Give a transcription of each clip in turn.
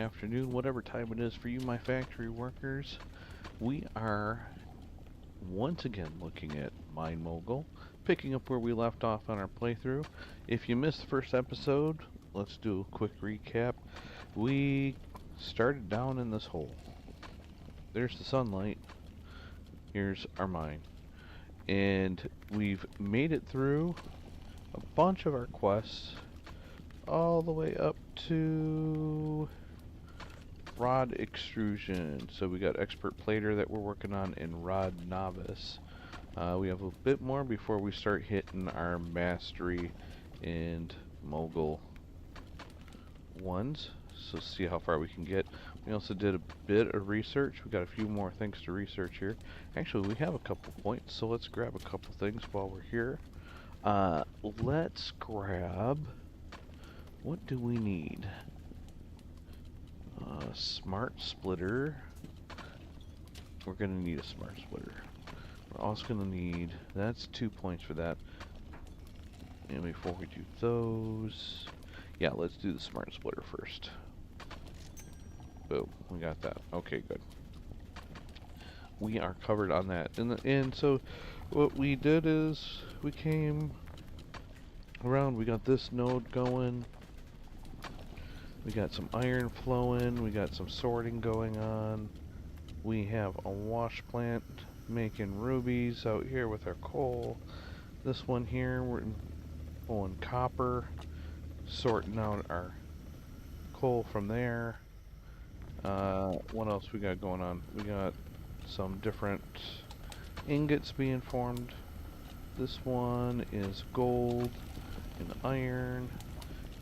afternoon, whatever time it is for you, my factory workers. We are once again looking at MineMogul, picking up where we left off on our playthrough. If you missed the first episode, let's do a quick recap. We started down in this hole. There's the sunlight. Here's our mine. And we've made it through a bunch of our quests all the way up to rod extrusion. So we got expert plater that we're working on in rod novice. We have a bit more before we start hitting our mastery and mogul ones. So see how far we can get. We also did a bit of research. We got a few more things to research here. Actually, we have a couple points, so let's grab a couple things while we're here. Let's grab, what do we need? Smart splitter. We're gonna need a smart splitter. We're also gonna need, that's 2 points for that. And before we do those, yeah, let's do the smart splitter first. Boom, we got that. Okay, good. We are covered on that. And so what we did is we came around, we got this node going. We got some iron flowing, we got some sorting going on. We have a wash plant making rubies out here with our coal. This one here, we're pulling copper, sorting out our coal from there. What else we got going on? We got some different ingots being formed. This one is gold and iron,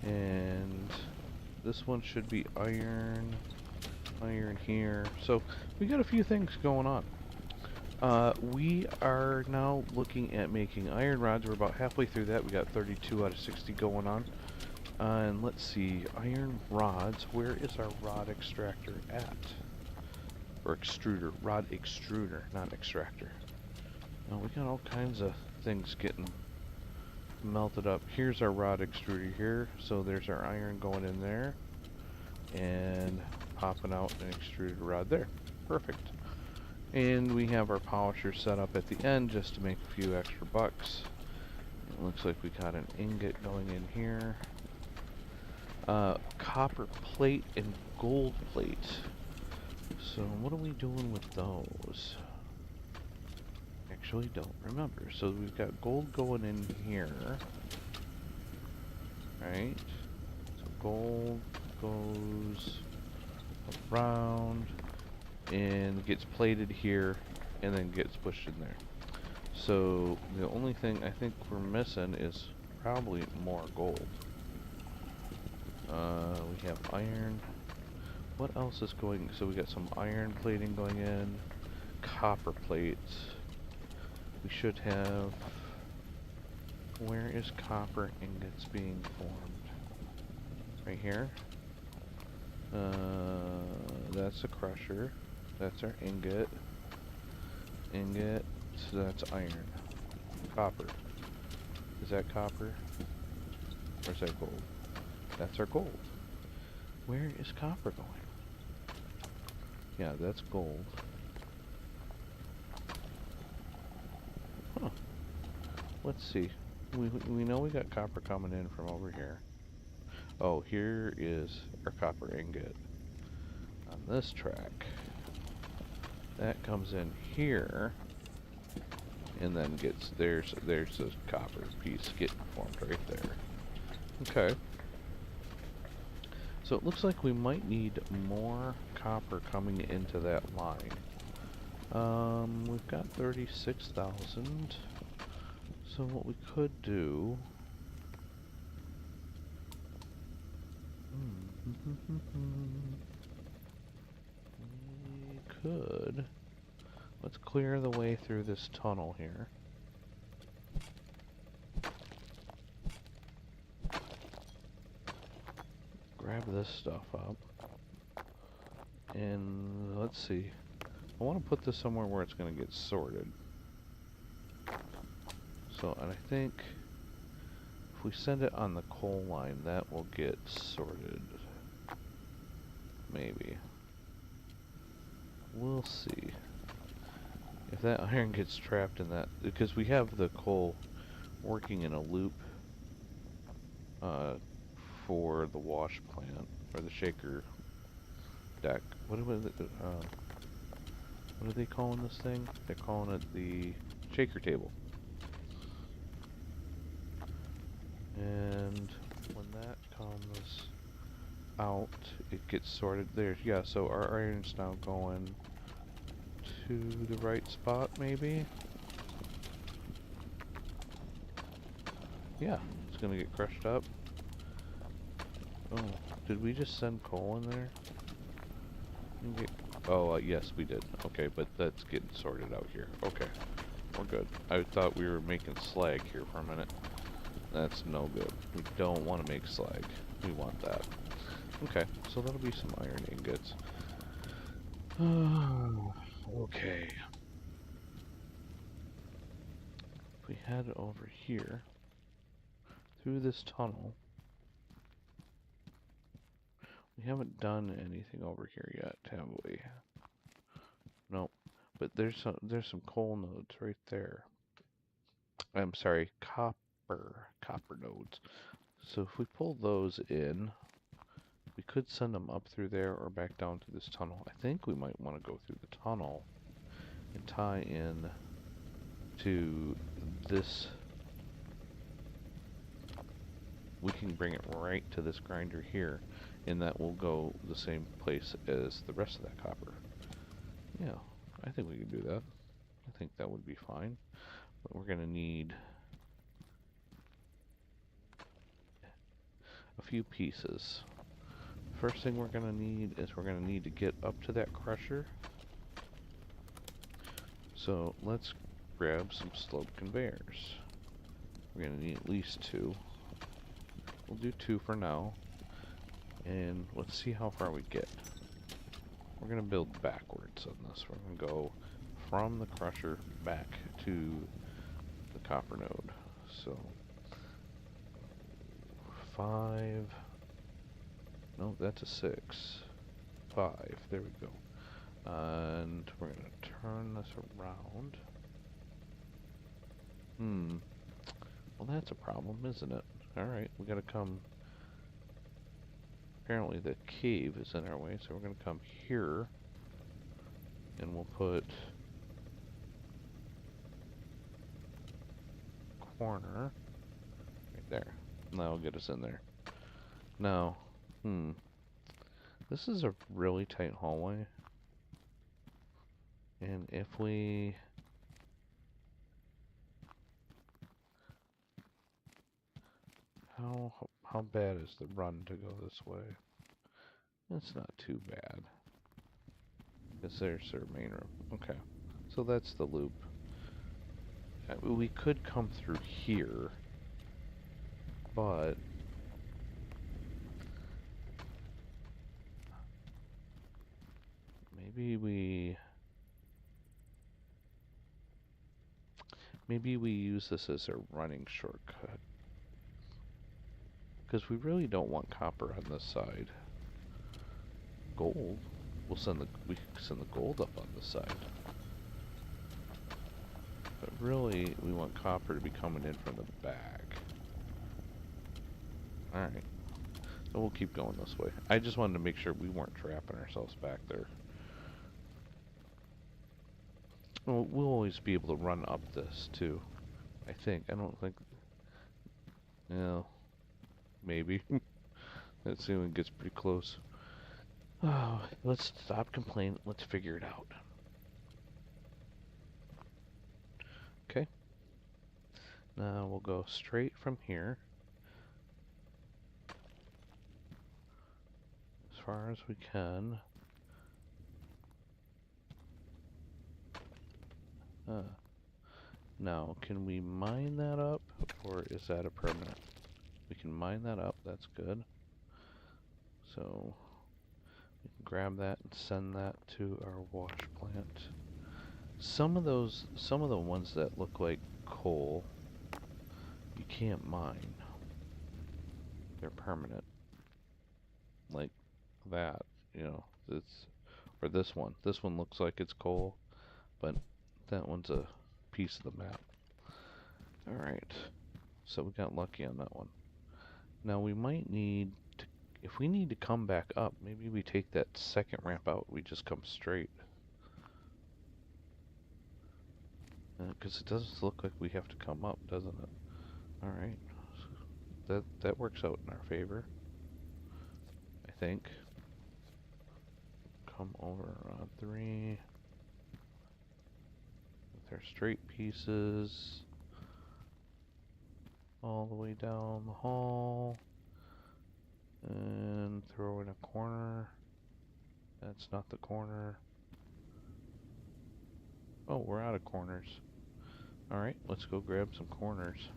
and this one should be iron here. So we got a few things going on. We are now looking at making iron rods. We're about halfway through that. We got 32 out of 60 going on. And let's see, iron rods. Where is our rod extractor at? Or extruder. Rod extruder, not extractor. Now we got all kinds of things getting melted up. Here's our rod extruder here. So there's our iron going in there. And popping out an extruded rod there. Perfect. And we have our polisher set up at the end just to make a few extra bucks. It looks like we got an ingot going in here. Copper plate and gold plate. So what are we doing with those? Actually don't remember. So we've got gold going in here. Right? So gold goes around and gets plated here and then gets pushed in there. So the only thing I think we're missing is probably more gold. We have iron. What else is going? So we got some iron plating going in, copper plates. We should have, where is copper ingots being formed? Right here. That's a crusher. That's our ingot. Ingot. So that's iron. Copper. Is that copper? Or is that gold? That's our gold. Where is copper going? Yeah, that's gold. Huh. Let's see. We know we got copper coming in from over here. Oh, here is our copper ingot. On this track. That comes in here. And then gets, there's the copper piece getting formed right there. Okay. So it looks like we might need more copper coming into that line. We've got 36,000. So what we could do... we could... Let's clear the way through this tunnel here. Grab this stuff up. And let's see. I want to put this somewhere where it's going to get sorted. So, and I think if we send it on the coal line, that will get sorted. Maybe. We'll see. If that iron gets trapped in that, because we have the coal working in a loop for the wash plant, or the shaker deck. What are they calling this thing? They're calling it the shaker table. And when that comes out, it gets sorted there. Yeah, so our iron's now going to the right spot, maybe? Yeah, it's gonna get crushed up. Oh, did we just send coal in there? Oh, yes, we did. Okay, but that's getting sorted out here. Okay, we're good. I thought we were making slag here for a minute. That's no good. We don't want to make slag. We want that. Okay, so that'll be some iron ingots. Okay. If we head over here, through this tunnel, we haven't done anything over here yet, have we? Nope. But there's some coal nodes right there. I'm sorry, copper nodes. So if we pull those in, we could send them up through there or back down to this tunnel. I think we might want to go through the tunnel and tie in to this. We can bring it right to this grinder here, and that will go the same place as the rest of that copper. Yeah, I think we can do that. I think that would be fine. But we're going to need a few pieces. First thing we're going to need is we're going to need to get up to that crusher. So let's grab some slope conveyors. We're going to need at least 2. We'll do 2 for now. And let's see how far we get. We're going to build backwards on this. We're going to go from the crusher back to the copper node. So 5. No, that's a 6. 5. There we go. And we're going to turn this around. Well, that's a problem, isn't it? Alright, we gotta come... Apparently the cave is in our way, so we're gonna come here. And we'll put... corner. Right there. And that'll get us in there. Now, this is a really tight hallway. And if we... How bad is the run to go this way? It's not too bad. Because there's our main room. Okay. So that's the loop. We could come through here, but maybe we use this as a running shortcut. Because we really don't want copper on this side. Gold. We can send the gold up on this side. But really, we want copper to be coming in from the back. Alright. So we'll keep going this way. I just wanted to make sure we weren't trapping ourselves back there. Well, we'll always be able to run up this, too. I think. I don't think... Yeah. Maybe. That ceiling gets pretty close. Oh, let's stop complaining. Let's figure it out. Okay. Now we'll go straight from here. As far as we can. Now, can we mine that up? Or is that a permanent? We can mine that up. That's good. So, we can grab that and send that to our wash plant. Some of the ones that look like coal, you can't mine. They're permanent. Like that you know, it's, or this one. This one looks like it's coal, but that one's a piece of the map. Alright, so we got lucky on that one. Now we might need to, if we need to come back up, maybe we take that second ramp out, we just come straight. Because it doesn't look like we have to come up, doesn't it? Alright, so that works out in our favor, I think. Come over on 3 with our straight pieces all the way down the hall and throw in a corner. That's not the corner. Oh, we're out of corners. Alright, let's go grab some corners.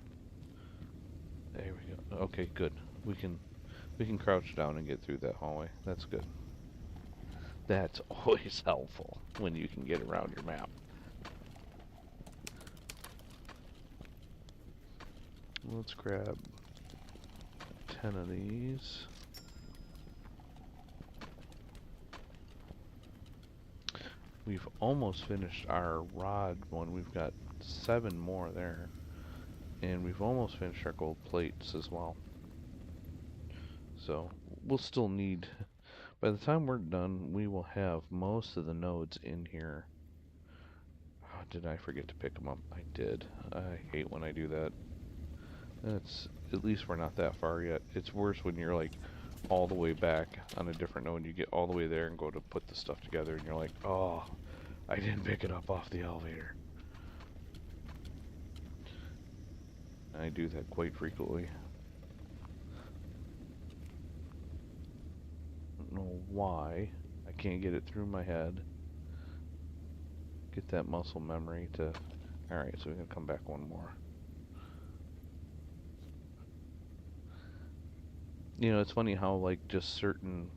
There we go. Okay, good. We can crouch down and get through that hallway. That's good. That's always helpful when you can get around your map. Let's grab 10 of these. We've almost finished our rod one. We've got 7 more there. And we've almost finished our gold plates as well. So we'll still need, by the time we're done, we will have most of the nodes in here. Oh, did I forget to pick them up? I did. I hate when I do that. It's, at least we're not that far yet. It's worse when you're like all the way back on a different node. You get all the way there and go to put the stuff together and you're like, oh, I didn't pick it up off the elevator. I do that quite frequently. Don't know why. I can't get it through my head. Get that muscle memory to... Alright, so we're going to come back one more. You know, it's funny how, like, just certain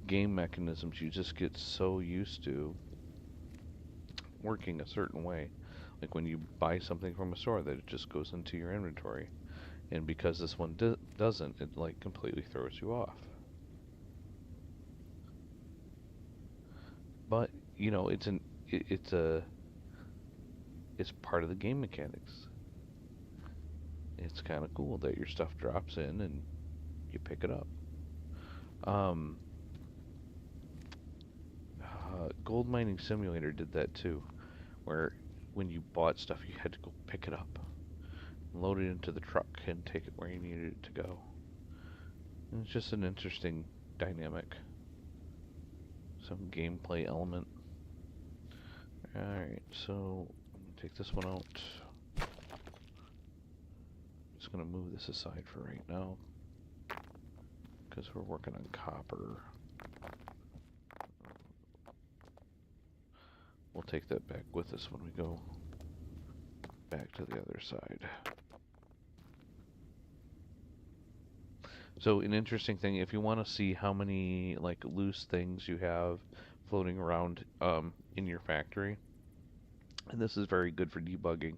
game mechanisms you just get so used to working a certain way. Like when you buy something from a store, that it just goes into your inventory. And because this one doesn't, it, like, completely throws you off. But, you know, it's part of the game mechanics. It's kind of cool that your stuff drops in and you pick it up. Gold Mining Simulator did that too, where when you bought stuff you had to go pick it up, load it into the truck and take it where you needed it to go. And it's just an interesting dynamic. Some gameplay element. Alright, so I'm going to take this one out. Just going to move this aside for right now, because we're working on copper. We'll take that back with us when we go back to the other side. So an interesting thing, if you want to see how many like loose things you have floating around in your factory, and this is very good for debugging,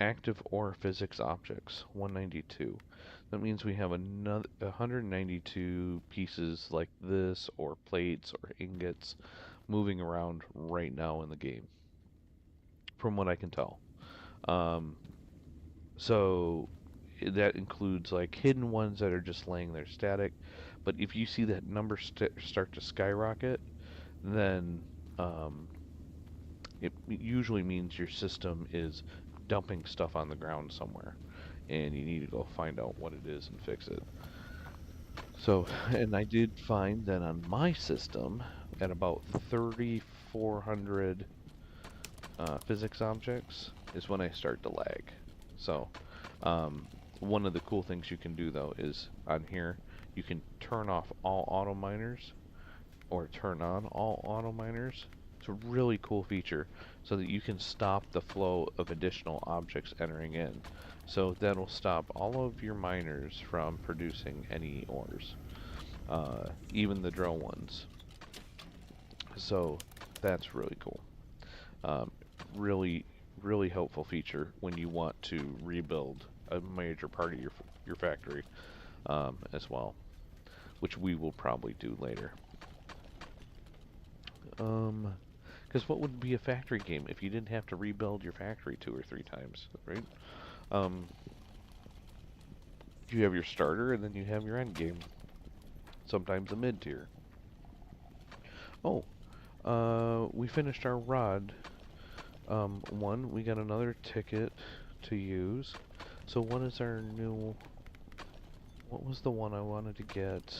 active or physics objects, 192. That means we have another 192 pieces like this, or plates or ingots, moving around right now in the game, from what I can tell. So that includes like hidden ones that are just laying there static. But if you see that number start to skyrocket, then it usually means your system is dumping stuff on the ground somewhere, and you need to go find out what it is and fix it. So, and I did find that on my system, at about 3,400 physics objects is when I start to lag. So, one of the cool things you can do though is on here, you can turn off all auto miners or turn on all auto miners. It's a really cool feature so that you can stop the flow of additional objects entering in. So that'll stop all of your miners from producing any ores, even the drill ones. So that's really cool. Really helpful feature when you want to rebuild a major part of your factory as well, which we will probably do later. Because what would be a factory game if you didn't have to rebuild your factory 2 or 3 times, right? Um, you have your starter and then you have your end game. Sometimes a mid tier. Oh, we finished our rod. One, we got another ticket to use. So what is our new... What was the one I wanted to get?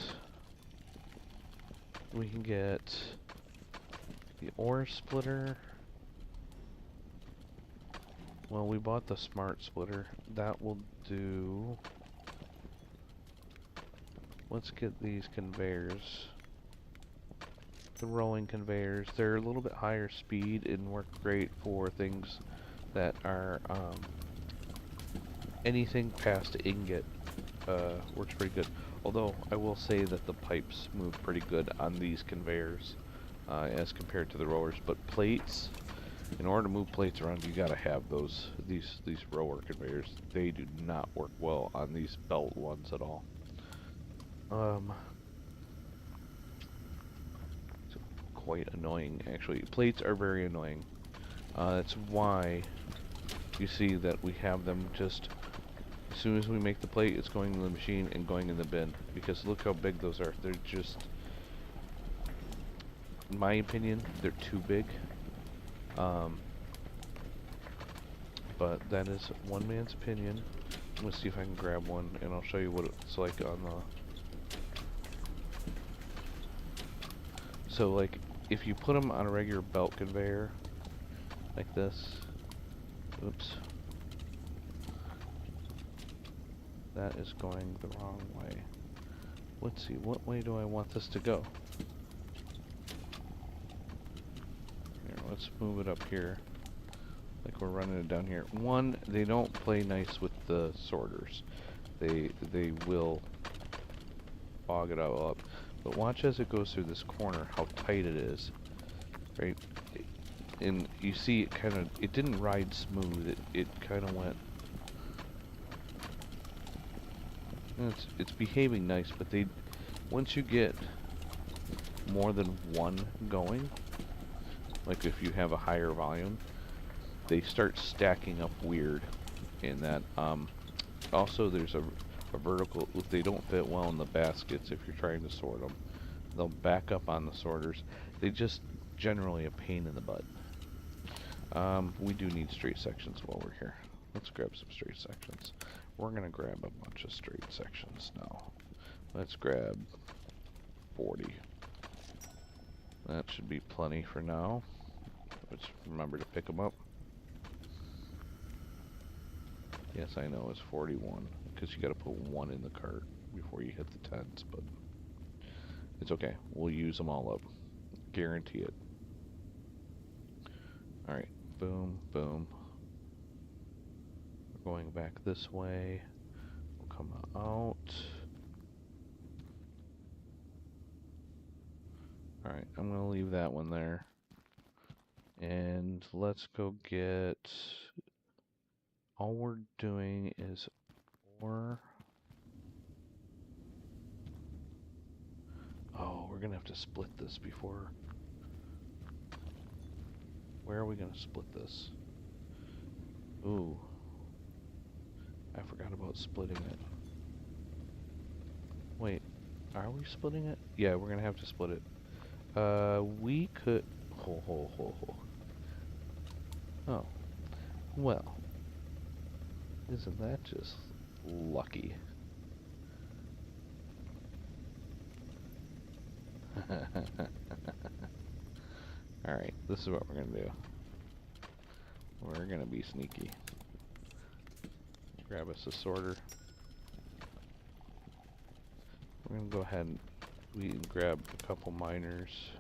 We can get the ore splitter. Well, we bought the smart splitter. That will do... Let's get these conveyors. The rolling conveyors. They're a little bit higher speed and work great for things that are, anything past ingot works pretty good. Although, I will say that the pipes move pretty good on these conveyors as compared to the rollers. But plates, in order to move plates around, you gotta have these roller conveyors. They do not work well on these belt ones at all. It's quite annoying, actually. Plates are very annoying. That's why you see that we have them just... As soon as we make the plate, it's going in the machine and going in the bin. Because look how big those are. They're just... In my opinion, they're too big. But that is one man's opinion. I'm gonna see if I can grab one, and I'll show you what it's like on the... So, like, if you put them on a regular belt conveyor, like this... Oops. That is going the wrong way. Let's see, what way do I want this to go? Here, let's move it up here. Like we're running it down here. One, they don't play nice with the sorters. They will fog it all up. But watch as it goes through this corner, how tight it is. Right? And you see it kind of, it didn't ride smooth. It kind of went... It's behaving nice, but once you get more than one going, like if you have a higher volume, they start stacking up weird in that. Also, there's a vertical, if they don't fit well in the baskets, if you're trying to sort them, they'll back up on the sorters. They just generally a pain in the butt. We do need straight sections while we're here. Let's grab some straight sections. We're gonna grab a bunch of straight sections now. Let's grab 40. That should be plenty for now. Let's remember to pick them up. Yes, I know, it's 41, because you gotta put one in the cart before you hit the tens, but it's okay. We'll use them all up. Guarantee it. Alright, boom, boom. We're going back this way. We'll come out. Alright, I'm gonna leave that one there. And let's go get... All we're doing is ore. Oh, we're gonna have to split this before... Where are we gonna split this? Ooh. I forgot about splitting it. Wait, are we splitting it? Yeah, we're gonna have to split it. We could... Oh. Well. Isn't that just lucky? Alright, this is what we're gonna do. We're gonna be sneaky. Grab us a sorter. We're gonna go ahead and we can grab a couple miners.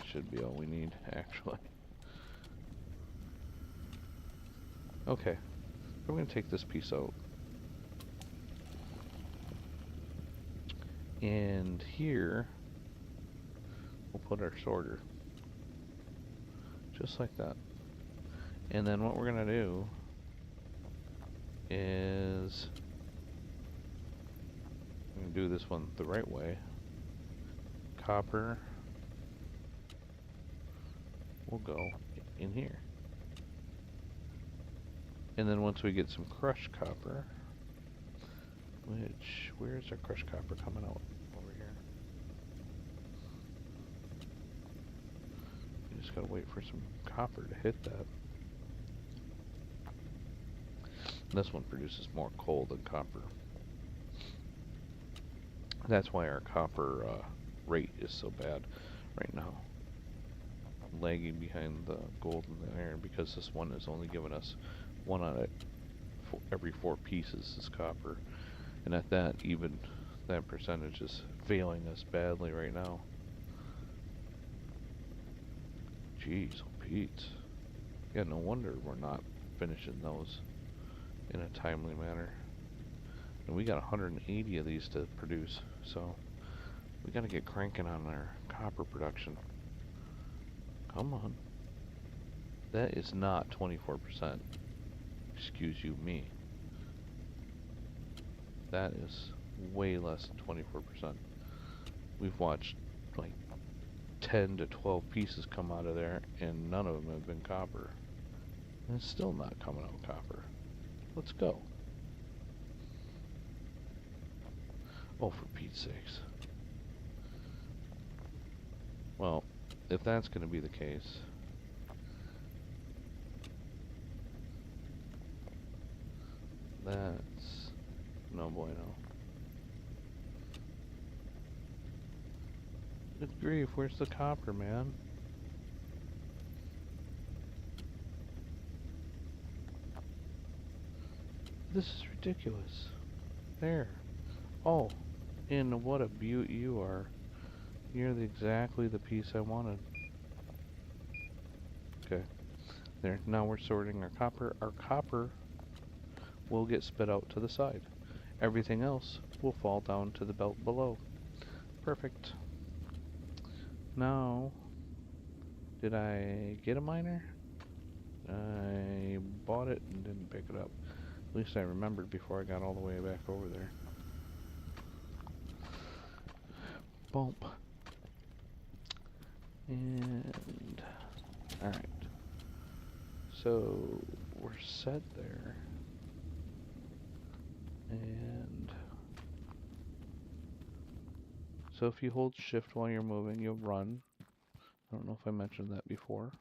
Should be all we need, actually. Okay, I'm gonna take this piece out. And here, we'll put our sorter. Just like that. And then what we're gonna do is we're gonna do this one the right way. Copper will go in here. And then once we get some crushed copper, where's our crushed copper coming out? Over here. You just gotta wait for some copper to hit that. This one produces more coal than copper. That's why our copper rate is so bad right now. Lagging behind the gold and the iron because this one is only giving us one out of every 4 pieces is copper. And at that, even that percentage is failing us badly right now. Jeez, oh Pete. Yeah, no wonder we're not finishing those in a timely manner. And we got 180 of these to produce, so we gotta get cranking on our copper production. Come on. That is not 24%. Excuse you me. That is way less than 24%. We've watched like 10 to 12 pieces come out of there, and none of them have been copper. And it's still not coming out copper. Let's go. Oh, for Pete's sakes. Well, if that's going to be the case, that's no bueno. Good grief, where's the copper, man? This is ridiculous. There. Oh, and what a beaut you are. You're exactly the piece I wanted. Okay. There. Now we're sorting our copper. Our copper will get spit out to the side. Everything else will fall down to the belt below. Perfect. Now, did I get a miner? I bought it and didn't pick it up. At least I remembered before I got all the way back over there. Bump. And alright. So we're set there. And so if you hold shift while you're moving, you'll run. I don't know if I mentioned that before.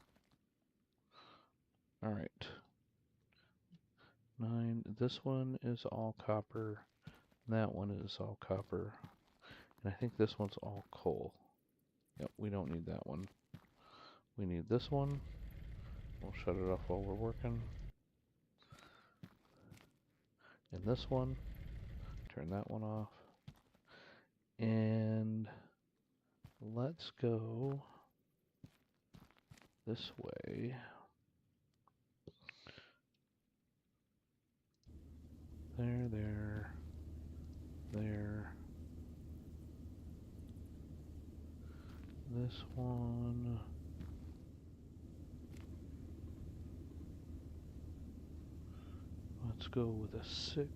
Alright. 9. This one is all copper. That one is all copper. And I think this one's all coal. Yep, we don't need that one. We need this one. We'll shut it off while we're working. And this one. Turn that one off. And let's go this way. There. This one. Let's go with a 6.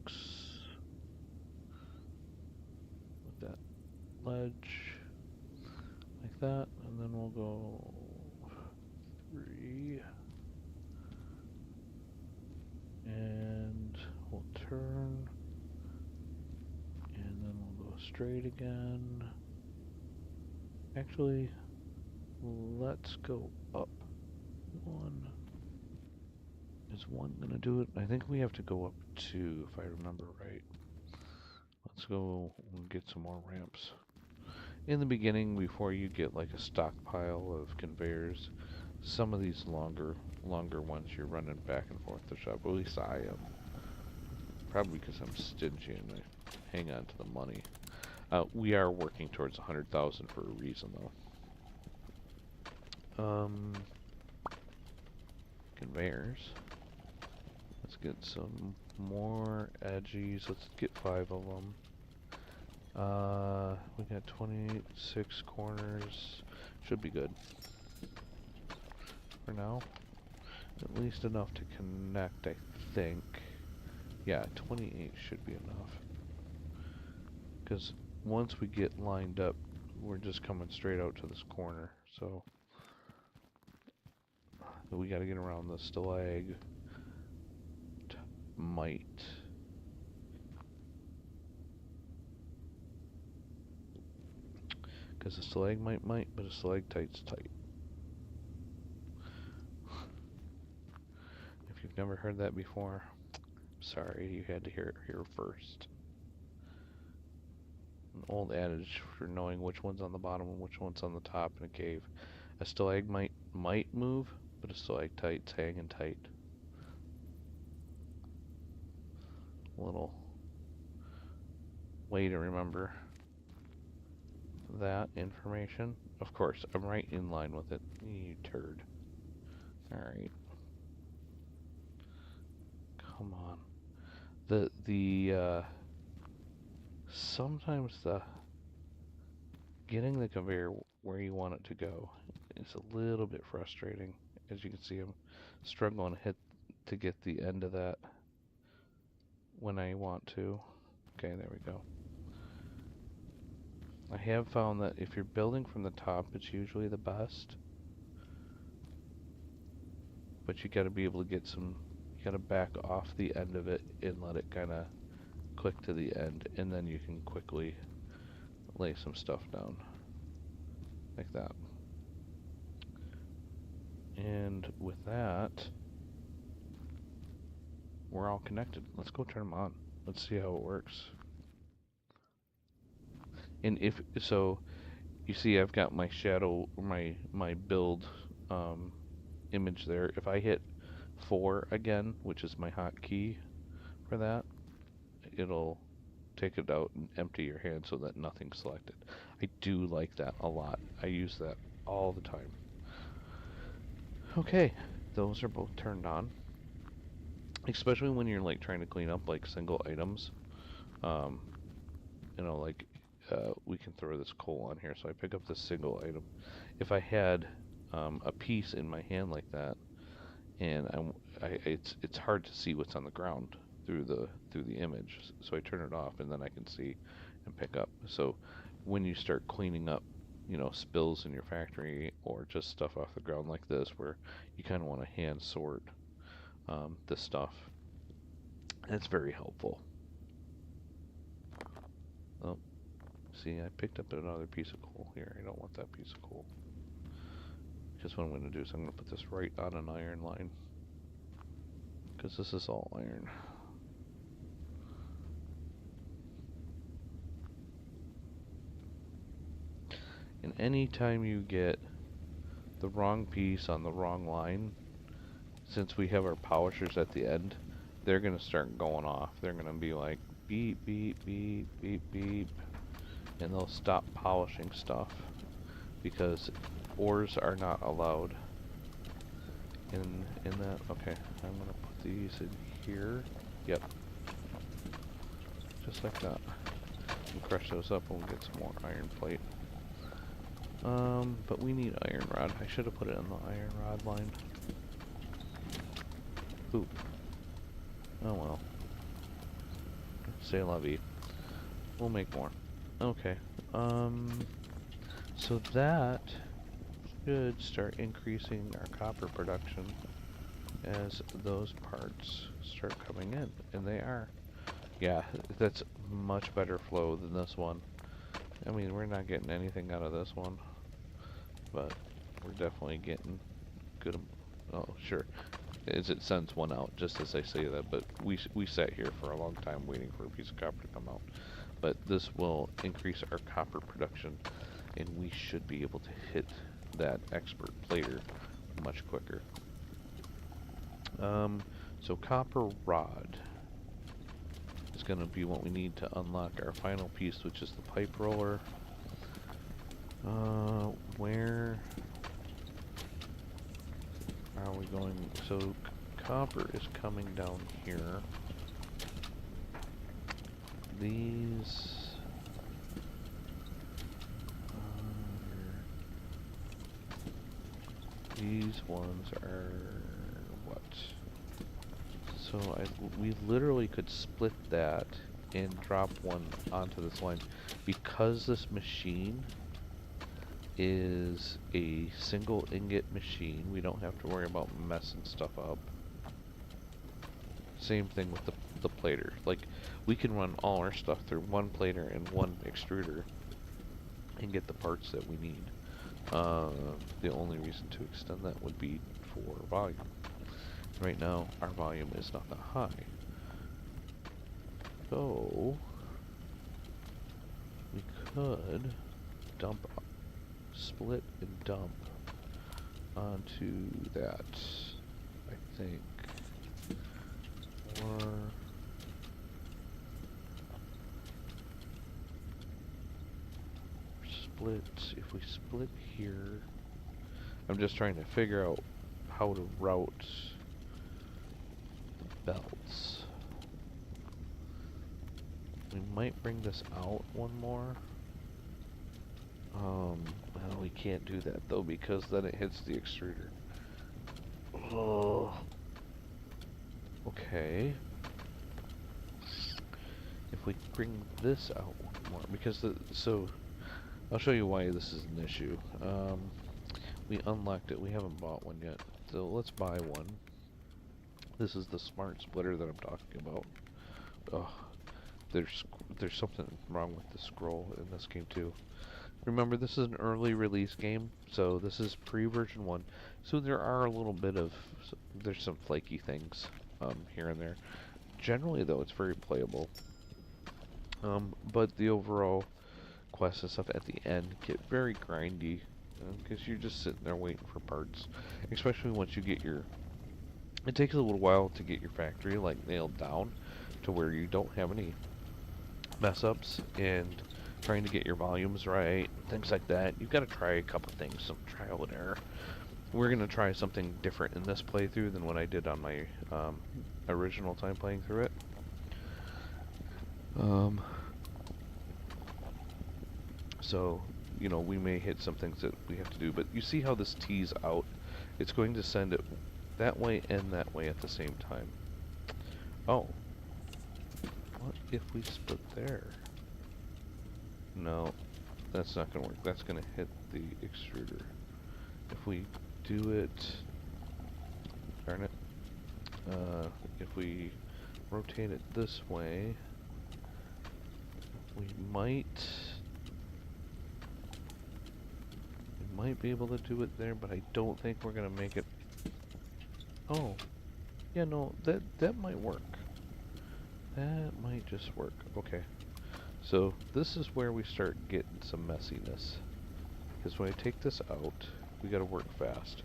With that ledge. Like that. And then we'll go 3. And we'll turn. And then we'll go straight again. Actually, let's go up 1. Is 1 gonna do it? I think we have to go up 2 if I remember right. Let's go and get some more ramps. In the beginning, before you get like a stockpile of conveyors, some of these longer ones you're running back and forth to shop. At least I am. Probably because I'm stingy and I hang on to the money. We are working towards 100,000 for a reason, though. Conveyors. Let's get some more edgies. Let's get 5 of them. We got 26 corners. Should be good. For now. At least enough to connect, I think. Yeah, 28 should be enough. Because once we get lined up, we're just coming straight out to this corner. So we got to get around the stalagmite. Because a stalagmite might, but a stalactite's tight. If you've never heard that before, sorry, you had to hear it here first. An old adage for knowing which one's on the bottom and which one's on the top in a cave. A stalagmite might move, but a stalactite's hanging tight. Little way to remember that information. Of course, I'm right in line with it. You turd. Alright. Come on. Sometimes getting the conveyor where you want it to go is a little bit frustrating. As you can see, I'm struggling to get the end of that when I want to. Okay, there we go. I have found that if you're building from the top, it's usually the best. But you gotta be able to get some, you gotta back off the end of it and let it kinda click to the end, and then you can quickly lay some stuff down. Like that. And with that, we're all connected. Let's go turn them on. Let's see how it works. And if so, you see I've got my shadow, my build image there. If I hit 4 again, which is my hotkey for that, it'll take it out and empty your hand so that nothing's selected. I do like that a lot. I use that all the time. Okay, those are both turned on. Especially when you're like trying to clean up like single items. You know, like we can throw this coal on here, so I pick up this single item. If I had a piece in my hand like that, and it's hard to see what's on the ground through the image, so I turn it off, and then I can see and pick up. So when you start cleaning up, you know, spills in your factory or just stuff off the ground like this, where you kind of want to hand sort this stuff, it's very helpful. Oh, see, I picked up another piece of coal here. I don't want that piece of coal. Just what I'm going to do is I'm going to put this right on an iron line, because this is all iron. And anytime you get the wrong piece on the wrong line, since we have our polishers at the end, they're going to start going off. They're going to be like beep, beep, beep, beep, beep, and they'll stop polishing stuff because ores are not allowed in that. Okay, I'm going to put these in here. Yep. Just like that. And crush those up and we'll get some more iron plate. But we need iron rod. I should have put it on the iron rod line. Oop. Oh well. C'est la vie. We'll make more. Okay. So that should start increasing our copper production as those parts start coming in, and they are. Yeah, that's much better flow than this one. I mean, we're not getting anything out of this one, but we're definitely getting good. Oh, sure. As it sends one out, just as I say that, but we sat here for a long time waiting for a piece of copper to come out. But this will increase our copper production, and we should be able to hit that expert plater much quicker. So copper rod is going to be what we need to unlock our final piece, which is the pipe roller. Where are we going? So copper is coming down here. These ones are what? So we literally could split that and drop one onto this line. Because this machine is a single ingot machine, we don't have to worry about messing stuff up. Same thing with the plater. Like, we can run all our stuff through one plater and one extruder and get the parts that we need. The only reason to extend that would be for volume. Right now, our volume is not that high. So, we could dump, split and dump onto that, I think. Or split, if we split here, I'm just trying to figure out how to route the belts. We might bring this out one more. Well, we can't do that though because then it hits the extruder. Oh. Okay. If we bring this out one more, because so I'll show you why this is an issue. We unlocked it. We haven't bought one yet, so let's buy one. This is the smart splitter that I'm talking about. Oh, there's something wrong with the scroll in this game too. Remember, this is an early release game, so this is pre-version 1. So there are a little bit of, there's some flaky things here and there. Generally, though, it's very playable. But the overall quests and stuff at the end get very grindy, because you're just sitting there waiting for parts. Especially once you get your, it takes a little while to get your factory like nailed down to where you don't have any mess ups, and trying to get your volumes right, things like that. You've got to try a couple things, some trial and error. We're going to try something different in this playthrough than what I did on my original time playing through it. So, you know, we may hit some things that we have to do, but you see how this tees out? It's going to send it that way and that way at the same time. Oh. What if we split there? No, that's not going to work. That's going to hit the extruder. If we do it, darn it, if we rotate it this way, we might be able to do it there, but I don't think we're going to make it. Oh, yeah, no, that might work. That might just work. Okay. So this is where we start getting some messiness. Because when I take this out, we gotta work fast.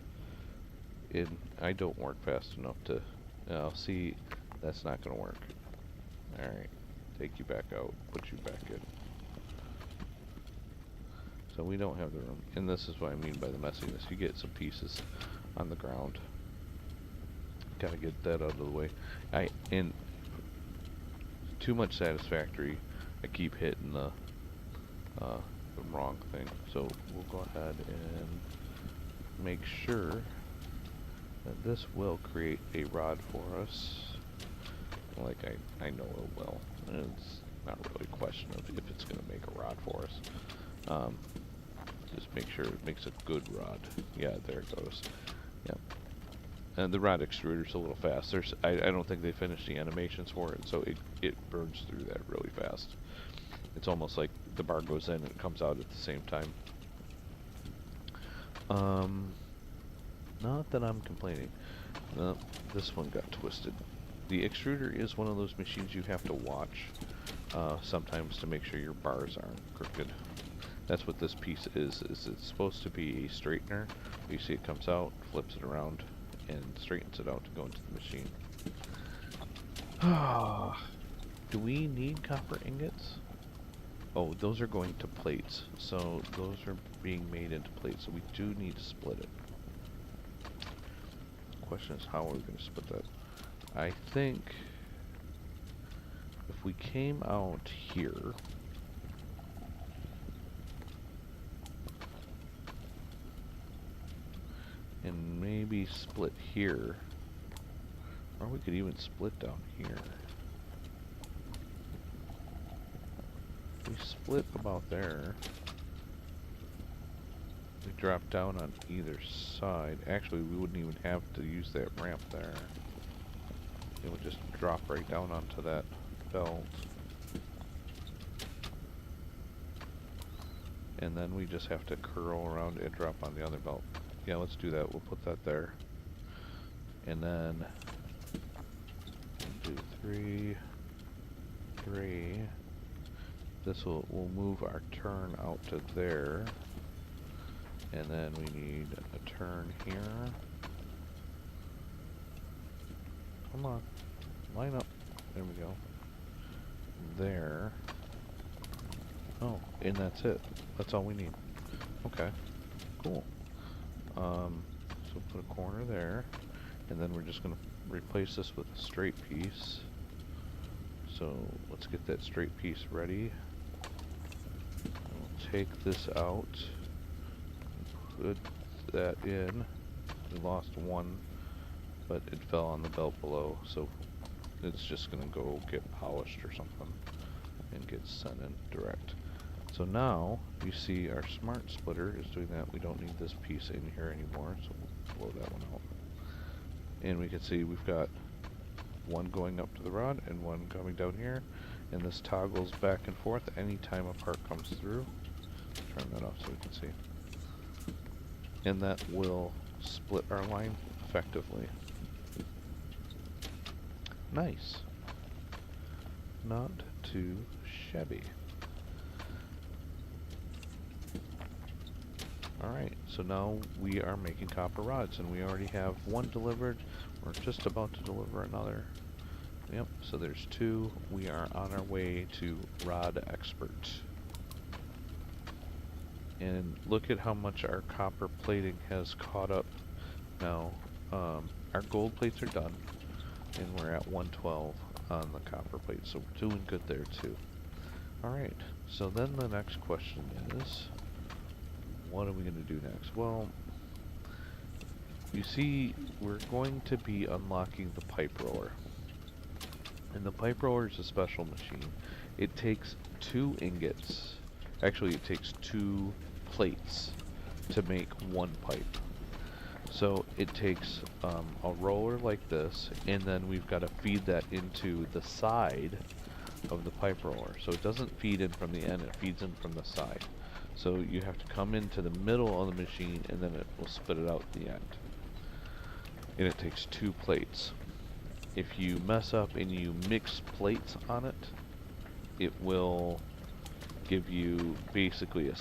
And I don't work fast enough to... see, that's not gonna work. Alright. Take you back out. Put you back in. So we don't have the room. And this is what I mean by the messiness. You get some pieces on the ground. Gotta get that out of the way. And too much satisfactory. I keep hitting the wrong thing. So we'll go ahead and make sure that this will create a rod for us. Like I know it will. And it's not really a question of if it's going to make a rod for us. Just make sure it makes a good rod. Yeah, there it goes. Yep. And the rod extruder's a little fast. I don't think they finished the animations for it, so it burns through that really fast. It's almost like the bar goes in and it comes out at the same time. Not that I'm complaining. No, this one got twisted. The extruder is one of those machines you have to watch sometimes to make sure your bars aren't crooked. That's what this piece is it's supposed to be a straightener. You see it comes out, flips it around, and straightens it out to go into the machine. Do we need copper ingots? Oh, those are going to plates. So those are being made into plates. So we do need to split it. The question is, how are we going to split that? I think if we came out here, and maybe split here, or we could even split down here. we split about there. We drop down on either side. Actually, we wouldn't even have to use that ramp there. It would just drop right down onto that belt. And then we just have to curl around and drop on the other belt. Yeah, let's do that. We'll put that there. And then do 3, 3. This will move our turn out to there. And then we need a turn here. Come on. Line up. There we go. There. Oh, and that's it. That's all we need. Okay. Cool. So put a corner there. And then we're just going to replace this with a straight piece. So let's get that straight piece ready. We'll take this out. Put that in. We lost one, but it fell on the belt below, so it's just going to go get polished or something and get sent in direct. So now you see our smart splitter is doing that. We don't need this piece in here anymore, so we'll blow that one out. And we can see we've got one going up to the rod and one coming down here, and this toggles back and forth anytime a part comes through. Turn that off so we can see. And that will split our line effectively. Nice. Not too shabby. Alright, so now we are making copper rods, and we already have one delivered. We're just about to deliver another. Yep, so there's 2. We are on our way to Rod Expert. And look at how much our copper plating has caught up now. Our gold plates are done, and we're at 112 on the copper plate, so we're doing good there too. Alright, so then the next question is, what are we going to do next? Well, you see, we're going to be unlocking the pipe roller. And the pipe roller is a special machine. It takes 2 ingots. Actually, it takes 2 plates to make 1 pipe. So it takes a roller like this, and then we've got to feed that into the side of the pipe roller. So it doesn't feed in from the end, it feeds in from the side. So you have to come into the middle of the machine, and then it will spit it out at the end. And it takes 2 plates. If you mess up and you mix plates on it, it will give you basically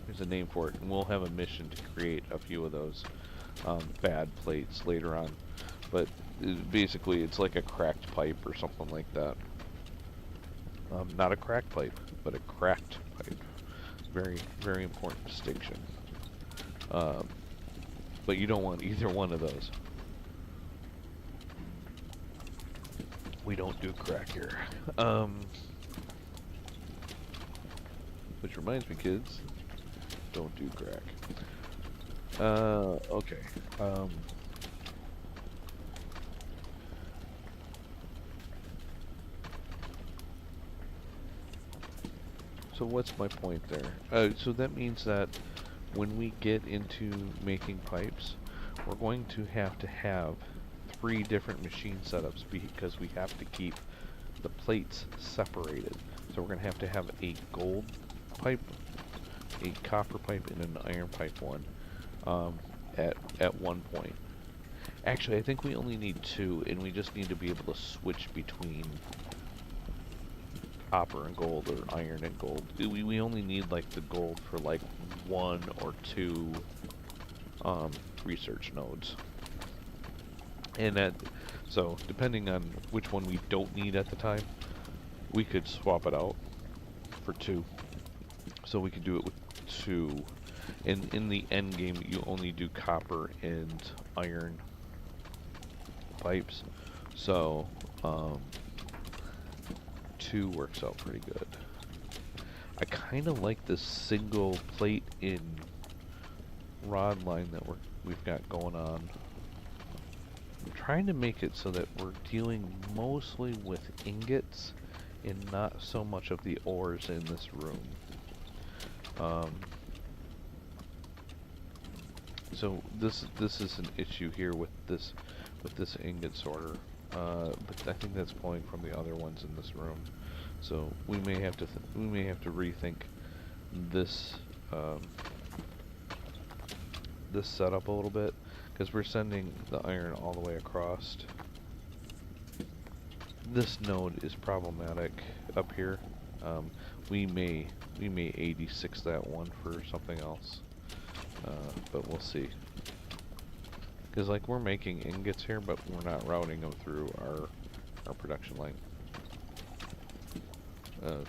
there's a name for it, and we'll have a mission to create a few of those bad plates later on. But basically it's like a cracked pipe or something like that. Not a cracked pipe, but a cracked pipe. Very, very important distinction. But you don't want either one of those. We don't do crack here. Which reminds me, kids, don't do crack. Okay. So what's my point there? So that means that when we get into making pipes, we're going to have 3 different machine setups because we have to keep the plates separated. So we're going to have a gold pipe, a copper pipe, and an iron pipe one at one point. Actually, I think we only need 2, and we just need to be able to switch between copper and gold, or iron and gold. We only need like the gold for like 1 or 2 research nodes. And so depending on which one we don't need at the time, we could swap it out for 2. So we could do it with 2. And in the end game, you only do copper and iron pipes. So 2 works out pretty good. I kind of like this single plate in rod line that we've got going on. I'm trying to make it so that we're dealing mostly with ingots and not so much of the ores in this room. So this is an issue here with this ingot sorter, but I think that's pulling from the other ones in this room. So we may have to rethink this this setup a little bit, because we're sending the iron all the way across. This node is problematic up here. We may 86 that one for something else, but we'll see. Because like we're making ingots here, but we're not routing them through our production line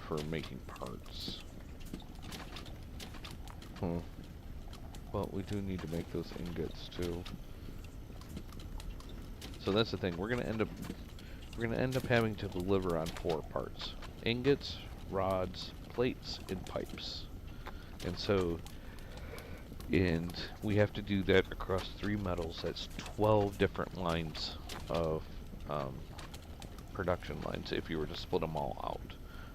for making parts. Well, we do need to make those ingots too. So that's the thing. We're gonna end up having to deliver on 4 parts: ingots, rods, plates, and pipes. And so, we have to do that across 3 metals. That's 12 different lines of production lines if you were to split them all out.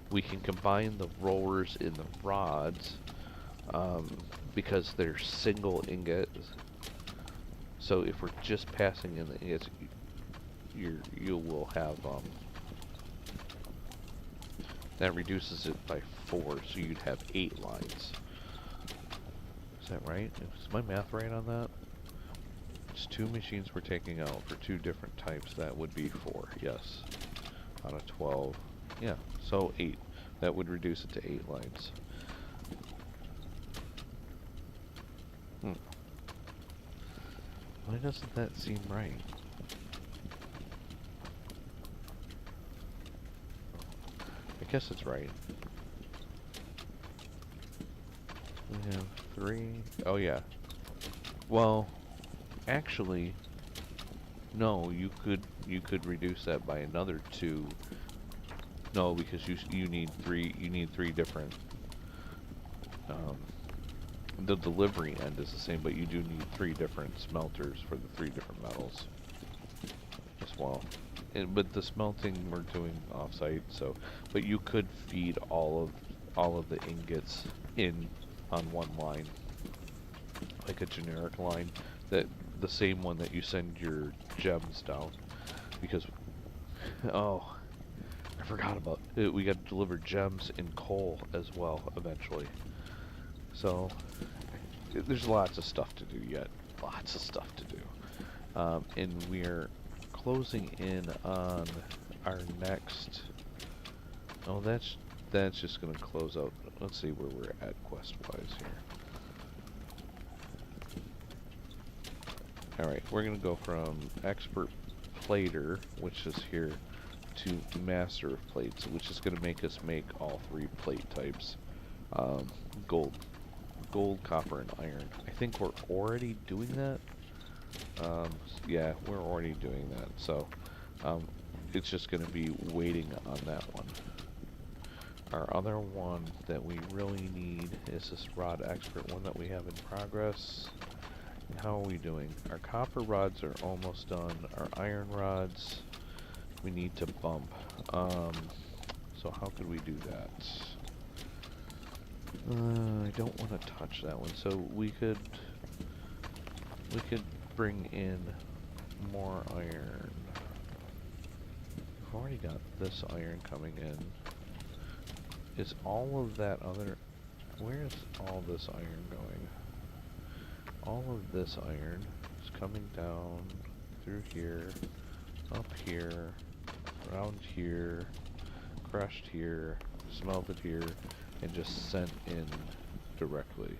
We can combine the rollers in the rods because they're single ingots. So if we're just passing in the ingots, you will have that reduces it by 4, so you'd have 8 lines. Is that right? Is my math right on that? It's 2 machines we're taking out for 2 different types. That would be 4, yes. Out of 12. Yeah, so 8. That would reduce it to 8 lines. Why doesn't that seem right? I guess it's right. We have 3. Oh yeah. Well, actually, no. You could reduce that by another 2. No, because you need 3. You need 3 different. The delivery end is the same, but you do need 3 different smelters for the 3 different metals as well. But the smelting we're doing off-site, so. But you could feed all of the ingots in on one line, like a generic line, that the same one that you send your gems down. Because oh, I forgot about it. We got to deliver gems and coal as well eventually. So there's lots of stuff to do yet. Lots of stuff to do. And we're closing in on our next. Oh, that's just gonna close out. Let's see where we're at quest-wise here. Alright, we're gonna go from expert plater, which is here, to master of plates, which is gonna make us make all 3 plate types. Gold, copper, and iron. I think we're already doing that. Yeah, we're already doing that. So, it's just going to be waiting on that one. Our other one that we really need is this rod expert one that we have in progress. And how are we doing? Our copper rods are almost done. Our iron rods, we need to bump. So how could we do that? I don't want to touch that one, so we could bring in more iron. We've already got this iron coming in. Is all of that other... Where's all this iron going? All of this iron is coming down through here, up here, around here, crushed here, smelted here, and just sent in directly.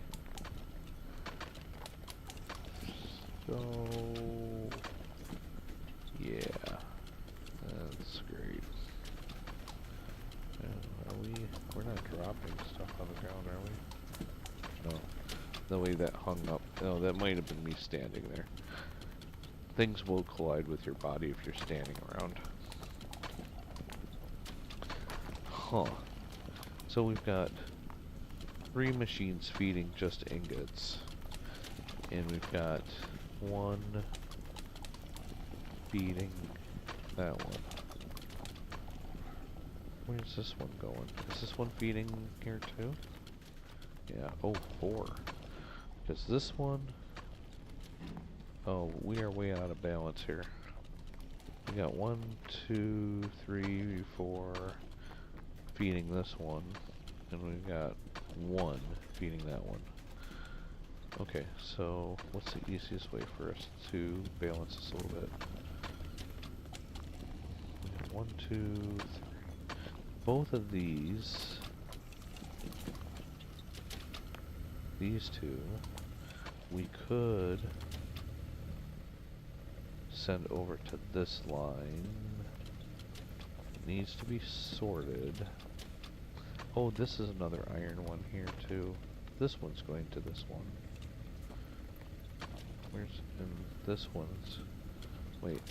So, yeah, that's great. We're not dropping stuff on the ground, are we? No. The way that hung up, no, that might have been me standing there. Things will collide with your body if you're standing around. Huh. So we've got 3 machines feeding just ingots. And we've got 1, feeding that one. Where's this one going? Is this one feeding here too? Yeah, oh, 4. Because this one... Oh, we are way out of balance here. We got 1, 2, 3, 4 feeding this one. And we've got 1 feeding that one. Okay, so what's the easiest way for us to balance this a little bit? We got 1, 2, 3. Both of these 2, we could send over to this line. It needs to be sorted. Oh, this is another iron one here too. This one's going to this one. And this one's, wait.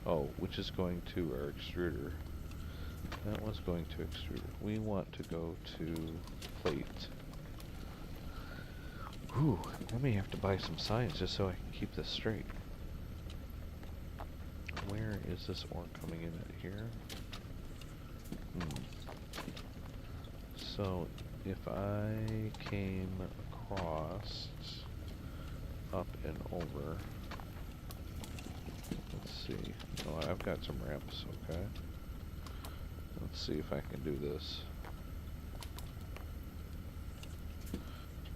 Oh, which is going to our extruder. That one's going to extruder. We want to go to plate. Ooh, I may have to buy some signs just so I can keep this straight. Where is this ore coming in at here? So, if I came across, up and over, let's see. Oh, I've got some ramps, okay. Let's see if I can do this.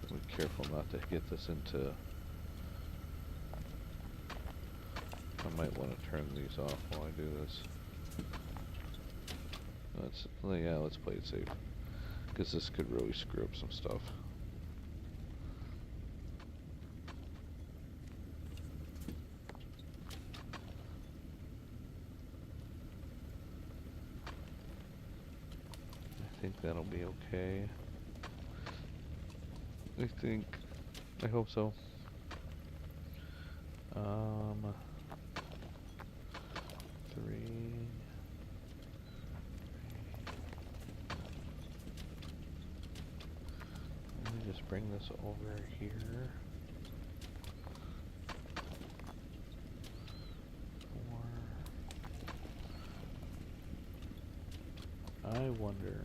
Be careful not to get this into... I might want to turn these off while I do this. Let's play it safe. Because this could really screw up some stuff. I think that'll be okay. I hope so. Three. Let me just bring this over here. 4. I wonder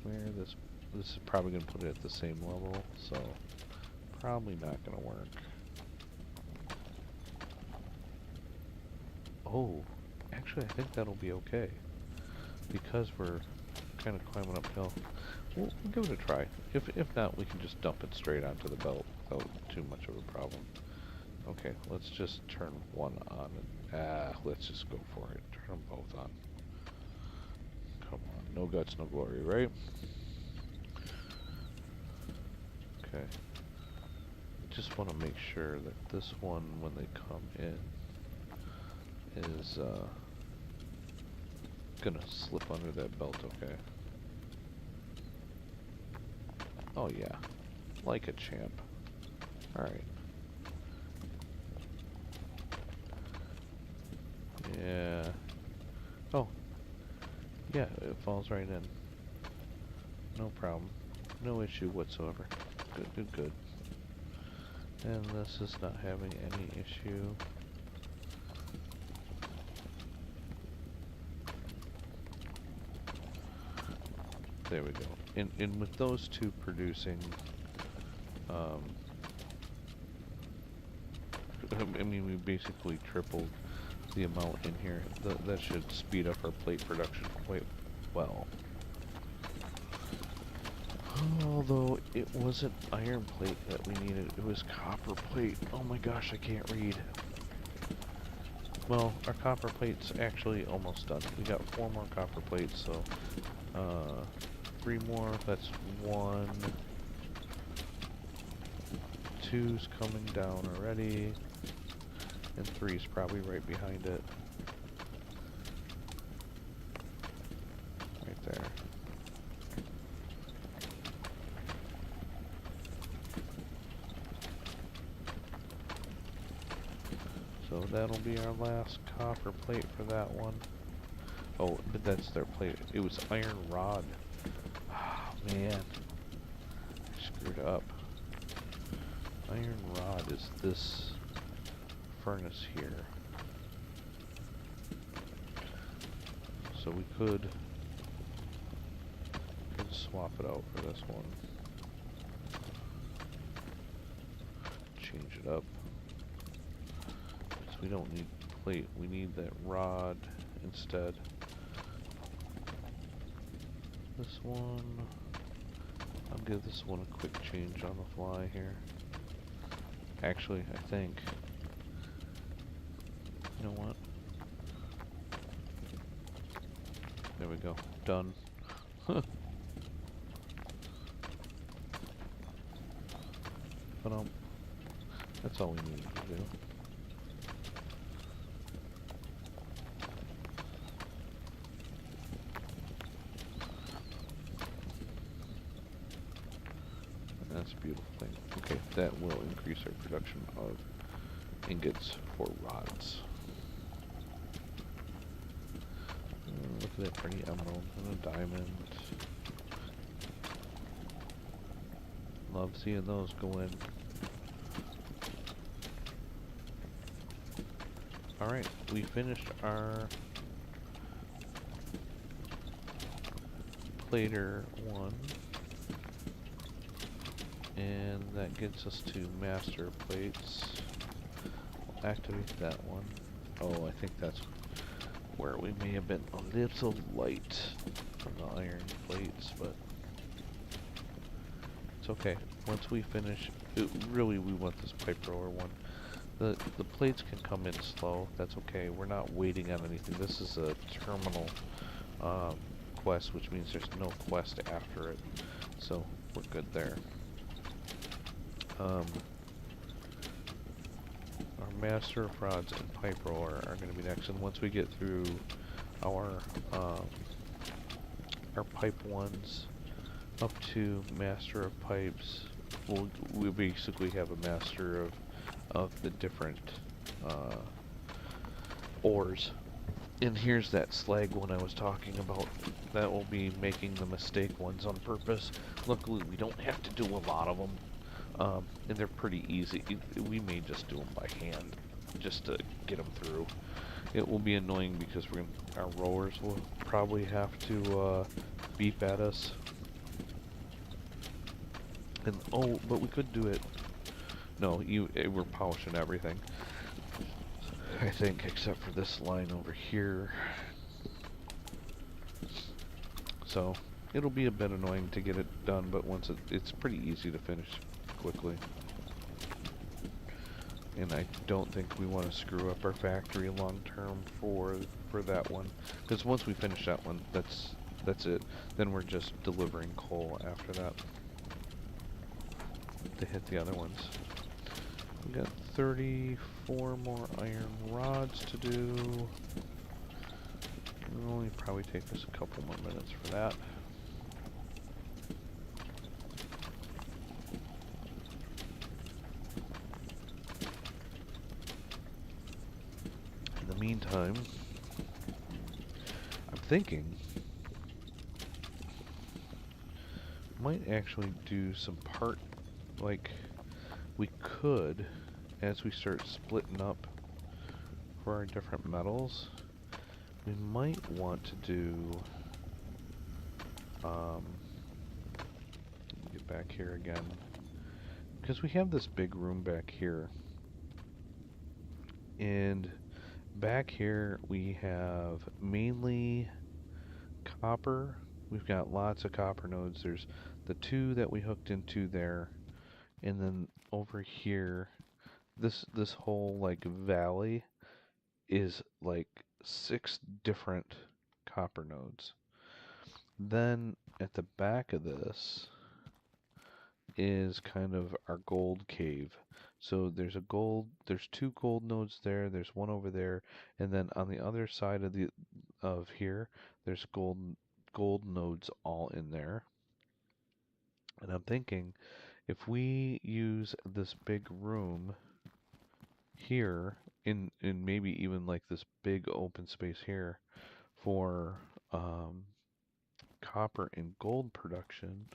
where this is probably going to put it at the same level, so probably not going to work. Oh, actually I think that'll be okay, because we're kind of climbing uphill. We'll give it a try. If not, we can just dump it straight onto the belt without too much of a problem. Okay, let's just turn one on and let's just go for it. Turn them both on. Come on, no guts, no glory, right? Okay. Just want to make sure that this one, when they come in, is gonna slip under that belt, okay? Oh yeah, like a champ. Alright. Yeah. Oh. Yeah, it falls right in. No problem. No issue whatsoever. Good, good, good. And this is not having any issue. There we go. And with those two producing, I mean, we basically tripled the amount in here. That should speed up our plate production quite well. Although it wasn't iron plate that we needed, it was copper plate. Oh my gosh, I can't read. Well, our copper plate's actually almost done. We got 4 more copper plates, so 3 more, that's 1. 2's coming down already, and 3's probably right behind it. Right there. So that'll be our last copper plate for that one. Oh, but that's their plate. It was iron rod. Oh, man. I screwed up. Iron rod is this furnace here. So we could swap it out for this one. Change it up. So we don't need plate, we need that rod instead. This one, I'll give this one a quick change on the fly here. Actually, I think, you know what? There we go. Done. But that's all we need to do. That's a beautiful thing. Okay, that will increase our production of ingots for rods. Look at that pretty emerald and a diamond. Love seeing those go in. Alright, we finished our plater one. And that gets us to master plates. We'll activate that one. Oh, I think that's where we may have been a little light from the iron plates, but it's okay. Once we finish, really we want this pipe roller one. The plates can come in slow, that's okay. We're not waiting on anything. This is a terminal quest, which means there's no quest after it. So we're good there. Our master of rods and pipe roller are going to be next, and once we get through our pipe ones up to master of pipes, we'll basically have a master of the different ores. And here's that slag one I was talking about. That will be making the mistake ones on purpose. Luckily, we don't have to do a lot of them. And they're pretty easy. We may just do them by hand, just to get them through. It will be annoying because our rowers will probably have to beep at us. And oh, but we could do it. No, we're polishing everything. I think, except for this line over here. So it'll be a bit annoying to get it done, but once it's pretty easy to finish quickly. And I don't think we want to screw up our factory long term for that one, because once we finish that one, that's it. Then we're just delivering coal after that to hit the other ones. We got 34 more iron rods to do. It'll only probably take us a couple more minutes for that. In the meantime, I'm thinking might actually do some like we could, as we start splitting up for our different metals, we might want to do get back here again, because we have this big room back here, and back here we have mainly copper. We've got lots of copper nodes. There's the two that we hooked into there, and then over here, this whole like valley is like 6 different copper nodes. Then at the back of this is kind of our gold cave. So there's 2 gold nodes there, there's one over there, and then on the other side of here, there's gold nodes all in there. And I'm thinking if we use this big room here in maybe even like this big open space here for copper and gold production,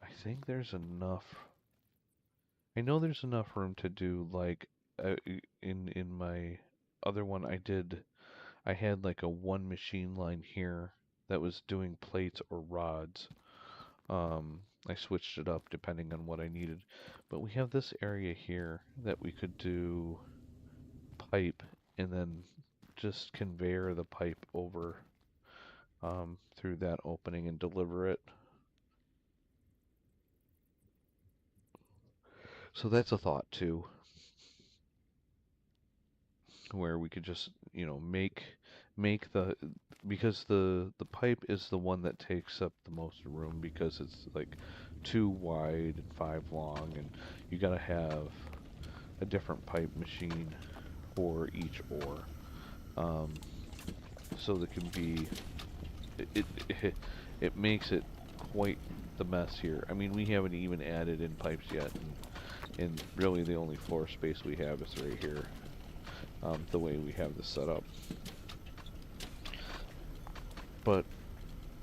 I think there's enough. I know there's enough room to do like in my other one, I had like a one machine line here that was doing plates or rods. I switched it up depending on what I needed. But we have this area here that we could do pipe and then just conveyor the pipe over through that opening and deliver it. So that's a thought too, where we could just, make because the pipe is the one that takes up the most room because it's like 2 wide and 5 long, and you gotta have a different pipe machine for each ore. Um, so there can be it it makes it quite the mess here. I mean, we haven't even added in pipes yet, and really the only floor space we have is right here. The way we have this set up, but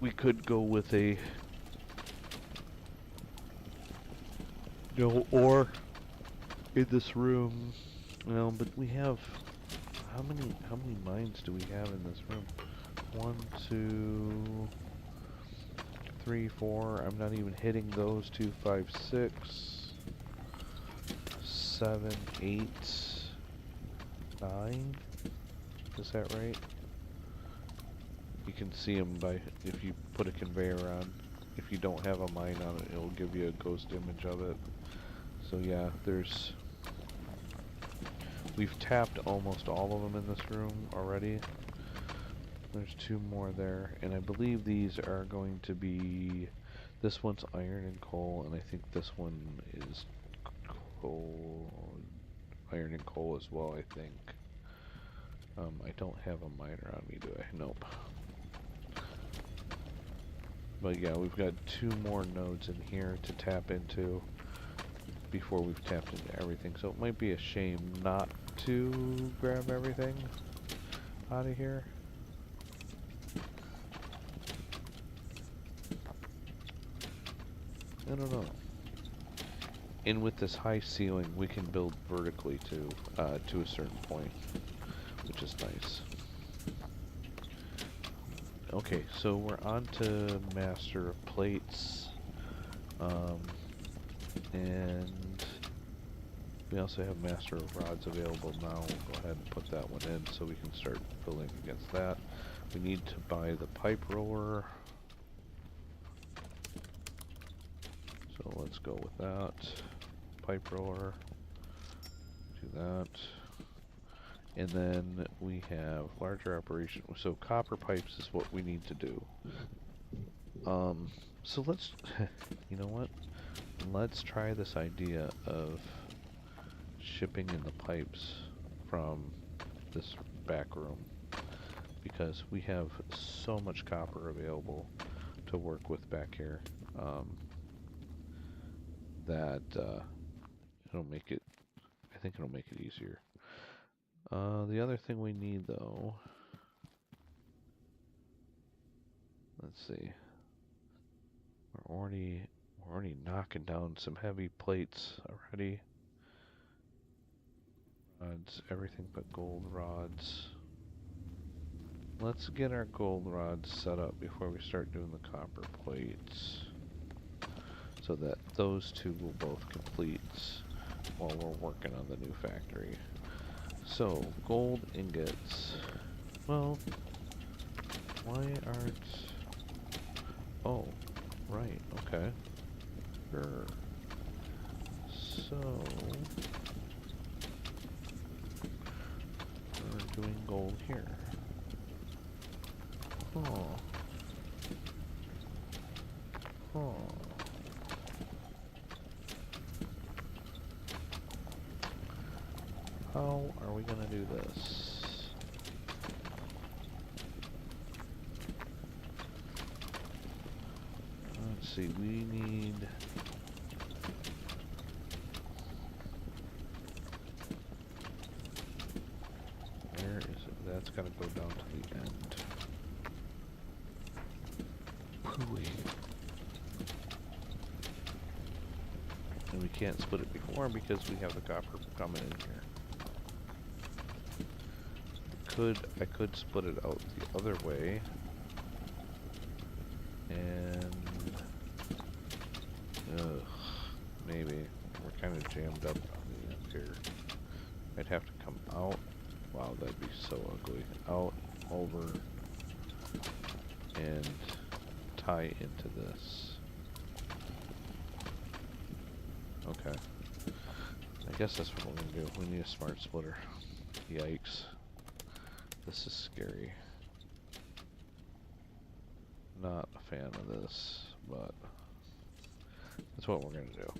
we could go with a ore in this room. But we have how many mines do we have in this room? 1, 2, 3, 4. I'm not even hitting those. 2, 5, 6, 7, 8, 9. Is that right? You can see them by if you put a conveyor on. If you don't have a mine on it, it'll give you a ghost image of it. So yeah, we've tapped almost all of them in this room already. There's 2 more there, and I believe these are going to be, this one's iron and coal, and I think this one is coal, iron and coal as well, I think. I don't have a miner on me, do I? Nope. But yeah, we've got 2 more nodes in here to tap into before we've tapped into everything, so it might be a shame not to grab everything out of here. I don't know. And with this high ceiling, we can build vertically too, to a certain point, which is nice. Okay, so we're on to Master of Plates, and we also have Master of Rods available now. We'll go ahead and put that one in so we can start building against that. We need to buy the pipe roller. So let's go with that. Pipe roller. Do that. And then we have larger operation. So copper pipes is what we need to do. So let's, you know what? Let's try this idea of shipping in the pipes from this back room, because we have so much copper available to work with back here, that it'll make it, I think it'll make it easier. The other thing we need though, let's see, we're already knocking down some heavy plates already. Rods, everything but gold rods. Let's get our gold rods set up before we start doing the copper plates, so that those 2 will both complete while we're working on the new factory. So, gold ingots. Well, why aren't... Oh, right, okay. Sure. So, we're doing gold here. Oh. Oh. How are we gonna do this? Let's see, we need... Where is it? That's gotta go down to the end. Hooey. And we can't split it before because we have the copper coming in here. could split it out the other way. And maybe we're kind of jammed up on the end here. I'd have to come out. Wow, that'd be so ugly. Out, over, and tie into this. Okay. I guess that's what we're gonna do. We need a smart splitter. Yikes. This is scary. Not a fan of this, but that's what we're gonna do.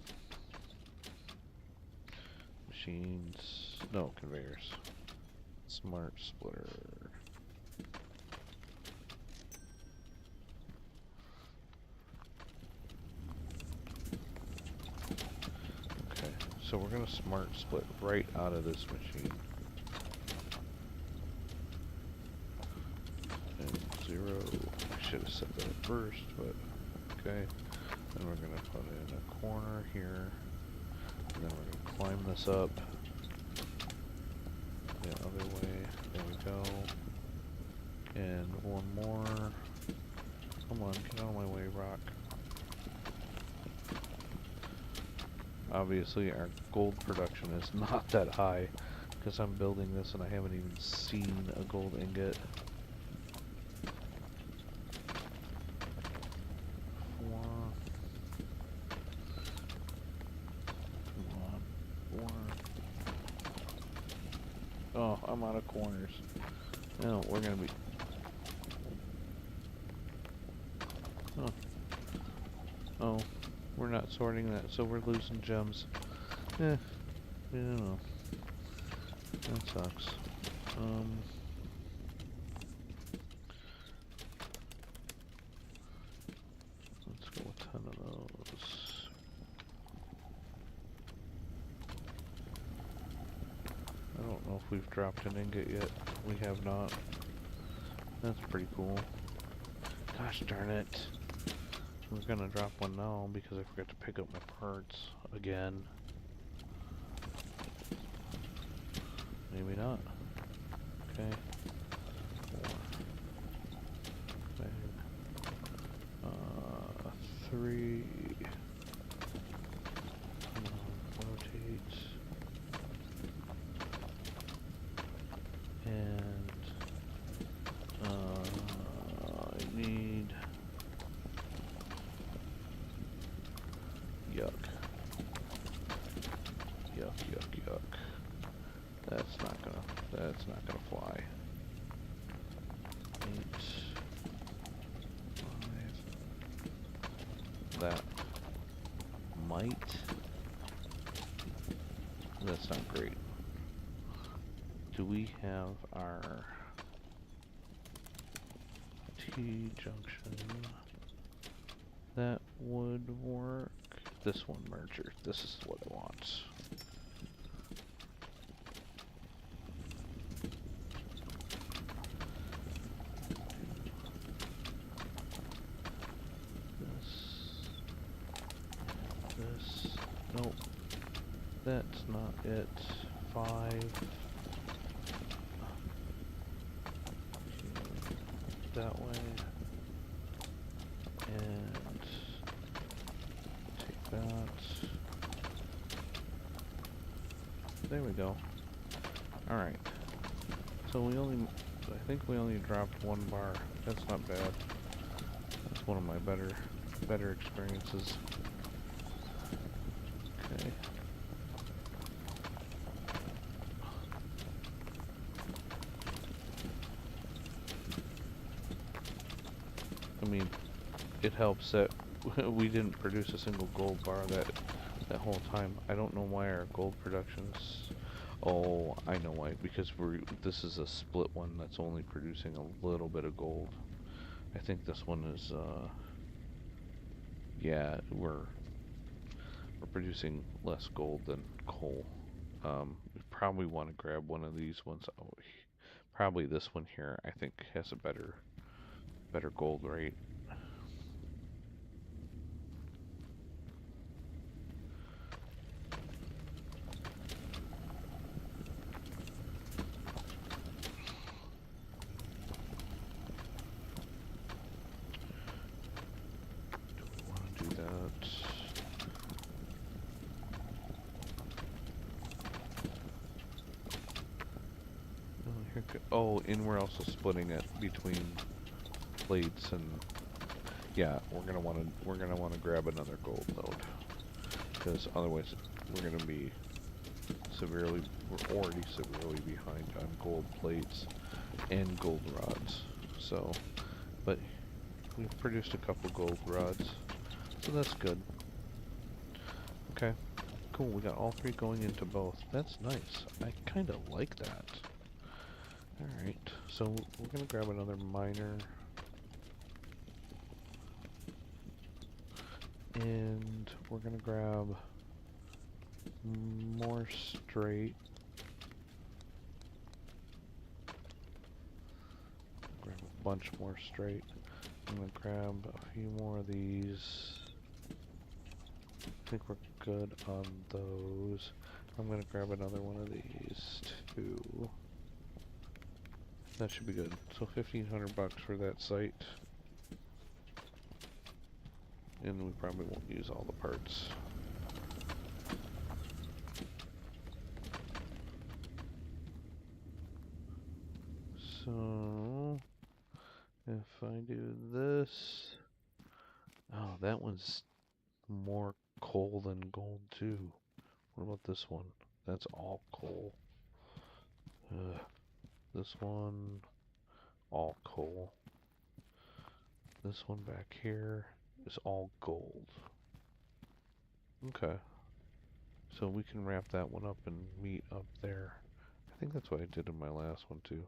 Machines, no, conveyors. Smart splitter. Okay, so we're gonna smart split right out of this machine. And 0, I should have set that up first, but okay. Then we're gonna put in a corner here. And then we're gonna climb this up. The other way. There we go. And one more. Come on, get out of my way, rock. Obviously, our gold production is not that high because I'm building this and I haven't even seen a gold ingot. Oh, I'm out of corners. No, we're gonna be... Oh. Oh, we're not sorting that, so we're losing gems. I don't know. That sucks. Let's go with 10 of those. I don't know if we've dropped an ingot yet. We have not. That's pretty cool. Gosh darn it. We're gonna drop one now because I forgot to pick up my parts again. Maybe not. Okay. 4. Bang. 3. Come on, rotate. And I need yuck. Yuck, yuck, yuck. That's not gonna fly. 8, 5. That might. That's not great. Do we have our T-junction? That would work. This one merger. This is what it wants. This. Nope. That's not it. 5. That way. And take that. There we go. Alright. So I think we only dropped 1 bar. That's not bad. That's one of my better experiences. Okay. I mean, it helps that we didn't produce a single gold bar that whole time. I don't know why our gold production's... Oh, I know why. Because this is a split one that's only producing a little bit of gold. I think this one is, yeah, we're producing less gold than coal. We probably want to grab one of these ones. Oh, probably this one here, I think, has a better gold rate. Okay. Oh, and we're also splitting it between plates and yeah, we're gonna wanna grab another gold node because otherwise we're gonna be we're already severely behind on gold plates and gold rods. So, but we've produced a couple gold rods, so that's good. Okay, cool. We got all three going into both. That's nice. I kind of like that. Alright, so we're gonna grab another miner. And we're gonna grab more straight. Grab a bunch more straight. I'm gonna grab a few more of these. I think we're good on those. I'm gonna grab another one of these too. That should be good. So 1,500 bucks for that site. And we probably won't use all the parts. So if I do this, oh, that one's more coal than gold too. What about this one? That's all coal. This one, all coal. This one back here is all gold. Okay. So we can wrap that one up and meet up there. I think that's what I did in my last one too.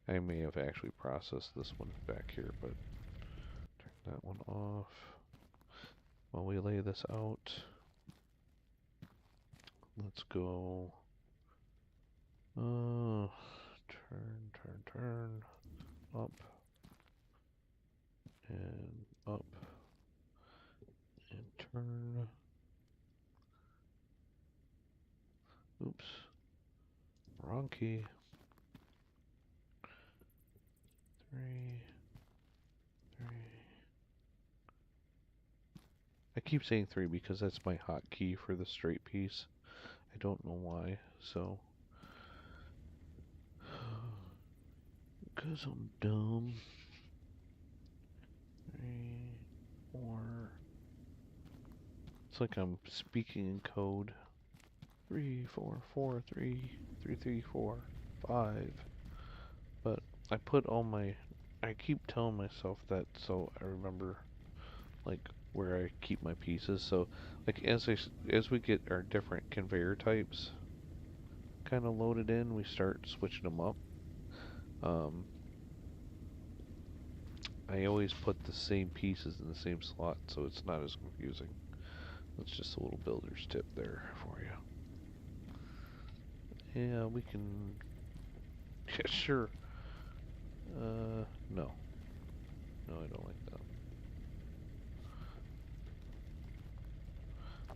I may have actually processed this one back here, but turn that one off. While we lay this out, let's go. Turn, up, and up, and turn. Oops, wrong key. 3, 3. I keep saying 3 because that's my hotkey for the straight piece. I don't know why, so. Because I'm dumb. 3, 4. It's like I'm speaking in code. 3, 4, 4, 3, 3, 3, 4, 5. But I put all my. I keep telling myself that so I remember, like, where I keep my pieces. So, like, as we get our different conveyor types kind of loaded in, we start switching them up. I always put the same pieces in the same slot, so it's not as confusing. That's just a little builder's tip there for you. Yeah, we can. Yeah, sure. No. No, I don't like that.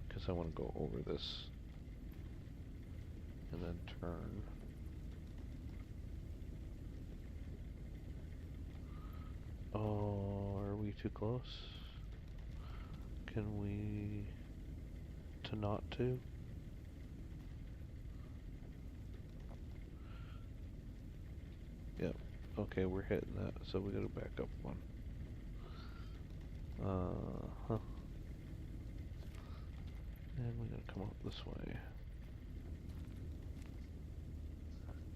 Because I want to go over this and then turn. Oh, are we too close? Can we to not to? Yep. Okay, we're hitting that, so we gotta back up one. Huh. And we gotta come up this way.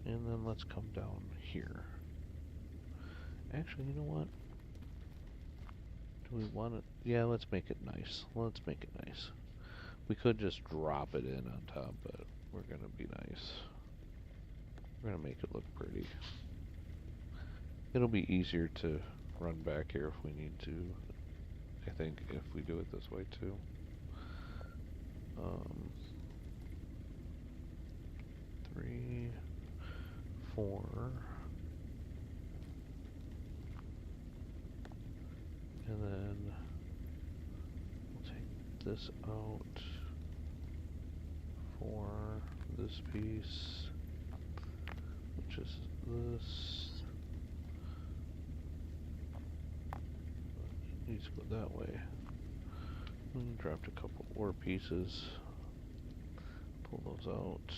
And then let's come down here. Actually, you know what? Do we want it? Yeah, let's make it nice. Let's make it nice. We could just drop it in on top, but we're gonna be nice. We're gonna make it look pretty. It'll be easier to run back here if we need to. I think if we do it this way too. 3, 4. And then we'll take this out for this piece, which is this. It needs to go that way. And dropped a couple ore pieces. Pull those out.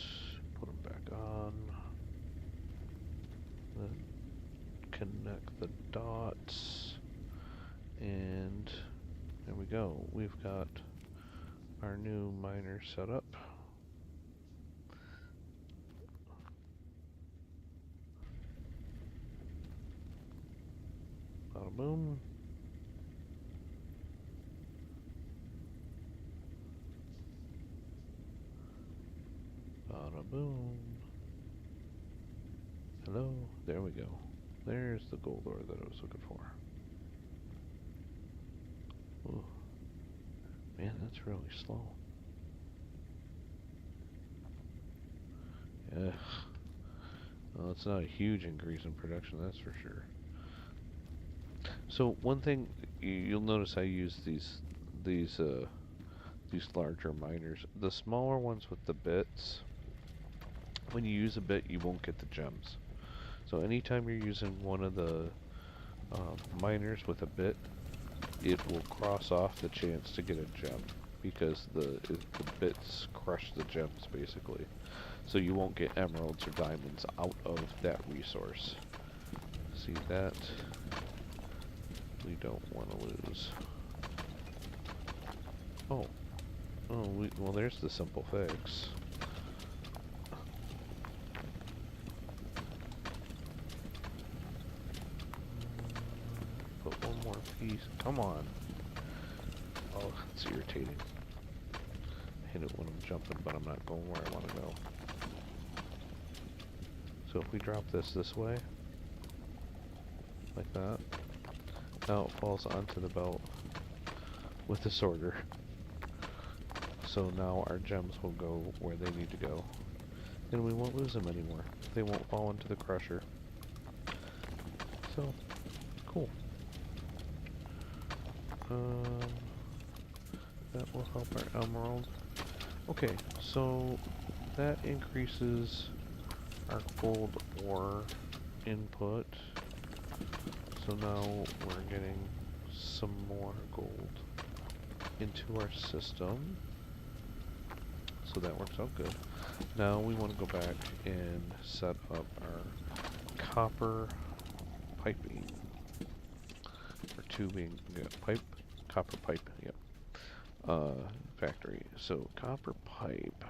Put them back on. Connect the dots, and there we go. We've got our new miner set up. Bada boom. Bada boom. Hello. There we go. There's the gold ore that I was looking for. Ooh. Man, that's really slow. Yeah. Well, it's not a huge increase in production, that's for sure. So one thing you'll notice, I use these larger miners. The smaller ones with the bits, when you use a bit, you won't get the gems. So anytime you're using one of the miners with a bit, it will cross off the chance to get a gem, because the bits crush the gems basically. So you won't get emeralds or diamonds out of that resource. See that? We don't want to lose. Oh. Oh, well there's the simple fix. Put one more piece. Come on. Oh, it's irritating. I hit it when I'm jumping, but I'm not going where I want to go. So if we drop this way, like that, now it falls onto the belt with the sorter. So now our gems will go where they need to go. And we won't lose them anymore. They won't fall into the crusher. So, cool. That will help our emerald. Okay, so that increases our gold ore input. So now we're getting some more gold into our system. So that works out good. Now we want to go back and set up our copper piping. Or tubing, yeah, copper pipe, yep. Factory. So copper pipe.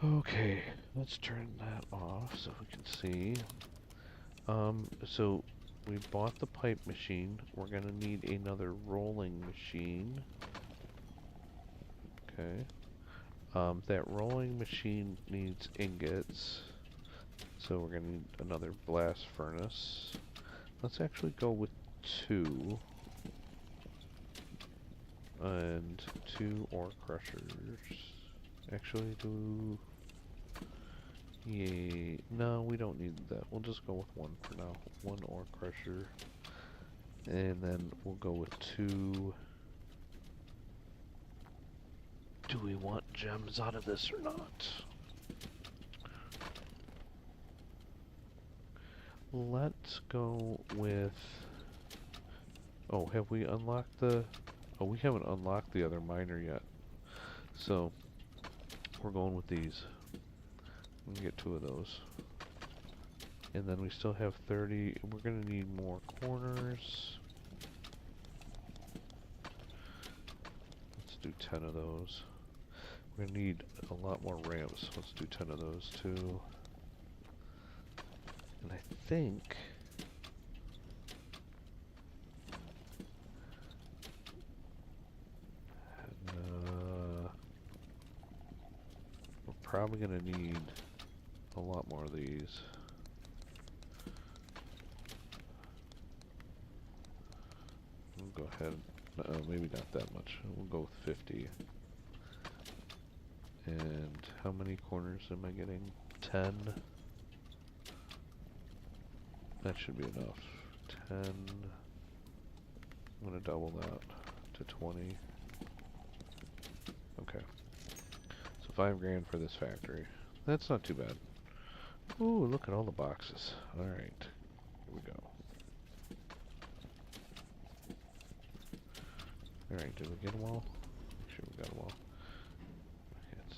Okay, let's turn that off so we can see. So we bought the pipe machine. We're gonna need another rolling machine. Okay. That rolling machine needs ingots. So we're gonna need another blast furnace. Let's actually go with 2. And 2 ore crushers. Actually, yay. No, we don't need that. We'll just go with 1 for now. 1 ore crusher. And then we'll go with 2. Do we want gems out of this or not? Let's go with... Oh, have we unlocked the... Oh, we haven't unlocked the other miner yet. So, we're going with these. We can get 2 of those. And then we still have 30. We're going to need more corners. Let's do 10 of those. We're going to need a lot more ramps. Let's do 10 of those too. And I think... we're probably going to need a lot more of these. We'll go ahead. Maybe not that much. We'll go with 50. And how many corners am I getting? 10. That should be enough. 10. I'm going to double that to 20. Okay. So 5 grand for this factory. That's not too bad. Ooh, look at all the boxes. Alright. Here we go. Alright, did we get them all? Make sure we got them all. It's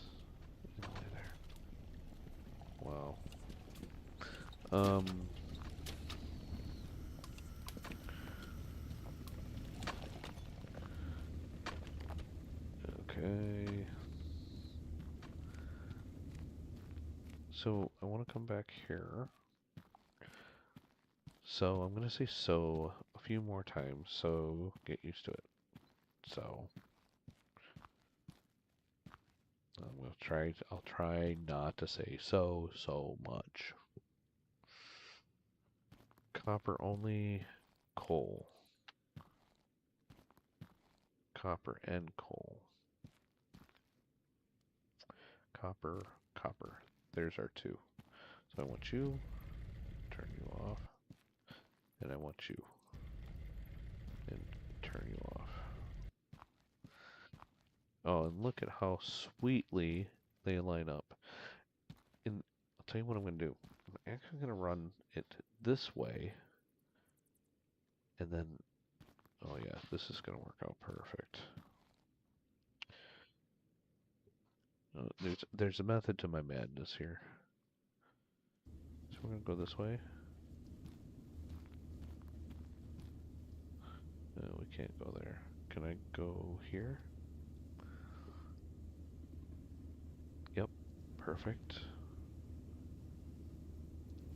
in there. Wow. Okay. So I want to come back here. So I'm going to say so a few more times, so get used to it. So I'll try not to say so much. Copper only, coal. Copper and coal. Copper, copper. There's our two. So I want you, turn you off, and I want you, and turn you off. Oh, and look at how sweetly they line up. And I'll tell you what I'm going to do. I'm actually going to run it this way, and then, oh yeah, this is going to work out perfect. There's a method to my madness here. So we're going to go this way. We can't go there. Can I go here? Yep. Perfect.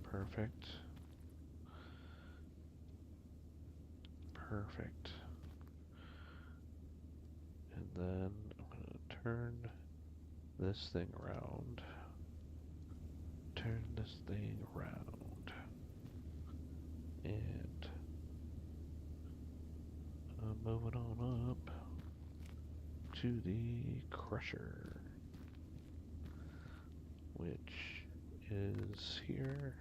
Perfect. Perfect. And then I'm going to turn this thing around. Turn this thing around. And moving on up to the crusher, which is here.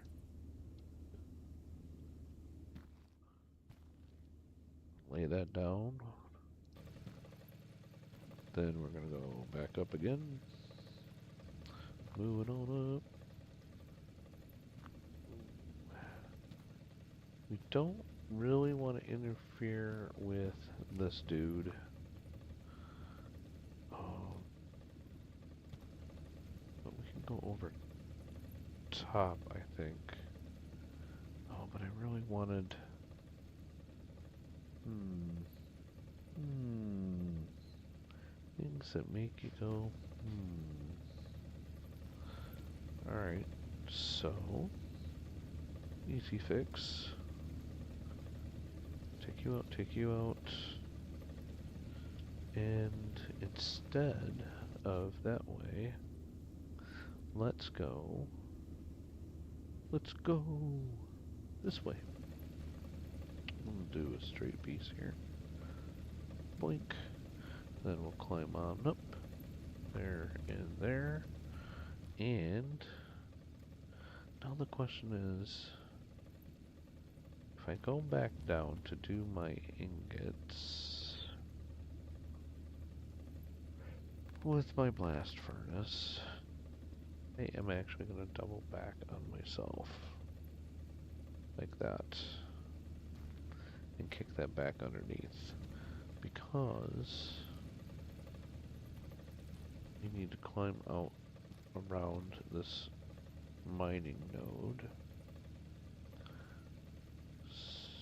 Lay that down. Then we're going to go back up again. Moving on up. We don't really want to interfere with this dude. But we can go over top, I think. Oh, but I really wanted... Things that make you go, Alright, so... Easy fix. Take you out. And instead of that way, let's go this way. I'm gonna do a straight piece here. Boink. Then we'll climb on up. There and there. And now the question is, if I go back down to do my ingots with my blast furnace, I am actually going to double back on myself. Like that. And kick that back underneath. Because you need to climb out around this mining node.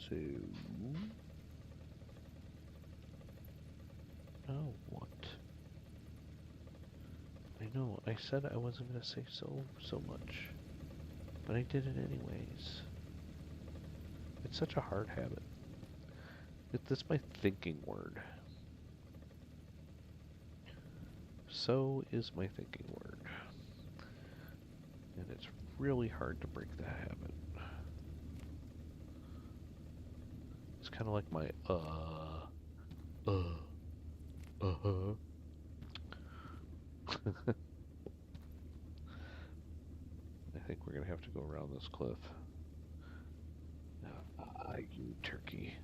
So... Oh, what? I know, I said I wasn't going to say so much. But I did it anyways. It's such a hard habit. That's my thinking word. So is my thinking word. And it's really hard to break that habit. It's kind of like my I think we're gonna have to go around this cliff. You turkey.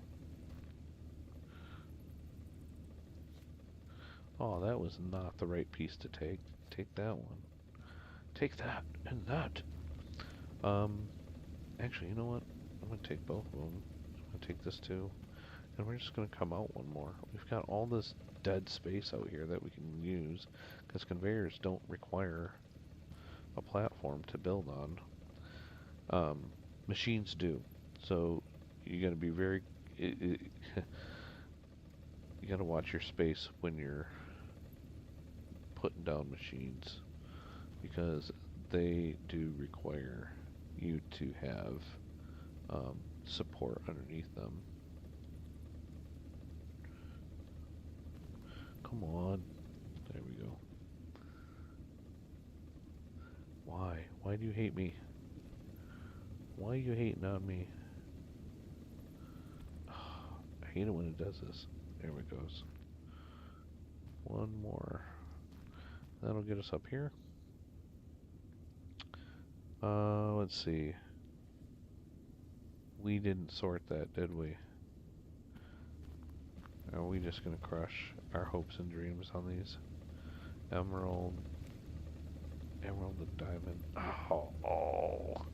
Oh, that was not the right piece to take. Take that one. Take that and that. Actually, you know what? I'm gonna take both of them. I'm gonna take this too. And we're just gonna come out one more. We've got all this dead space out here that we can use, because conveyors don't require a platform to build on. Machines do. So you got to be very. You got to watch your space when you're putting down machines because they do require you to have support underneath them. Come on. There we go. Why? Why do you hate me? Why are you hating on me? I hate it when it does this. There it goes. One more. That'll get us up here. Let's see. We didn't sort that, did we? Are we just gonna crush our hopes and dreams on these? Emerald. Emerald and diamond. Oh.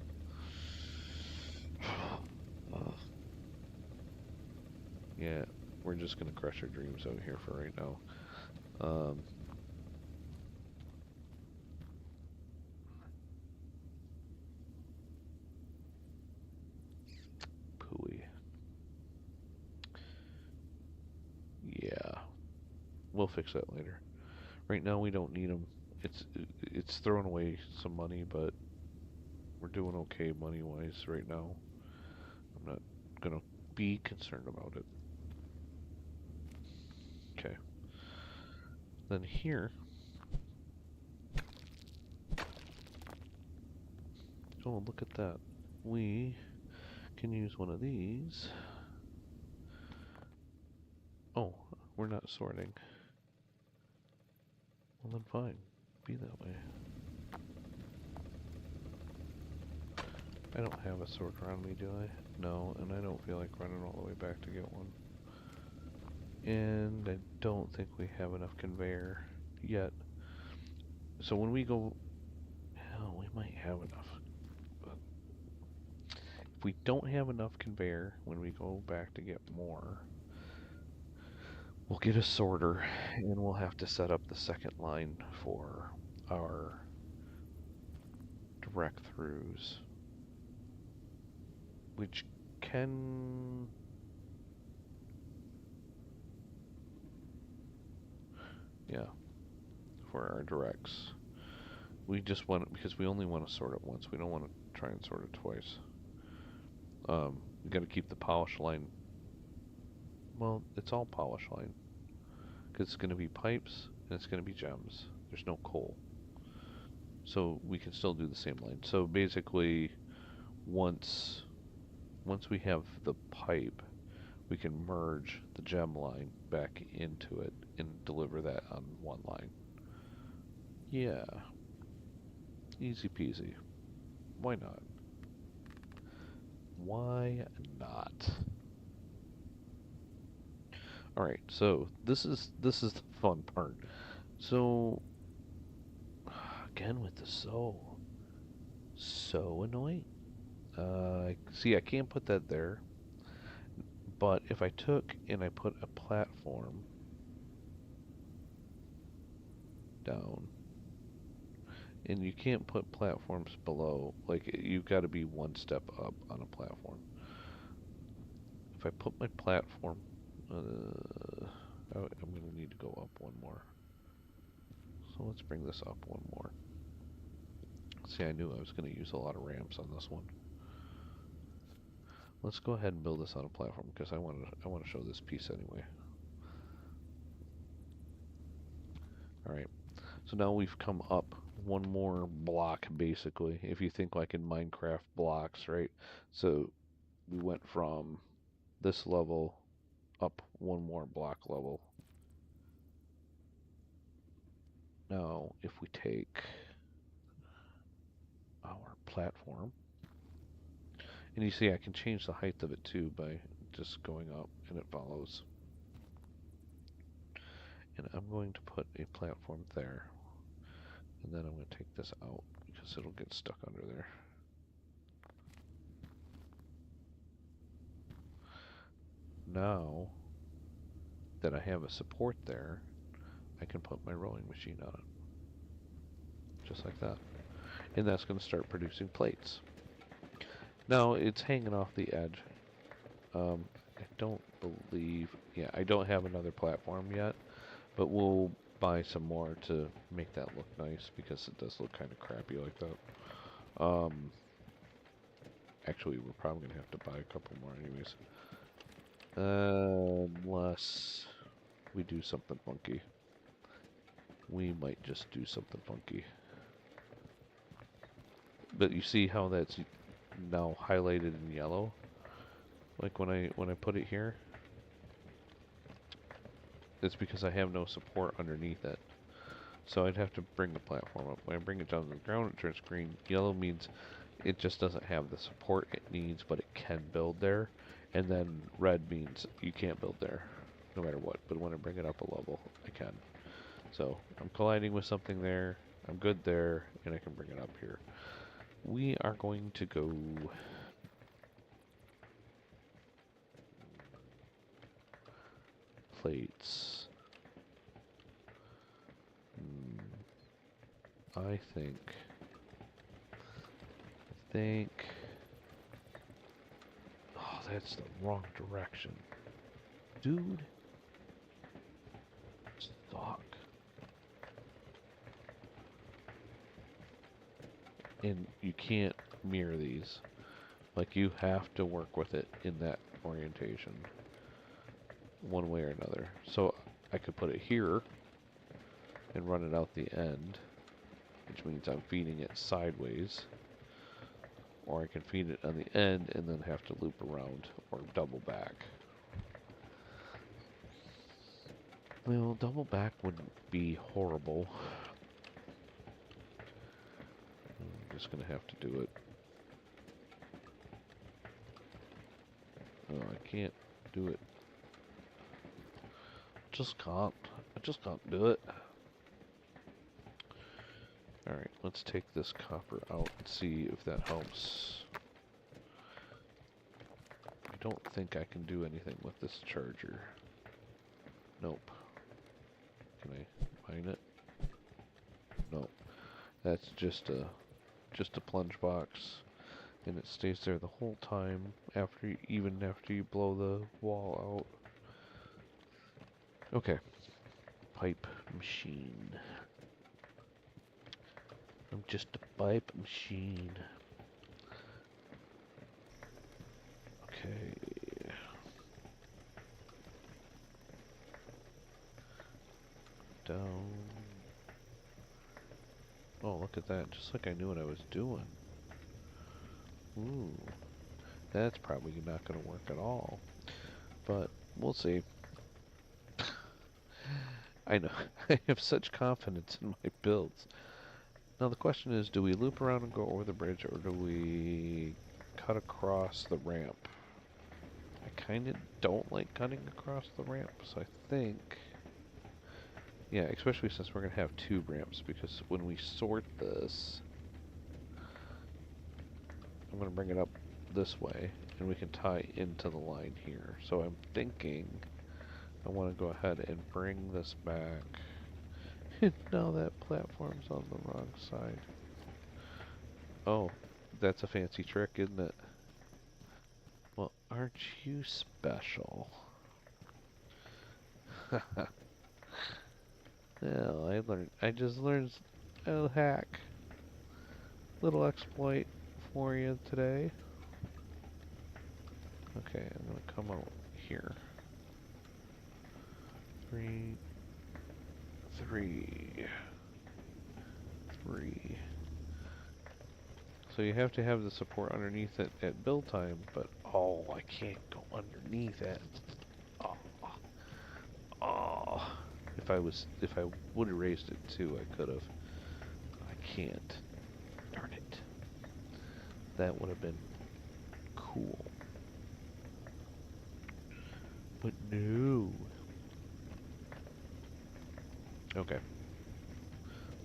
Yeah, we're just gonna crush our dreams out here for right now. Pooey. Yeah, we'll fix that later. Right now we don't need them. It's throwing away some money, but we're doing okay money-wise right now. I'm not gonna be concerned about it. Okay. Then here, oh look at that. We can use one of these. Oh, we're not sorting. Well then fine, be that way. I don't have a sorter on me, do I? No, and I don't feel like running all the way back to get one. And I don't think we have enough conveyor yet. So when we go, hell, we might have enough. But if we don't have enough conveyor when we go back to get more, we'll get a sorter and we'll have to set up the second line for our direct throughs, which can for our directs. We just want it because we only want to sort it once. We don't want to try and sort it twice. We got to keep the polish line. Well, it's all polish line because it's going to be pipes and it's going to be gems. There's no coal, so we can still do the same line. So basically, once we have the pipe, we can merge the gem line back into it and deliver that on one line. Yeah. Easy peasy. Why not? Why not? Alright, so this is the fun part. So again with the so annoying. See, I can't put that there. But if I took and I put a platform down, and you can't put platforms below, like you've got to be one step up on a platform. If I put my platform, I'm going to need to go up one more. So let's bring this up one more. See, I knew I was going to use a lot of ramps on this one. Let's go ahead and build this on a platform because I want to show this piece anyway. Alright, so now we've come up one more block basically, if you think like in Minecraft blocks, right? So we went from this level up one more block level. Now if we take our platform, and you see I can change the height of it too by just going up and it follows. And I'm going to put a platform there. And then I'm going to take this out because it'll get stuck under there. Now that I have a support there, I can put my rolling machine on it. Just like that. And that's going to start producing plates. No, it's hanging off the edge. I don't believe... Yeah, I don't have another platform yet, but we'll buy some more to make that look nice because it does look kind of crappy like that. Actually, we're probably going to have to buy a couple more anyways. Unless we do something funky. We might just do something funky. But you see how that's now highlighted in yellow? Like when I put it here? It's because I have no support underneath it. So I'd have to bring the platform up. When I bring it down to the ground, it turns green. Yellow means it just doesn't have the support it needs, but it can build there. And then red means you can't build there, no matter what. But when I bring it up a level, I can. So I'm colliding with something there. I'm good there, and I can bring it up here. We are going to go... plates. I think... Oh, that's the wrong direction. Dude. Stock. And you can't mirror these. Like, you have to work with it in that orientation. One way or another. So, I could put it here and run it out the end, which means I'm feeding it sideways. Or I can feed it on the end and then have to loop around or double back. Well, double back wouldn't be horrible. I'm just gonna have to do it. Oh, I can't do it. Just can't. I just can't do it. Alright, let's take this copper out and see if that helps. I don't think I can do anything with this charger. Nope. Can I mine it? Nope. That's just a plunge box. And it stays there the whole time, even after you blow the wall out. Okay. Pipe machine. I'm just a pipe machine. Okay. Down. Oh, look at that. Just like I knew what I was doing. Ooh. That's probably not going to work at all. But we'll see. I know. I have such confidence in my builds. Now the question is, do we loop around and go over the bridge, or do we cut across the ramp? I kind of don't like cutting across the ramp, so I think... Yeah, especially since we're going to have two ramps, because when we sort this... I'm going to bring it up this way, and we can tie into the line here. So I'm thinking I want to go ahead and bring this back. Now that platform's on the wrong side. Oh, that's a fancy trick, isn't it? Well, aren't you special? Well, I just learned a hack. Little exploit for you today. Okay, I'm gonna come out here. 3, 3, 3. So you have to have the support underneath it at build time, but oh, I can't go underneath it. Oh, oh. If I would have raised it too, I could have. I can't. Darn it. That would have been cool. But no. Okay.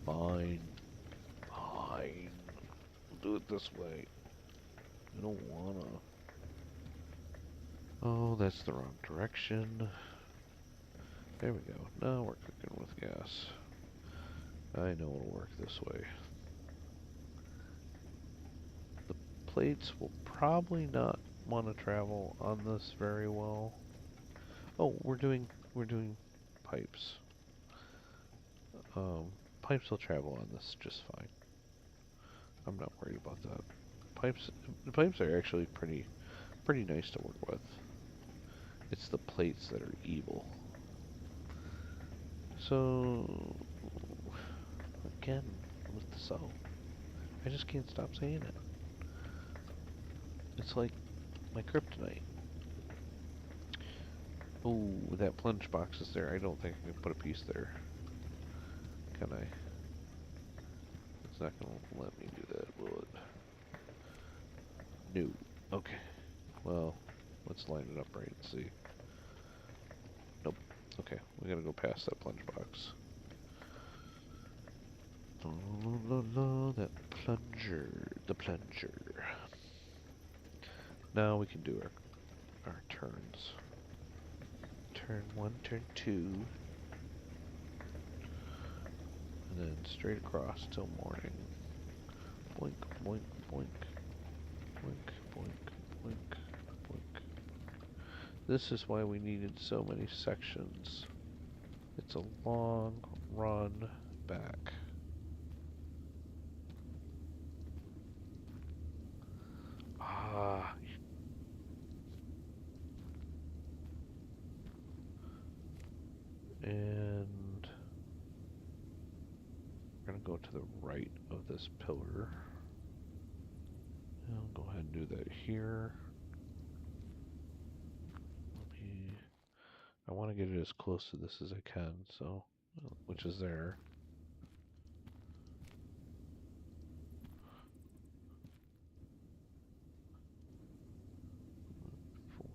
Fine. Fine. We'll do it this way. I don't wanna. Oh, that's the wrong direction. There we go. Now we're cooking with gas. I know it'll work this way. The plates will probably not want to travel on this very well. Oh, we're doing pipes. Um, Pipes will travel on this just fine. I'm not worried about that. Pipes, the pipes are actually pretty nice to work with. It's the plates that are evil. So again, with the so, I just can't stop saying it. It's like my kryptonite. Oh, that plunge box is there. I don't think I can put a piece there. Can I? It's not gonna let me do that, will it? No. Okay. Well, let's line it up right and see. Nope. Okay, we gotta go past that plunge box. That plunger. The plunger. Now we can do our turns. Turn 1, turn 2. And then straight across till morning. Boink, boink, boink. Boink, boink, boink, boink. This is why we needed so many sections. It's a long run back. Ah. And we're going to go to the right of this pillar. And I'll go ahead and do that here. I want to get it as close to this as I can, so, which is there. Four.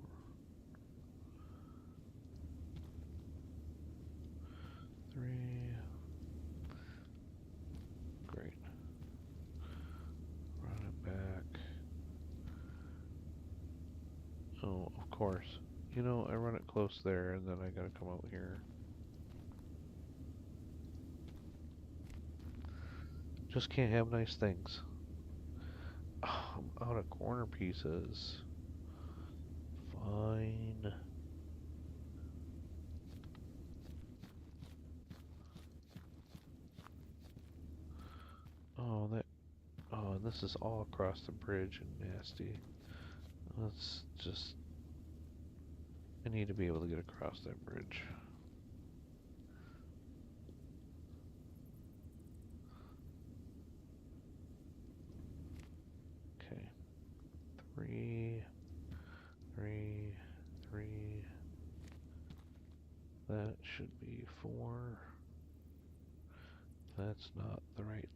Three. Great. Run it back. Oh, of course. You know, I run it close there, and then I gotta come out here. Just can't have nice things. Oh, I'm out of corner pieces. Fine. Oh, that. Oh, this is all across the bridge and nasty. Let's just. I need to be able to get across that bridge. Okay. 3, 3, 3. That should be 4. That's not the right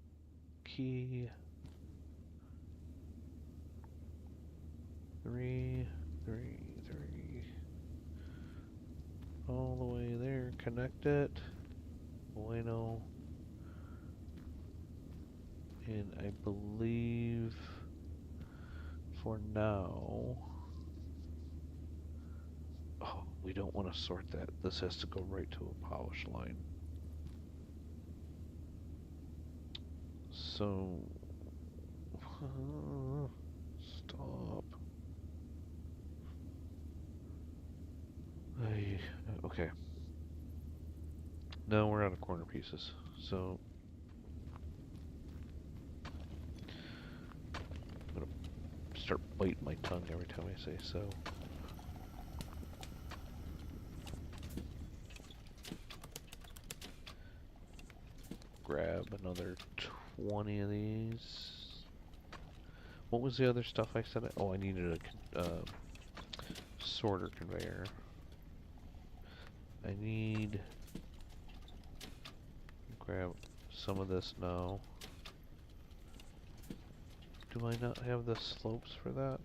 key. 3, 3, 3. All the way there. Connect it. Bueno. And I believe for now. Oh, we don't want to sort that. This has to go right to a polish line. So. Stop. Okay. Now we're out of corner pieces. So. I'm going to start biting my tongue every time I say so. Grab another 20 of these. What was the other stuff I said? Oh, I needed a sorter conveyor. I need... Grab some of this now. Do I not have the slopes for that?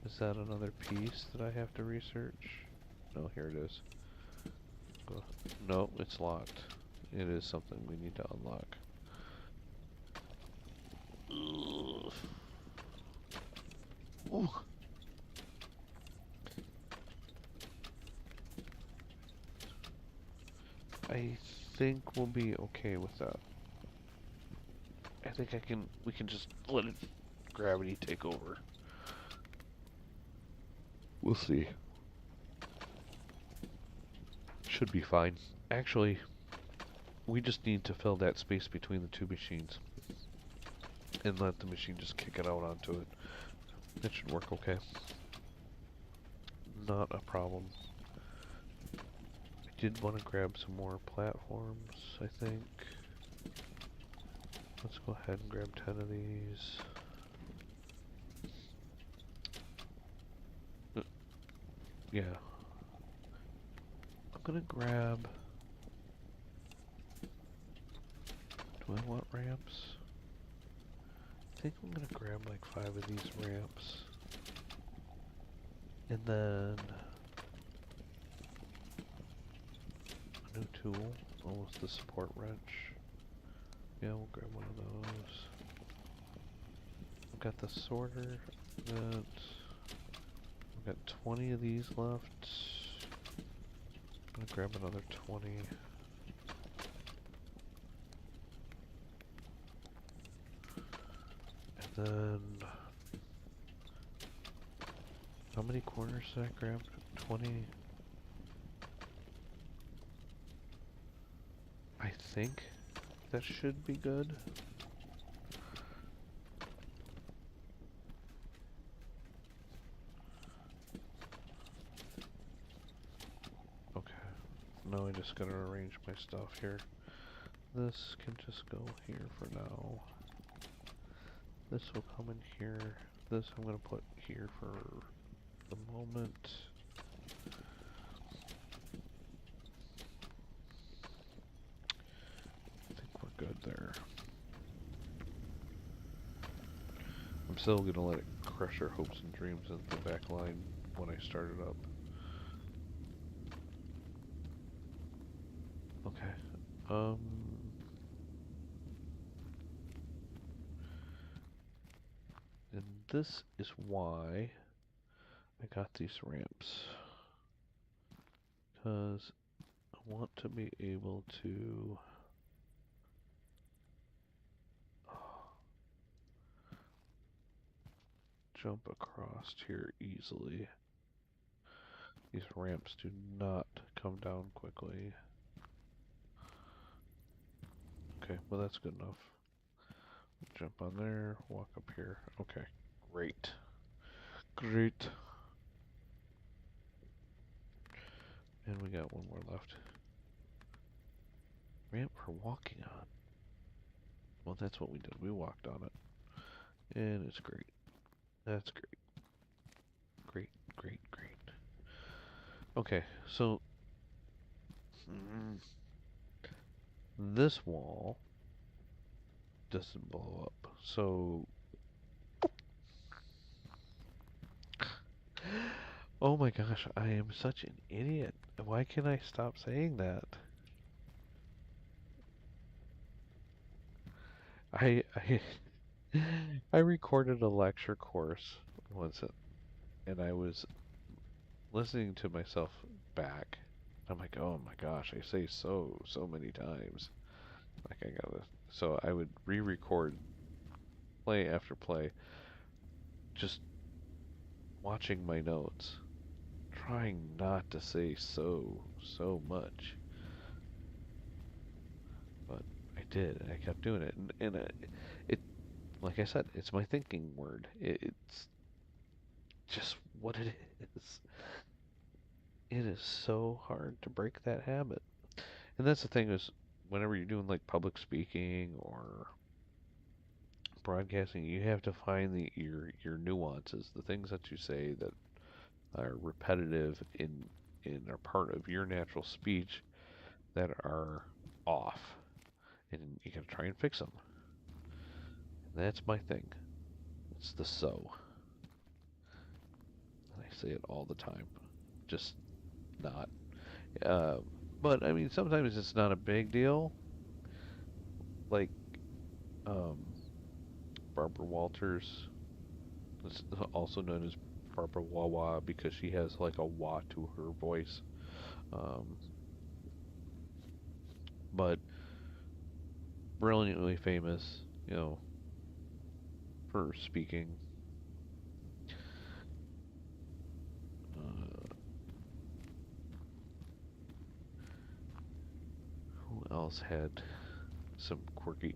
Is that another piece that I have to research? No, here it is. No, it's locked. It is something we need to unlock. Ugh. Ooh. I think we'll be okay with that. I think we can just let it gravity take over. We'll see. Should be fine. Actually, we just need to fill that space between the two machines and let the machine just kick it out onto it. That should work okay. Not a problem. I did want to grab some more platforms, I think. Let's go ahead and grab 10 of these. Yeah. I'm gonna grab... Do I want ramps? I think I'm gonna grab like 5 of these ramps. And then... a new tool. Almost the support wrench. Yeah, we'll grab one of those. I've got the sorter. I've got 20 of these left. I'm gonna grab another 20. And then... how many corners did I grab? 20? I think that should be good. Okay. Now I just gotta arrange my stuff here. This can just go here for now. This will come in here. This I'm gonna put here for the moment. I think we're good there. I'm still gonna let it crush our hopes and dreams in the back line when I start it up. Okay. And this is why I got these ramps. Because I want to be able to jump across here easily. These ramps do not come down quickly. Okay, well that's good enough. Jump on there, walk up here. Okay, great. Great. And we got one more left. Ramp for walking on. Well, that's what we did. We walked on it. And it's great. That's great. Great, great, great. Okay, so this wall doesn't blow up. So oh my gosh, I am such an idiot. Why can't I stop saying that? I I recorded a lecture course once and I was listening to myself back. I'm like, oh my gosh, I say so many times. Like I gotta, so I would re-record play after play, just watching my notes, trying not to say so much. But I did, and I kept doing it, and it, like I said, it's my thinking word. It's just what it is. It is so hard to break that habit. And that's the thing is, whenever you're doing like public speaking or broadcasting, you have to find your nuances, the things that you say that are repetitive in are part of your natural speech that are off, and you gotta try and fix them. And that's my thing. It's the so. And I say it all the time. Just not. Uh, but I mean, sometimes it's not a big deal. Like um, Barbara Walters, also known as Barbara Wawa, because she has like a wah to her voice. Um, but brilliantly famous, you know, for speaking. Uh, who else had some quirky?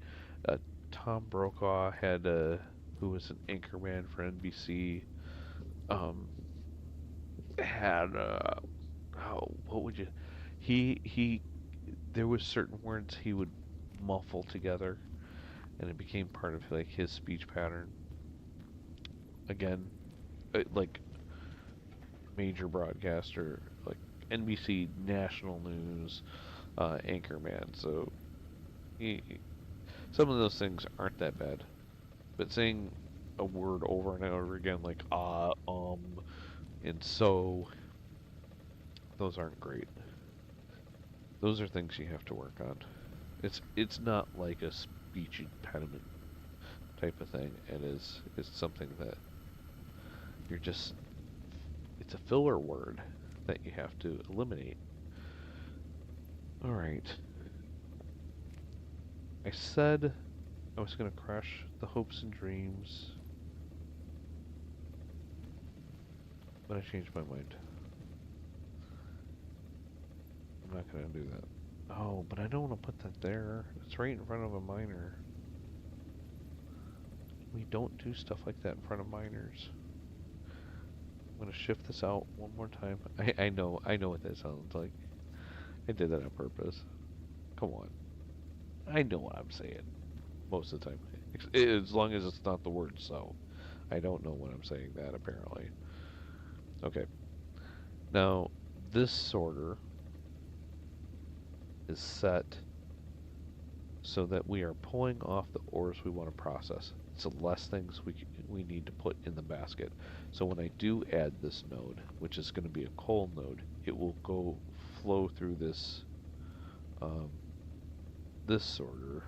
Uh, Tom Brokaw had who was an anchorman for NBC. Um, had oh, what would you? He there was certain words he would muffle together, and it became part of like his speech pattern. Again, like major broadcaster, like NBC national news anchorman. So he, some of those things aren't that bad, but saying a word over and over again like and so, those aren't great. Those are things you have to work on. It's not like a speech impediment type of thing. It's something that you're just it's a filler word that you have to eliminate. All right. I said I was going to crush the hopes and dreams, but I changed my mind. I'm not going to do that. Oh, but I don't want to put that there. It's right in front of a miner. We don't do stuff like that in front of miners. I'm going to shift this out one more time. I know what that sounds like. I did that on purpose. Come on. I know what I'm saying most of the time. As long as it's not the word so. I don't know when I'm saying that, apparently. Okay. Now, this sorter is set so that we are pulling off the ores we want to process. So less things we need to put in the basket. So when I do add this node, which is going to be a coal node, it will go flow through um, this sorter.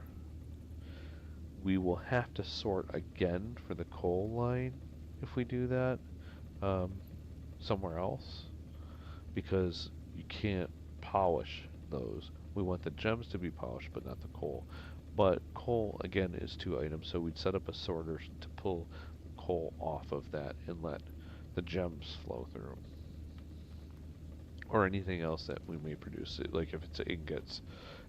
We will have to sort again for the coal line if we do that um, somewhere else, because you can't polish those. We want the gems to be polished, but not the coal. But coal, again, is 2 items, so we'd set up a sorter to pull coal off of that and let the gems flow through. Or anything else that we may produce, like if it's ingots,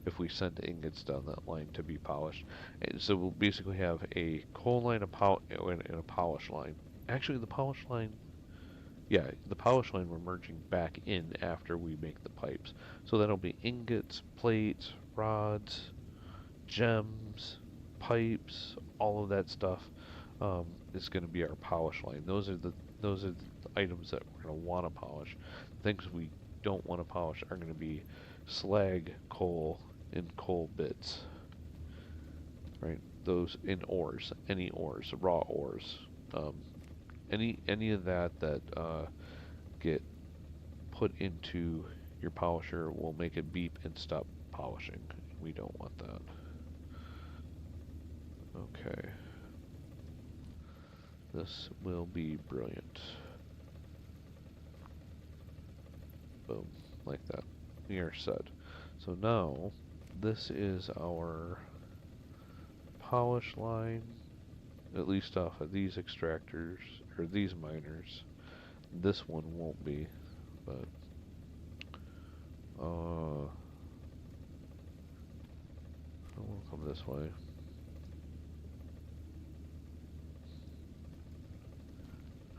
if we send ingots down that line to be polished. And so we'll basically have a coal line and a polish line. Actually, the polish line, yeah, the polish line we're merging back in after we make the pipes. So that'll be ingots, plates, rods, gems, pipes, all of that stuff is going to be our polish line. Those are the items that we're going to want to polish. Things we don't want to polish are going to be slag, coal, and coal bits. Right? Those in ores, any ores, raw ores, um, any of that get put into your polisher will make it beep and stop polishing. We don't want that. Okay. This will be brilliant. Boom. Like that. We are set. So now, this is our polish line, at least off of these extractors, or these miners. This one won't be, but, we'll come this way.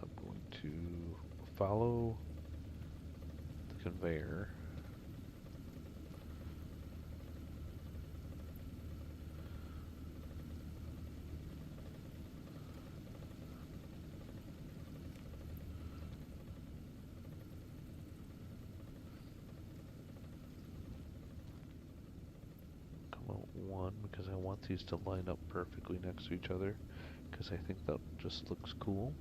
I'm going to follow the conveyor. One, because I want these to line up perfectly next to each other, because I think that just looks cool.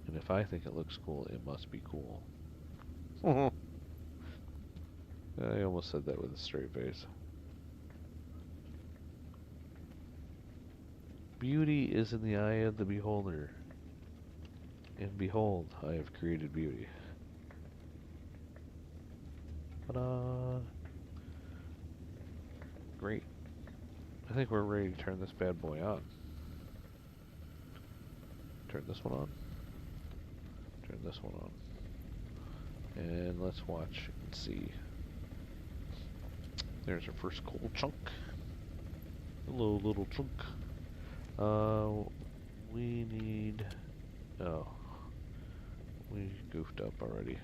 And if I think it looks cool, it must be cool. I almost said that with a straight face. Beauty is in the eye of the beholder. And behold, I have created beauty. Ta-da! Great. I think we're ready to turn this bad boy on. Turn this one on. Turn this one on. And let's watch and see. There's our first coal chunk. Hello, little chunk. We need... Oh. We goofed up already.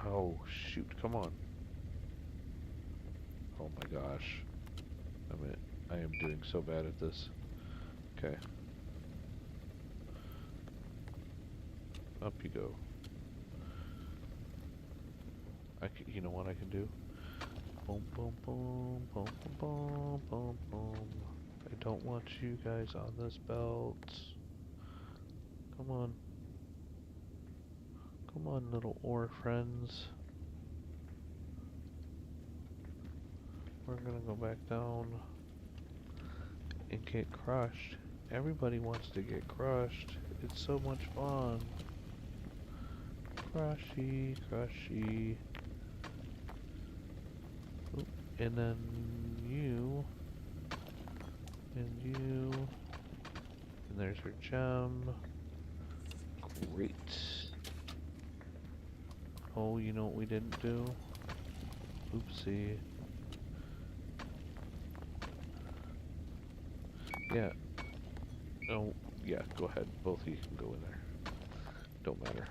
Oh, shoot. Come on. Oh my gosh. I am doing so bad at this. Okay. Up you go. You know what I can do? Boom, boom, boom, boom, boom, boom, boom, boom. I don't want you guys on this belt. Come on. Come on, little ore friends. We're gonna go back down and get crushed. Everybody wants to get crushed. It's so much fun. Crushy, crushy. Oop. And then you. And you. And there's her gem. Great. Oh, you know what we didn't do? Oopsie. Yeah. Oh, yeah, go ahead. Both of you can go in there. Don't matter.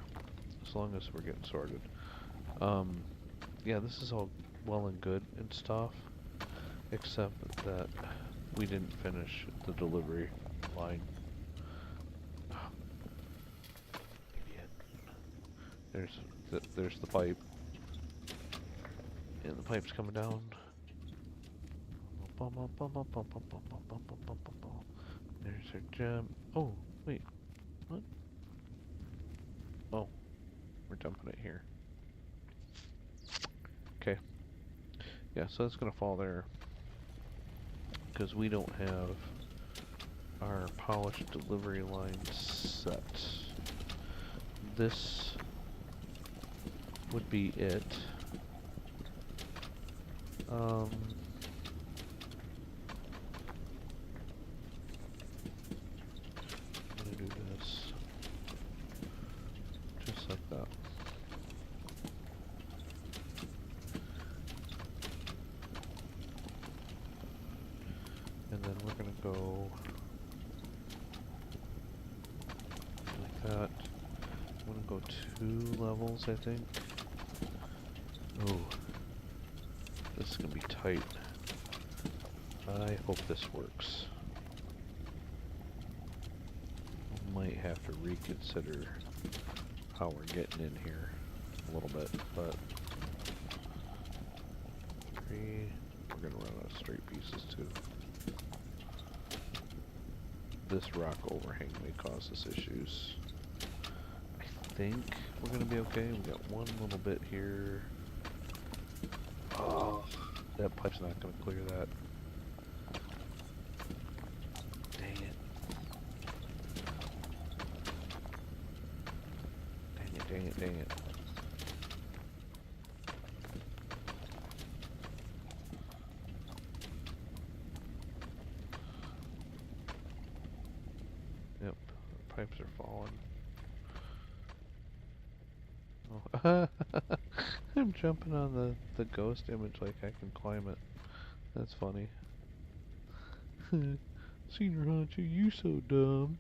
As long as we're getting sorted. Yeah, this is all well and good and stuff. Except that we didn't finish the delivery line. Idiot. There's the pipe. And the pipe's coming down. There's her gem. Oh, wait. What? Oh. We're dumping it here. Okay. Yeah, so it's gonna fall there. Because we don't have our polished delivery line set. This would be it. I'm gonna do this just like that. And then we're gonna go like that. I'm gonna go 2 levels, I think. Oh, this is gonna be tight. I hope this works. Might have to reconsider how we're getting in here a little bit, but 3, we're gonna run out of straight pieces too. This rock overhang may cause us issues. I think we're gonna be okay. We got one little bit here. Oh, that pipe's not gonna clear that. Dang it. Dang it, dang it, dang it. Yep, the pipes are falling. Oh. I'm jumping on the ghost image like I can climb it. That's funny. Senior Hunter, you so dumb.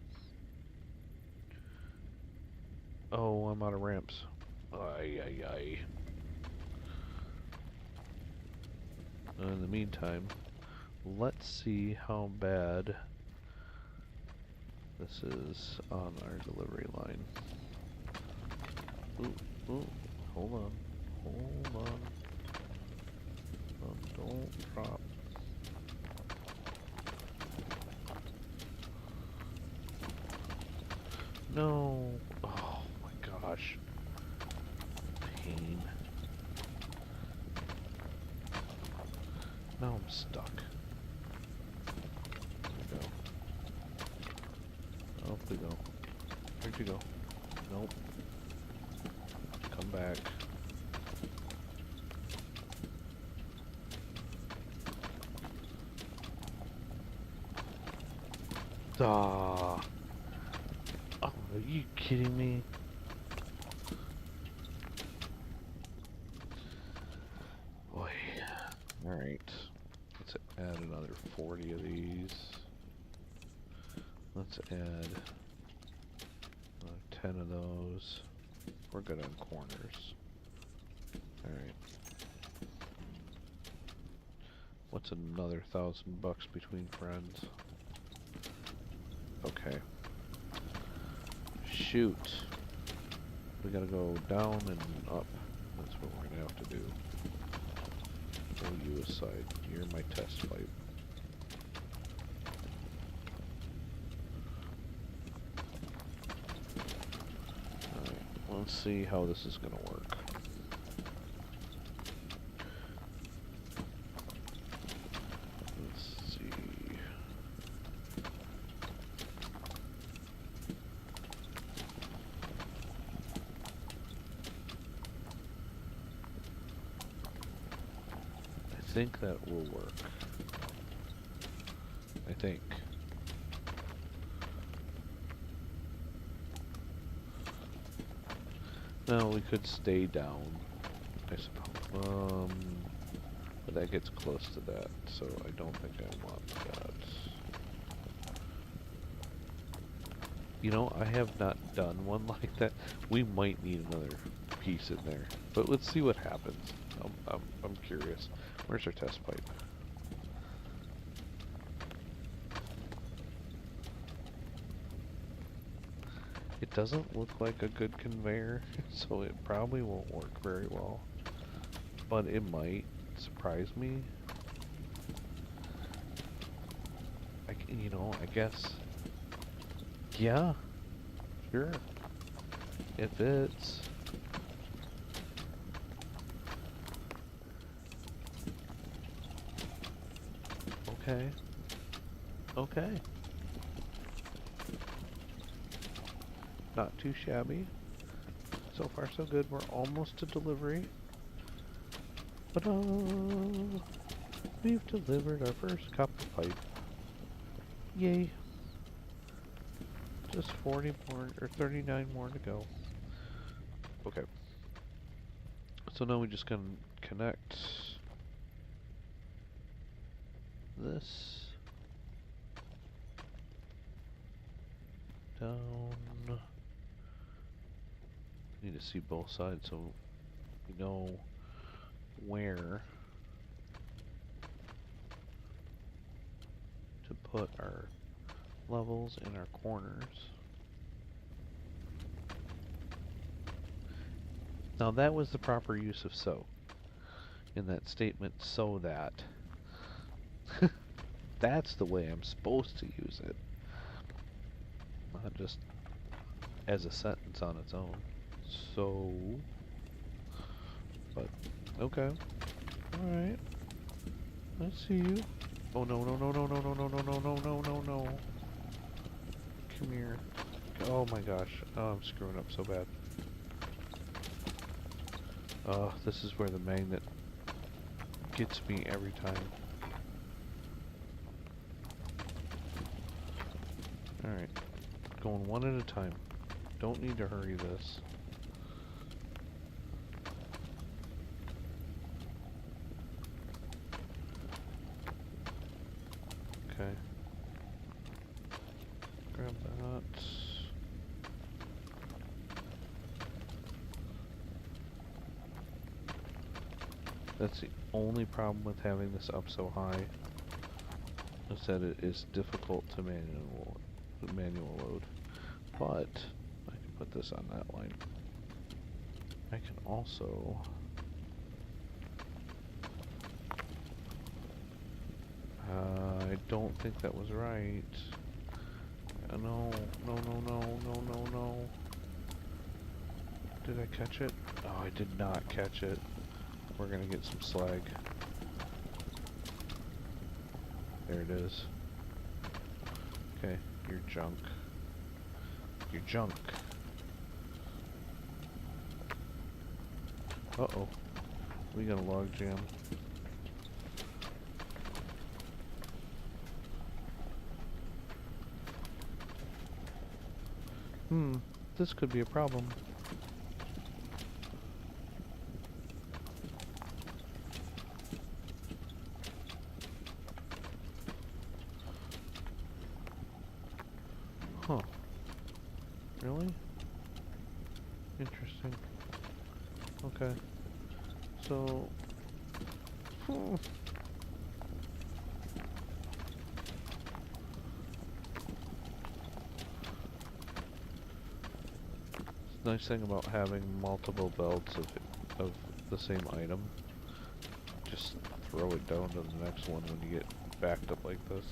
Oh, I'm out of ramps. Ay, ay, ay. In the meantime, let's see how bad this is on our delivery line. Ooh, ooh, hold on. Hold on. Don't drop. No. Oh my gosh. Pain. Now I'm stuck. There we go. Off we go. Where'd you go? Nope. Come back. Ah. Oh, are you kidding me? Boy. Alright. Let's add another 40 of these. Let's add another 10 of those. We're good on corners. Alright. What's another $1,000 between friends? Okay. Shoot. We gotta go down and up. That's what we're gonna have to do. Pull you aside. You're my test pipe. Alright, let's see how this is gonna work. Let's see. I think that will work. I think. No, we could stay down, I suppose. But that gets close to that, so I don't think I want that. You know, I have not done one like that. We might need another piece in there, but let's see what happens. I'm curious. Where's our test pipe? It doesn't look like a good conveyor, so it probably won't work very well. But it might surprise me. You know, I guess. Yeah, sure. It fits. Okay. Okay. Not too shabby. So far so good. We're almost to delivery. But we've delivered our first copper pipe. Yay. Just 40 more, or 39 more to go. Okay. So now we just gonna connect this down. Need to see both sides so we know where to put our levels in our corners. Now that was the proper use of so in that statement, so that. That's the way I'm supposed to use it. Not just as a sentence on its own. So, but, okay. Alright. I see you. Oh no, no, no, no, no, no, no, no, no, no, no, no, no. Come here. Oh my gosh. Oh, I'm screwing up so bad. Oh, this is where the magnet gets me every time. Alright. Going one at a time. Don't need to hurry this. Okay. Grab that. That's the only problem with having this up so high, is that it is difficult to manual load. But I can put this on that line. I can also I don't think that was right. No, no, no, no, no, no, no. Did I catch it? Oh, I did not catch it. We're gonna get some slag. There it is. Okay, you're junk. You're junk. Uh-oh. We got a log jam. This could be a problem. Huh. Really? Interesting. Okay. So... Nice thing about having multiple belts of the same item. Just throw it down to the next one when you get backed up like this.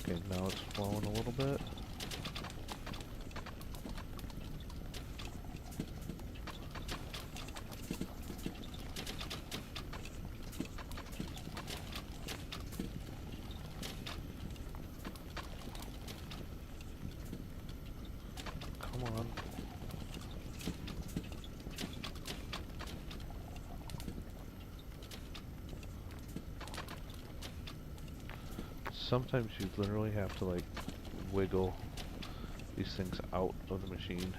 Okay, now it's flowing a little bit. Come on. Sometimes you literally have to like wiggle these things out of the machine.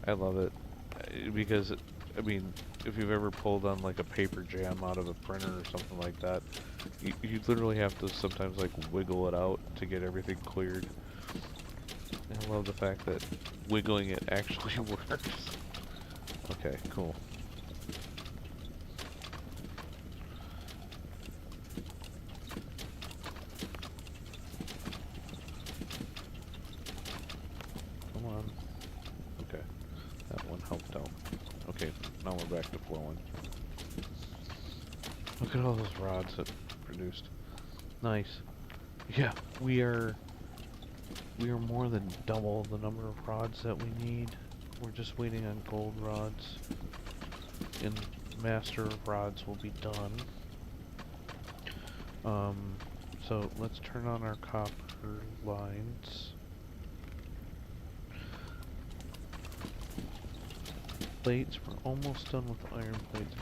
I love it because I mean, if you've ever pulled on like a paper jam out of a printer or something like that, you literally have to sometimes like wiggle it out to get everything cleared. I love the fact that wiggling it actually works. Okay, cool. Come on. Okay, that one helped out. Okay, now we're back to flowing. Look at all those rods that produced. Nice. Yeah, we are more than double the number of rods that we need. We're just waiting on gold rods. And master of rods will be done. So let's turn on our copper lines. Plates, we're almost done with iron plates.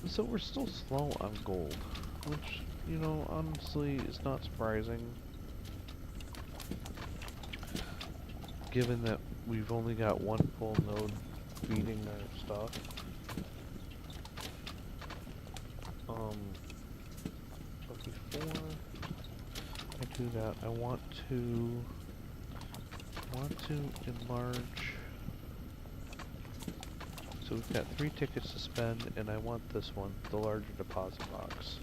So we're still slow on gold, which, you know, honestly is not surprising. Given that we've only got one full node feeding our stuff. But before I do that, I want to enlarge. So we've got 3 tickets to spend, and I want this one, the larger deposit box.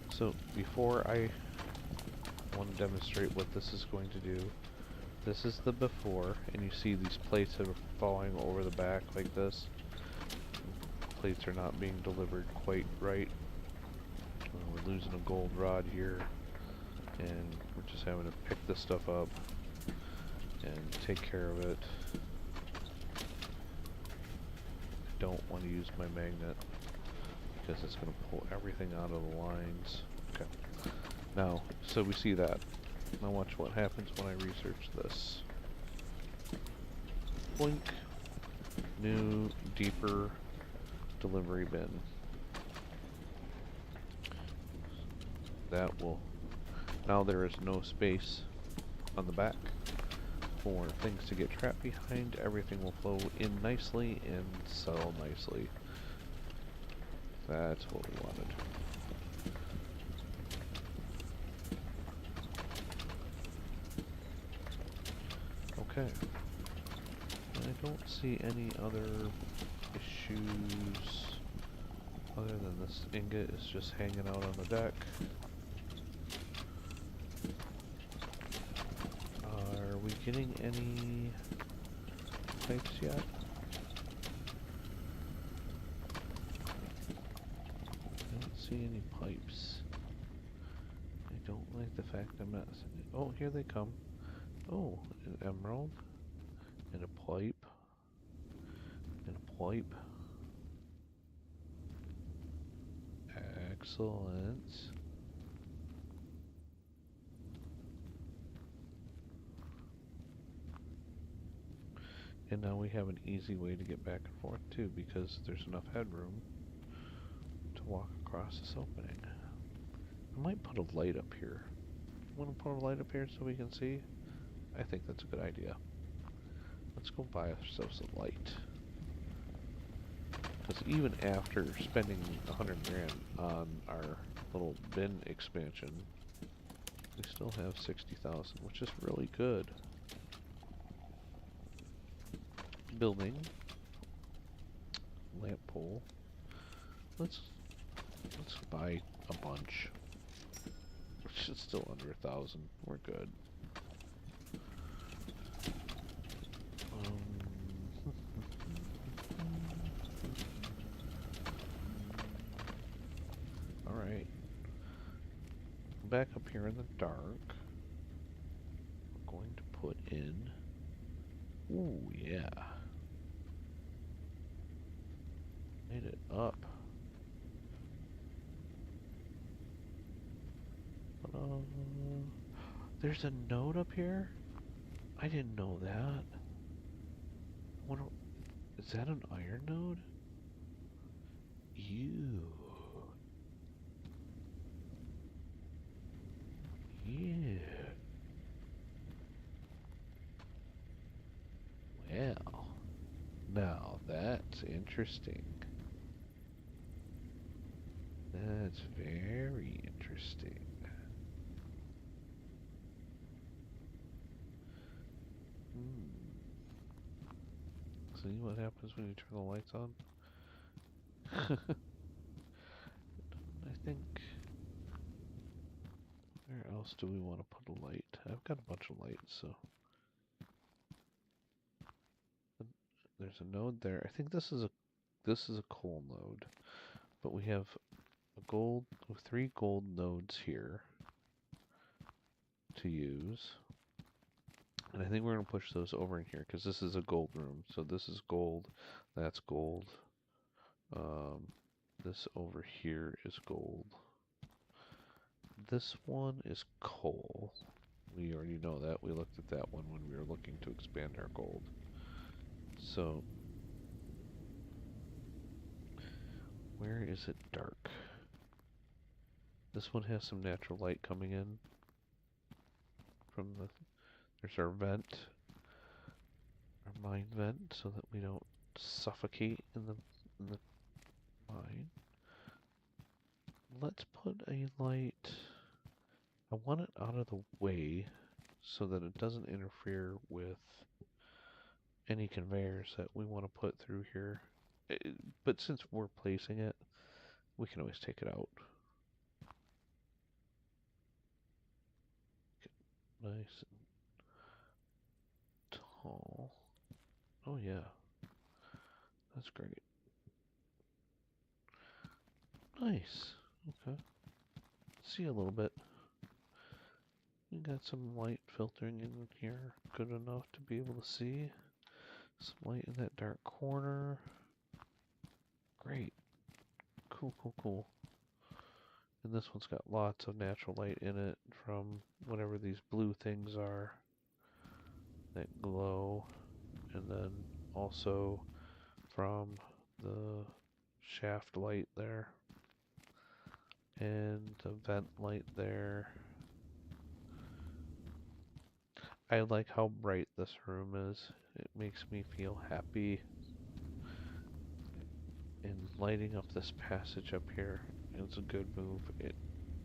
So before I want to demonstrate what this is going to do, this is the before, and you see these plates that are falling over the back like this. Plates are not being delivered quite right. We're losing a gold rod here, and we're just having to pick this stuff up and take care of it. I don't want to use my magnet because it's going to pull everything out of the lines. Okay. Now, so we see that. Now watch what happens when I research this. Blink. New, deeper delivery bin. That will... Now there is no space on the back for things to get trapped behind. Everything will flow in nicely and settle nicely. That's what we wanted. Okay. I don't see any other issues other than this ingot is just hanging out on the deck. Are we getting any pipes yet? I don't see any pipes. I don't like the fact I'm not... Oh, here they come. Oh, an emerald. And a pipe. And a pipe. Excellent. And now we have an easy way to get back and forth too, because there's enough headroom to walk across this opening. I might put a light up here. Want to put a light up here so we can see? I think that's a good idea. Let's go buy ourselves a light. Because even after spending 100 grand on our little bin expansion, we still have 60,000, which is really good. Building. Lamp pole. Let's buy a bunch. Which is still under 1,000. We're good. Alright. Back up here in the dark. We're going to put in... Ooh, yeah. Made it up. There's a node up here? I didn't know that. What? Is that an iron node? Ew. Yeah. Well, now that's interesting. That's very interesting. See what happens when you turn the lights on? I think... Where else do we want to put a light? I've got a bunch of lights, so... There's a node there. I think this is a coal node. But we have a gold, 3 gold nodes here to use. And I think we're going to push those over in here, because this is a gold room. So this is gold, that's gold. This over here is gold. This one is coal. We already know that. We looked at that one when we were looking to expand our gold. So, where is it dark? This one has some natural light coming in from the... There's our vent. Our mine vent, so that we don't suffocate in the mine. Let's put a light... I want it out of the way so that it doesn't interfere with any conveyors that we want to put through here. But since we're placing it, we can always take it out. Get nice and tall. Oh yeah, that's great. Nice. Okay. See a little bit. We got some light filtering in here, good enough to be able to see. Some light in that dark corner. Great. Cool, cool, cool. And this one's got lots of natural light in it from whatever these blue things are that glow. And then also from the shaft light there. And the vent light there. I like how bright this room is. It makes me feel happy. And lighting up this passage up here is a good move.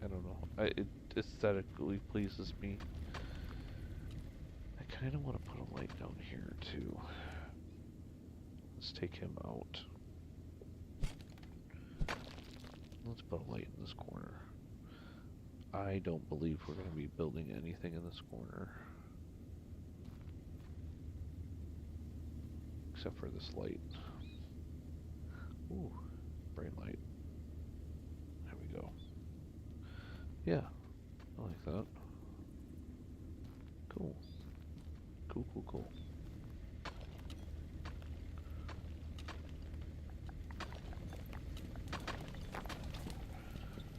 I don't know. It aesthetically pleases me. I kind of want to put a light down here too. Let's take him out. Let's put a light in this corner. I don't believe we're going to be building anything in this corner. Except for this light. Ooh, bright light. There we go. Yeah, I like that. Cool. Cool, cool, cool.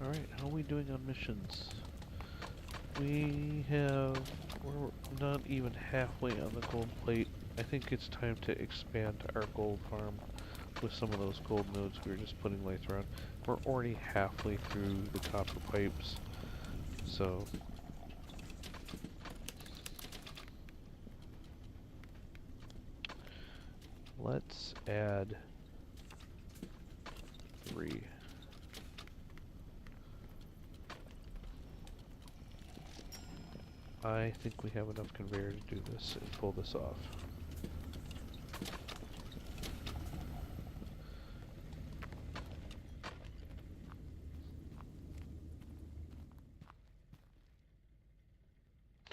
Alright, how are we doing on missions? We're not even halfway on the gold plate. I think it's time to expand our gold farm with some of those gold nodes we were just putting lights around. We're already halfway through the copper pipes, so let's add 3. I think we have enough conveyor to do this and pull this off.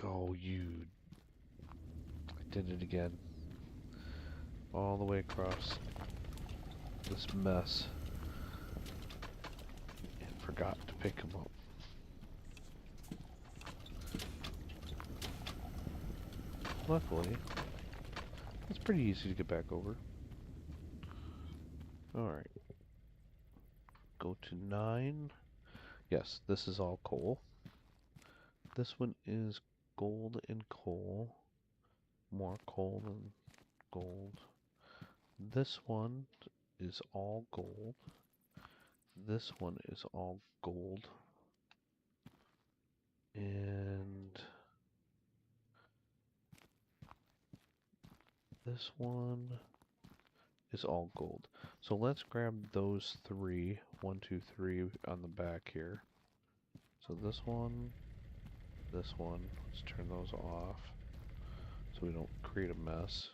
Oh, you... I did it again. All the way across this mess. And forgot to pick him up. Luckily, it's pretty easy to get back over. Alright. Go to 9. Yes, this is all coal. This one is gold and coal. More coal than gold. This one is all gold. This one is all gold. And this one is all gold. So let's grab those 3. 1, 2, 3 on the back here. So this one. Let's turn those off so we don't create a mess.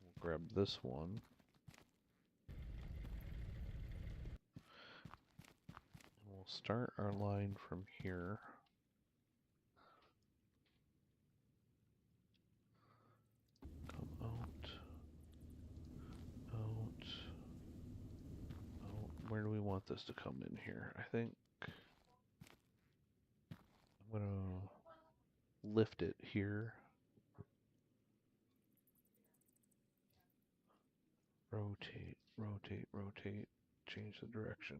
We'll grab this one. And we'll start our line from here. Come out. Out. Out. Where do we want this to come in here? I think I'm gonna lift it here. Rotate, rotate, rotate. Change the direction.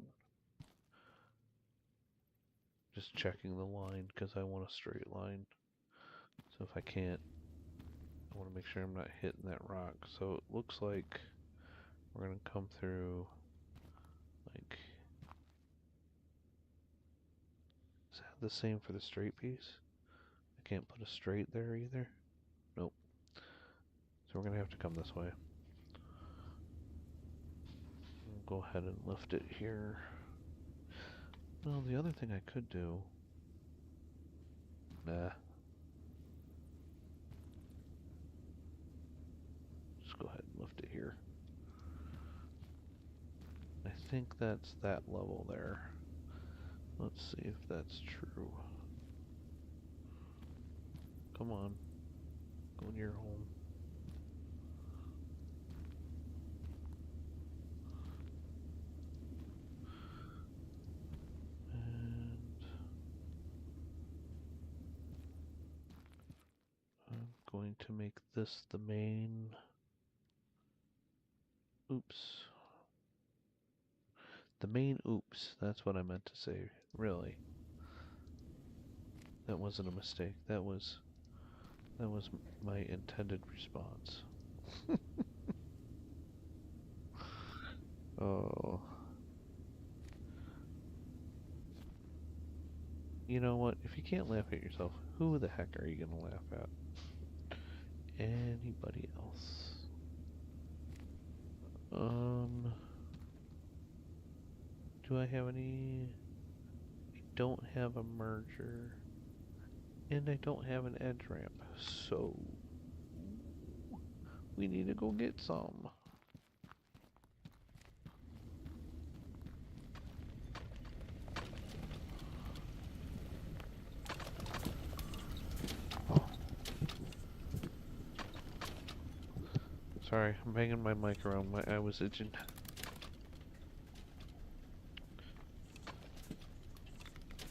Just checking the line because I want a straight line. So if I can't, I want to make sure I'm not hitting that rock. So it looks like we're going to come through like... Is that the same for the straight piece? I can't put a straight there either? Nope. So we're going to have to come this way. We'll go ahead and lift it here. Well, the other thing I could do... Nah. Just go ahead and lift it here. I think that's that level there. Let's see if that's true. Come on. Go near home. And I'm going to make this the main. Oops. The main oops. That's what I meant to say. Really. That wasn't a mistake. That was my intended response. Oh. You know what? If you can't laugh at yourself, who the heck are you gonna laugh at? Anybody else? Do I have any? I don't have a merger. And I don't have an edge ramp. So we need to go get some. Sorry, I'm banging my mic around. I was itching.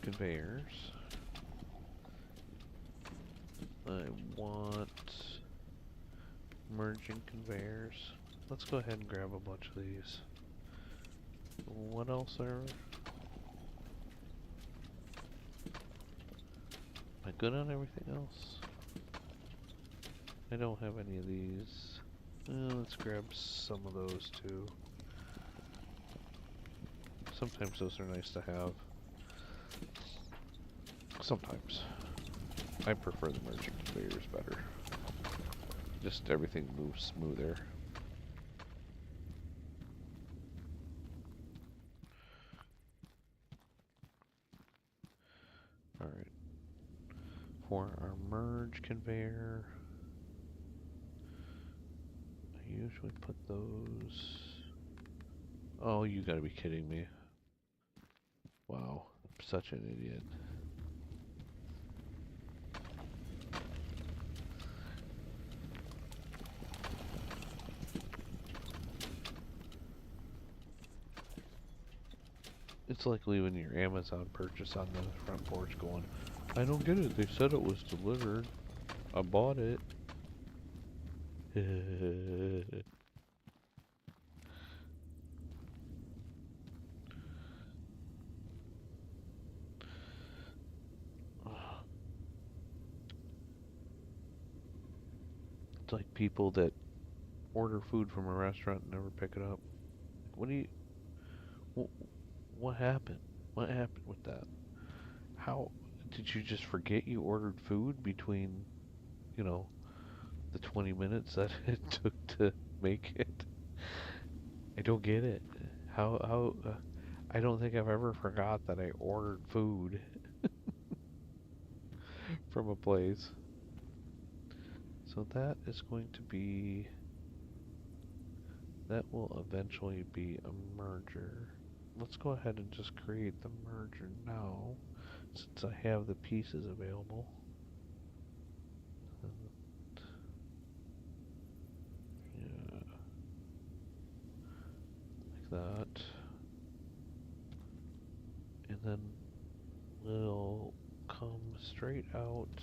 Conveyors. I want merging conveyors. Let's go ahead and grab a bunch of these. What else are... Am I good on everything else? I don't have any of these. Let's grab some of those too. Sometimes those are nice to have. Sometimes. I prefer the merging conveyors better. just everything moves smoother. Alright. For our merge conveyor, I usually put those... Oh, you gotta be kidding me. Wow, I'm such an idiot. It's like leaving your Amazon purchase on the front porch going, I don't get it, they said it was delivered. I bought it. It's like people that order food from a restaurant and never pick it up. What do you... What happened? What happened with that? How... Did you just forget you ordered food between, you know, the 20 minutes that it took to make it? I don't get it. I don't think I've ever forgot that I ordered food from a place. So that is going to be... That will eventually be a merger. Let's go ahead and just create the merger now, since I have the pieces available. Yeah, like that. And then we'll come straight out.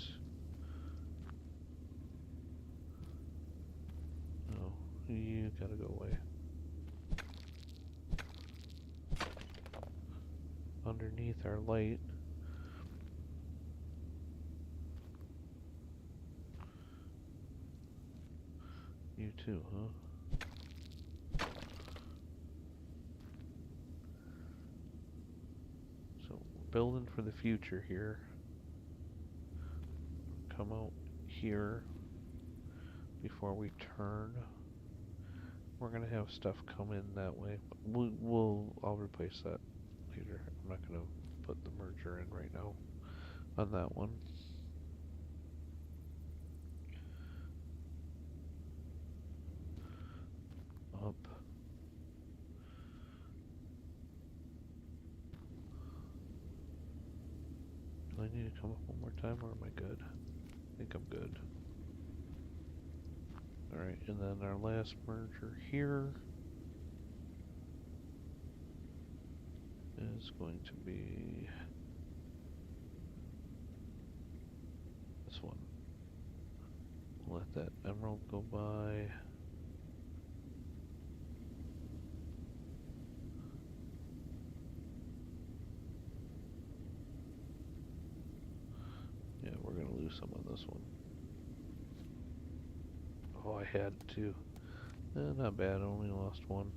No, you gotta go away. Underneath our light. You too, huh? So, we're building for the future here. Come out here before we turn. We're gonna have stuff come in that way. I'll replace that later. I'm not gonna put the merger in right now on that one. Up. Do I need to come up one more time, or am I good? I think I'm good. Alright, and then our last merger here is going to be this one. We'll let that emerald go by. Yeah, we're gonna lose some on this one. Oh, I had to. Not bad, I only lost one.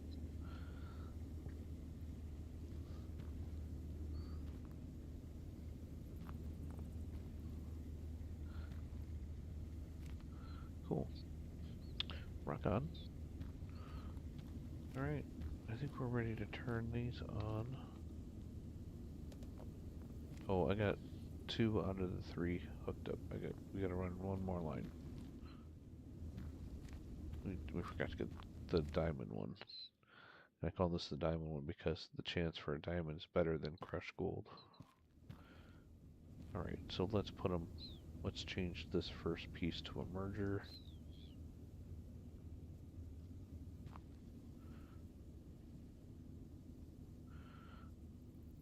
Cool. Rock on. Alright, I think we're ready to turn these on. Oh, I got 2 out of the 3 hooked up. We gotta run one more line. We forgot to get the diamond one. And I call this the diamond one because the chance for a diamond is better than crushed gold. Alright, so let's change this first piece to a merger.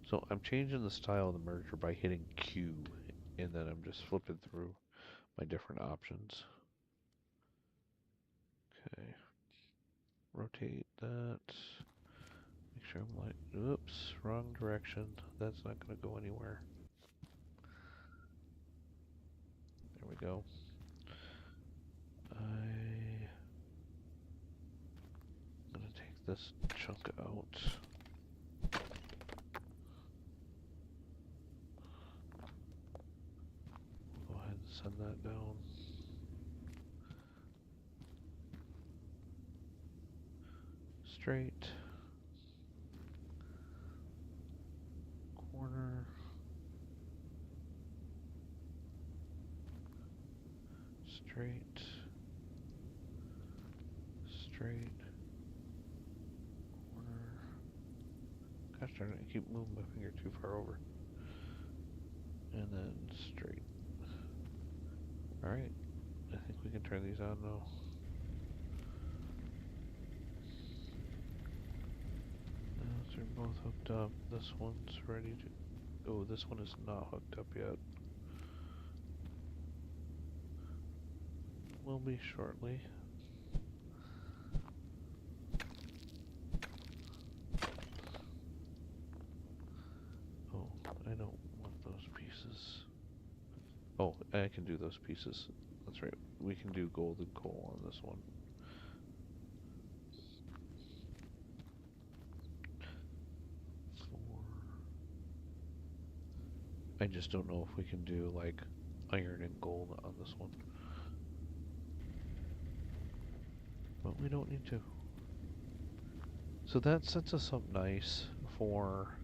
So I'm changing the style of the merger by hitting Q, and then I'm just flipping through my different options. Okay. Rotate that. Make sure I'm like, oops, wrong direction. That's not going to go anywhere. There we go. I'm going to take this chunk out. Go ahead and send that down. straight, corner, straight, straight, corner. Gosh darn it, I keep moving my finger too far over. And then straight. Alright, I think we can turn these on now. Those are both hooked up. This one's ready to... Oh, this one is not hooked up yet. Will be shortly. Oh, I don't want those pieces. Oh, I can do those pieces. That's right. We can do golden coal on this one. I just don't know if we can do like iron and gold on this one. But we don't need to. So that sets us up nice for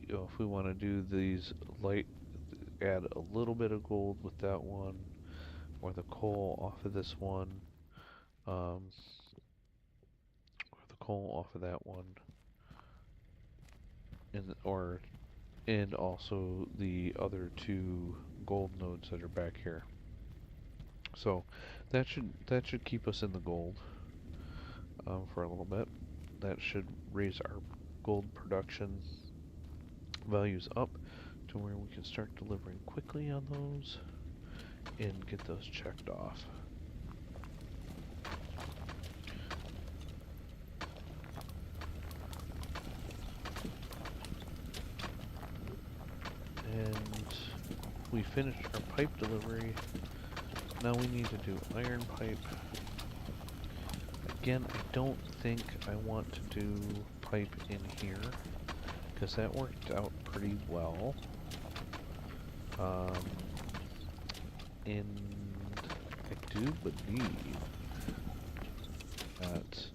you know, if we want to do these light, add a little bit of gold with that one, or the coal off of this one, or the coal off of that one, and also the other two gold nodes that are back here. So that should keep us in the gold for a little bit. That should raise our gold production values up to where we can start delivering quickly on those and get those checked off. And we finished our pipe delivery. Now we need to do iron pipe. Again, I don't think I want to do pipe in here because that worked out pretty well. And I do believe that...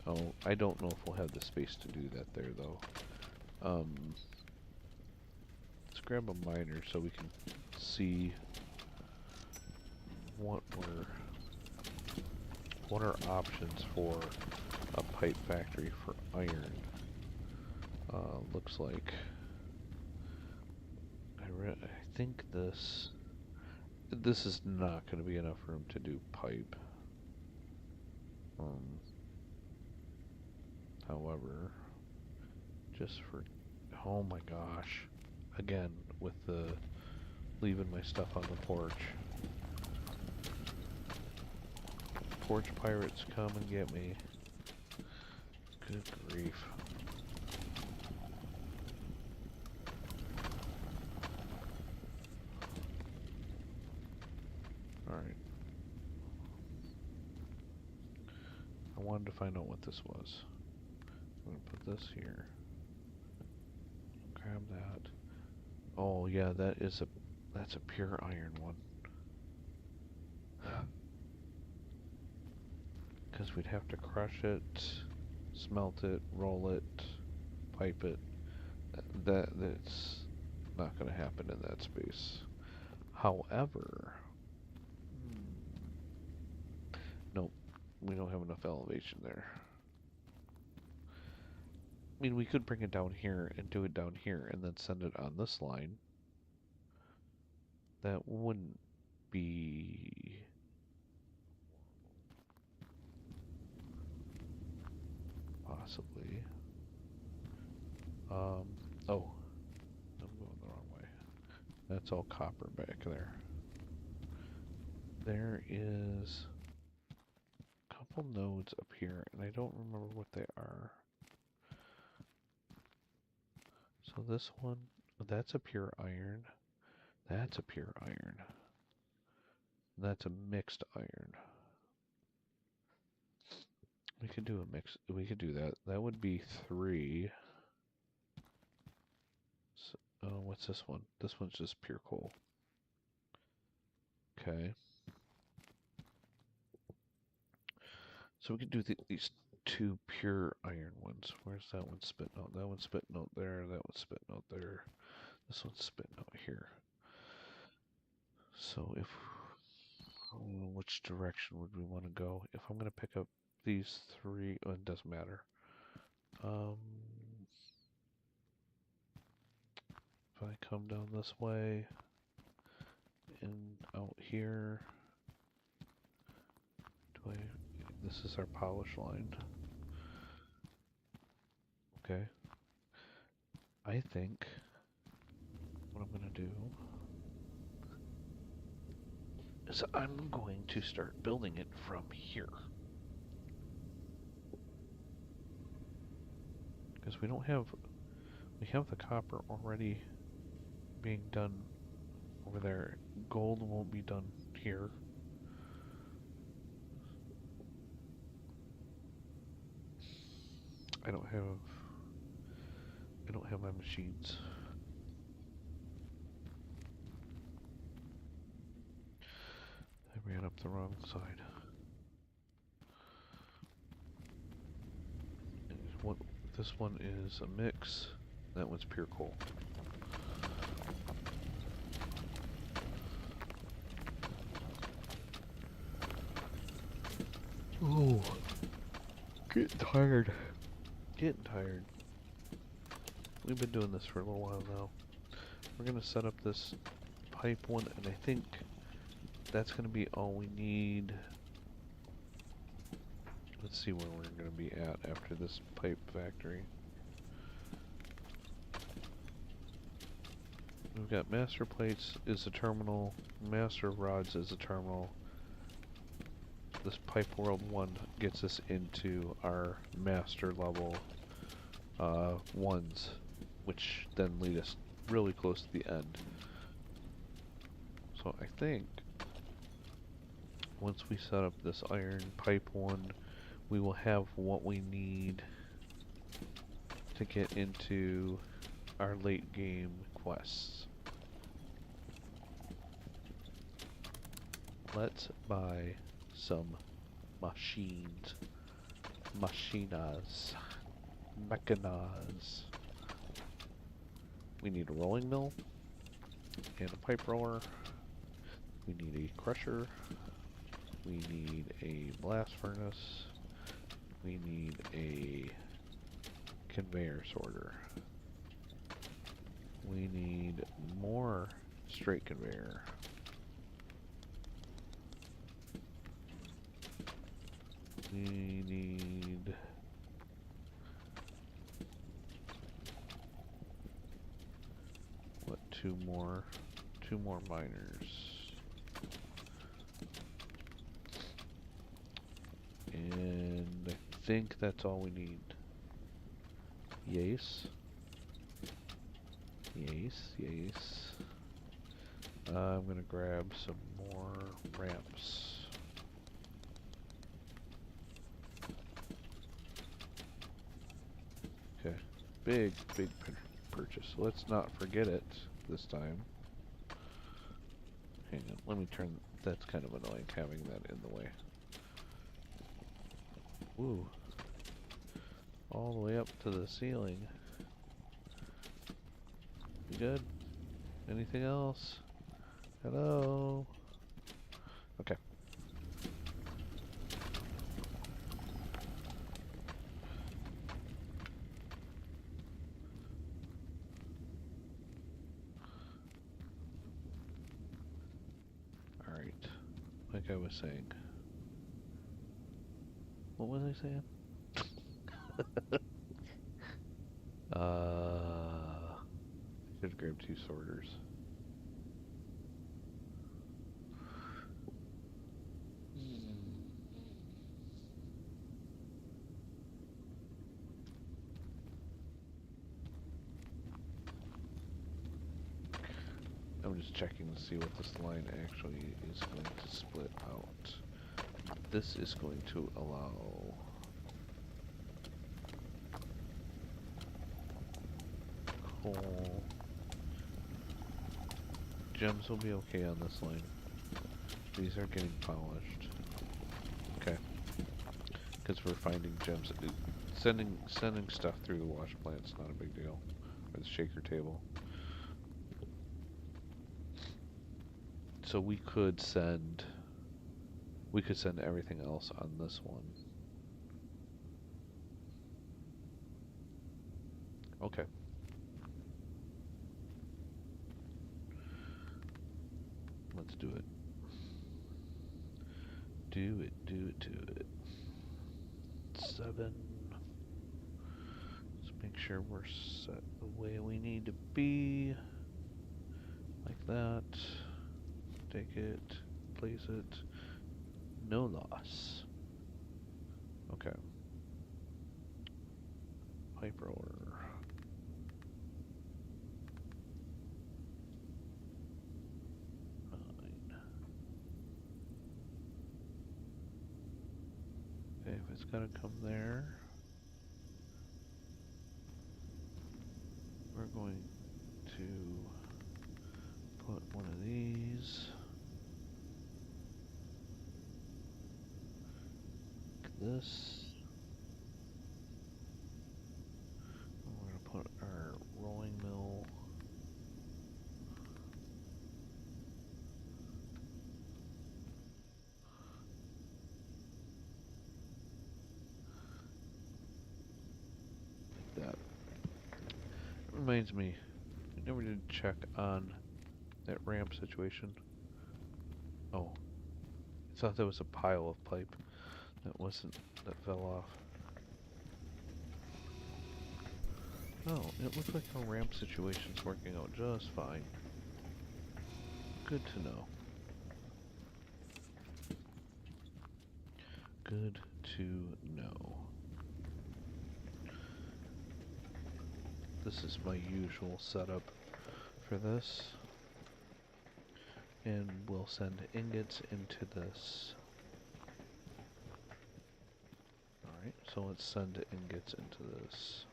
Oh, I don't know if we'll have the space to do that there though. Let's grab a miner so we can see what are options for a pipe factory for iron. Looks like I think this is not going to be enough room to do pipe. However, just for... Oh my gosh. Again, with the leaving my stuff on the porch. Porch pirates, come and get me. Good grief. Alright. I wanted to find out what this was. I'm gonna put this here. Grab that. Oh yeah, that's a pure iron one. Because we'd have to crush it, smelt it, roll it, pipe it. That's not going to happen in that space. However, nope, we don't have enough elevation there. I mean, we could bring it down here and do it down here and then send it on this line. That wouldn't be... Possibly. Oh, I'm going the wrong way. That's all copper back there. There is a couple nodes up here, and I don't remember what they are. So this one, that's a pure iron. That's a pure iron. That's a mixed iron. We could do a mix. We could do that. That would be 3. So, what's this one? This one's just pure coal. Okay. So we could do these two pure iron ones. Where's that one spitting out? That one's spitting out there. That one's spitting out there. This one's spitting out here. So if which direction would we want to go? If I'm going to pick up these three, oh, it doesn't matter. If I come down this way and out here, this is our polish line. Okay. I think what I'm going to do is I'm going to start building it from here. Because we have the copper already being done over there. Gold won't be done here. I don't have my machines. I ran up the wrong side. This one is a mix. That one's pure coal. Oh, getting tired. Getting tired. We've been doing this for a little while now. We're gonna set up this pipe one, and I think that's gonna be all we need. Let's see where we're gonna be at after this pipe factory. We've got master plates is a terminal, master rods is a terminal. This pipe world 1 gets us into our master level ones, which then lead us really close to the end. So I think once we set up this iron pipe 1, we will have what we need to get into our late game quests. Let's buy some machines. Machinas. Mechanas. We need a rolling mill and a pipe roller. We need a crusher. We need a blast furnace. We need a conveyor sorter. We need more straight conveyor. We need what, two more miners. And I think that's all we need. Yes. Yes, yes. I'm gonna grab some more ramps. Okay, big purchase. Let's not forget it this time. Hang on, let me turn, that's kind of annoying having that in the way. Ooh. All the way up to the ceiling. You good? Anything else? Hello? Okay. Alright. Like I was saying. What was I saying? Should have grabbed two sorters. I'm just checking to see what this line actually is going to split out. This is going to allow coal. Gems will be okay on this line. These are getting polished. Okay. because we're finding gems. Sending stuff through the wash plant's not a big deal, or the shaker table. So we could send everything else on this one. Okay. Let's do it. Do it. 7. Let's make sure we're set the way we need to be. Like that. Take it. Place it. No loss. Okay. Pipe roller. Okay, if it's gotta come there, we're going to put one of these. Like this. And we're gonna put our rolling mill. Like that. Reminds me, we never did check on that ramp situation. Oh, I thought there was a pile of pipe that fell off. Oh, it looks like our ramp situation's working out just fine. Good to know. Good to know. This is my usual setup for this. And we'll send ingots into this. Alright, so let's send ingots into this.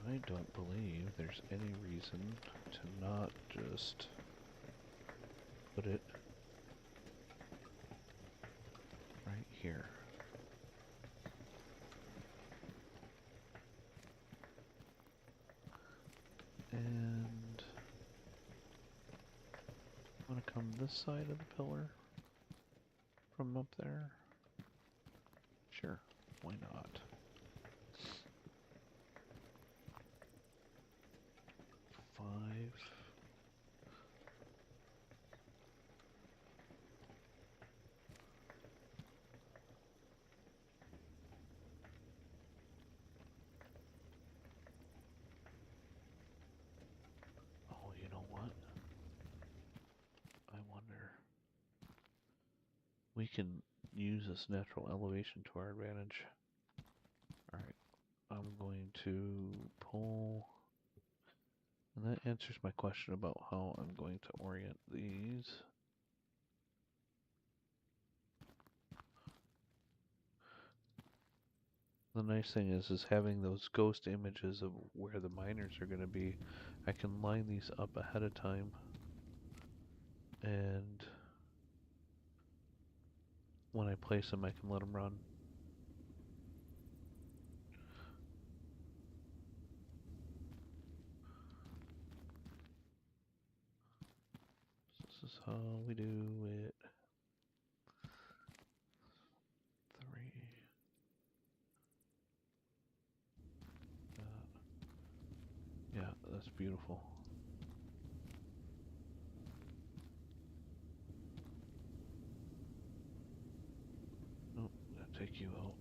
I don't believe there's any reason to not just put it right here. And I'm gonna come this side of the pillar from up there. Sure, why not? Oh, you know what? I wonder. We can use this natural elevation to our advantage. Alright, I'm going to pull. And that answers my question about how I'm going to orient these. The nice thing is having those ghost images of where the miners are going to be. I can line these up ahead of time, and when I place them, I can let them run. This is how we do it. 3. Yeah, that's beautiful. Nope, gotta take you out.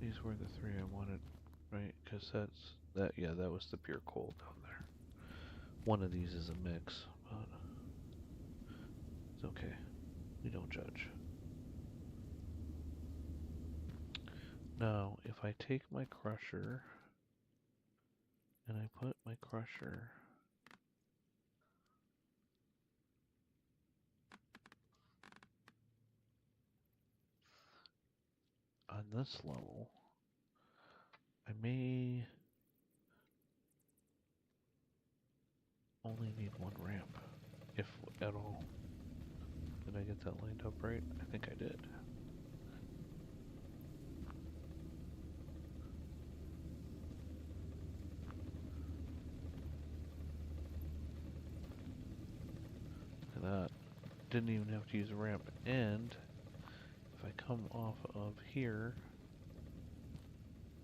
These were the 3 I wanted, right? Because that was the pure coal down there. One of these is a mix, but it's okay. We don't judge. Now, if I take my crusher and I put my crusher on this level, I may only need one ramp, if at all. Did I get that lined up right? I think I did. Look at that. Didn't even have to use a ramp. And if I come off of here,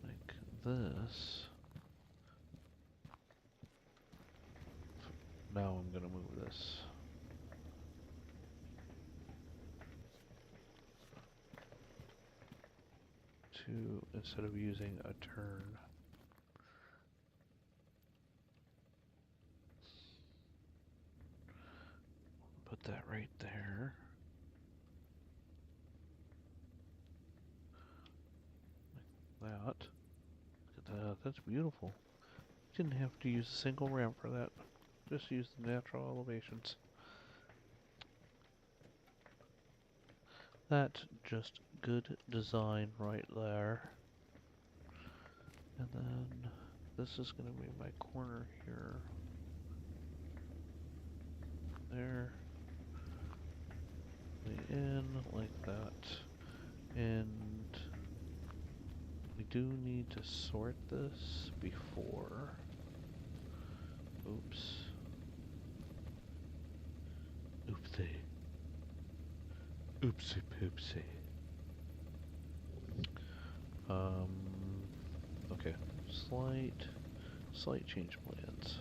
like this, now I'm gonna move this. To, instead of using a turn. Put that right there. Like that. Look at that, that's beautiful. Didn't have to use a single ramp for that. Just use the natural elevations. That's just good design right there. And then this is going to be my corner here. There. In like that. And we do need to sort this before. Oops. Oopsie. Oopsie poopsie. Okay. Slight change plans.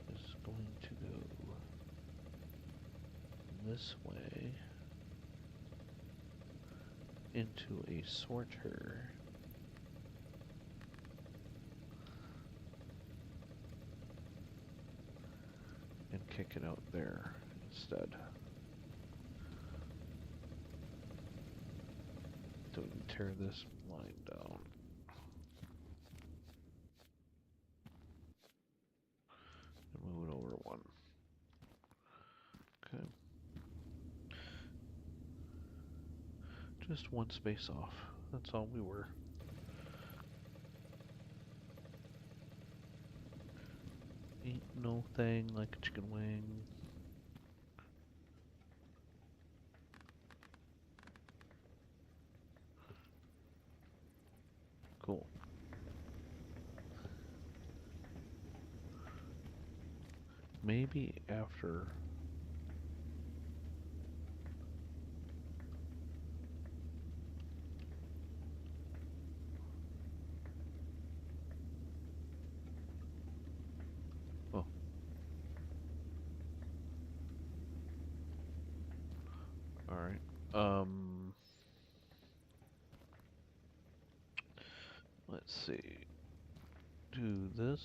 This is going to go this way into a sorter. And kick it out there instead. So we can tear this line down. And move it over one. Okay. Just one space off. That's all we were. Ain't no thing like a chicken wing. Cool. Maybe after oh. Alright. Let's see. Do this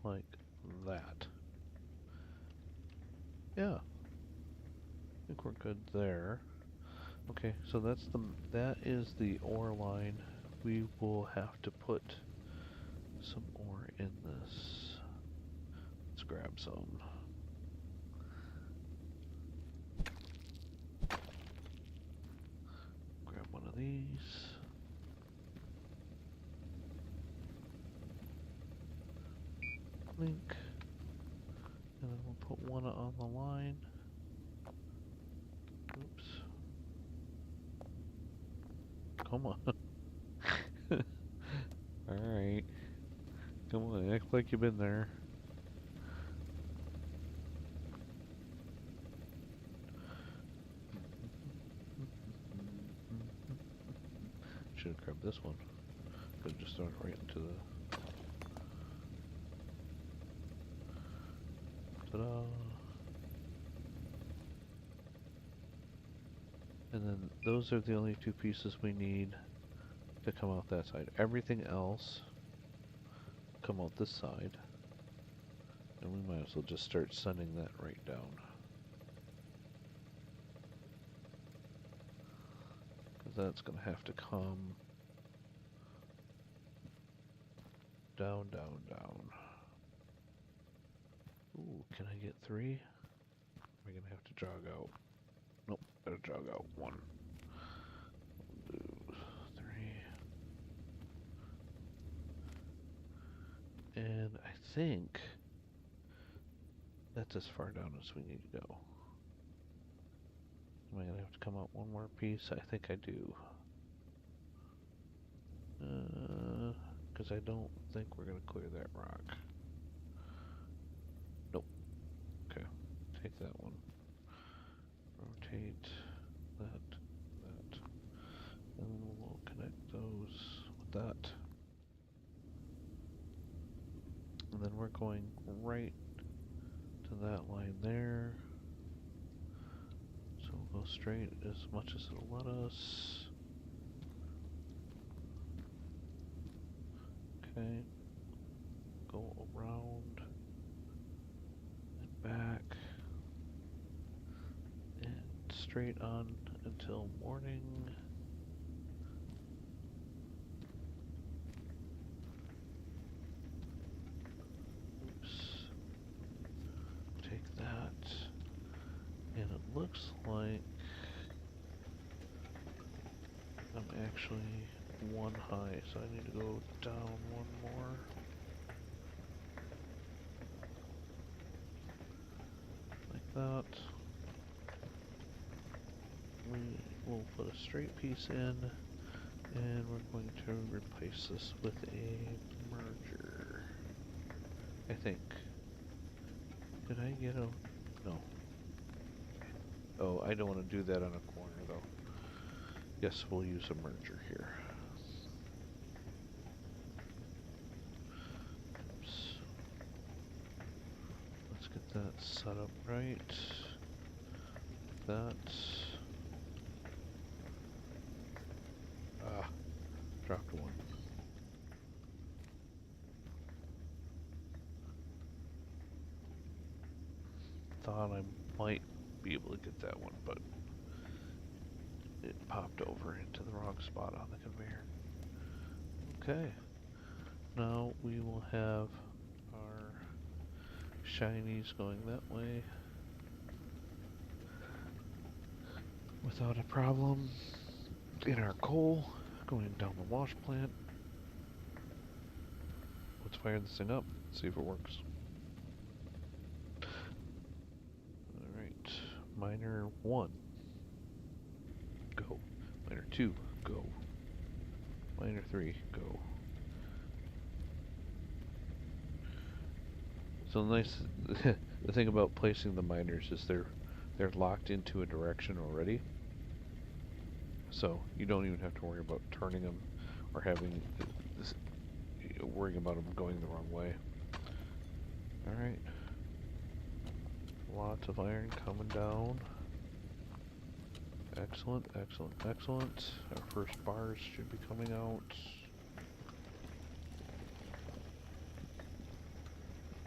like that. Yeah. I think we're good there. Okay, so that is the ore line. We will have to put some ore in this. Let's grab some. Grab one of these. Link. And then we'll put one on the line. Oops. Come on. Alright. Come on, act like you've been there. Should have grabbed this one. Could have just thrown it right into the... Ta-da! And then those are the only two pieces we need to come out that side. Everything else come out this side. And we might as well just start sending that right down. Because that's going to have to come down, down, down. Ooh, can I get 3? Am I going to have to jog out? Nope, Gotta jog out 1, 2, 3. And I think that's as far down as we need to go. Am I gonna have to come out 1 more piece? I think I do. Because I don't think we're gonna clear that rock. Nope. Okay. Take that one. Rotate that, and then we'll connect those with that. And then we're going right to that line there. So we'll go straight as much as it'll let us. Okay. Go around and back and straight on until morning. Take that, and it looks like I'm actually 1 high, so I need to go down 1 more. Like that. We will put a straight piece in, and we're going to replace this with a merger, I think. Did I get a... no. Oh, I don't want to do that on a corner, though. Yes, we'll use a merger here. Oops. Let's get that set up right. That. Ah, dropped 1. Thought I might be able to get that one, but it popped over into the wrong spot on the conveyor. Okay, now we will have our shinies going that way without a problem. In our coal going down the wash plant. Let's fire this thing up, see if it works. Alright, miner 1, go. Miner 2, go. Miner 3, go. So nice, the thing about placing the miners is they're locked into a direction already. So you don't even have to worry about turning them or having this, worrying about them going the wrong way. Alright. Lots of iron coming down. Excellent, excellent, excellent. Our first bars should be coming out.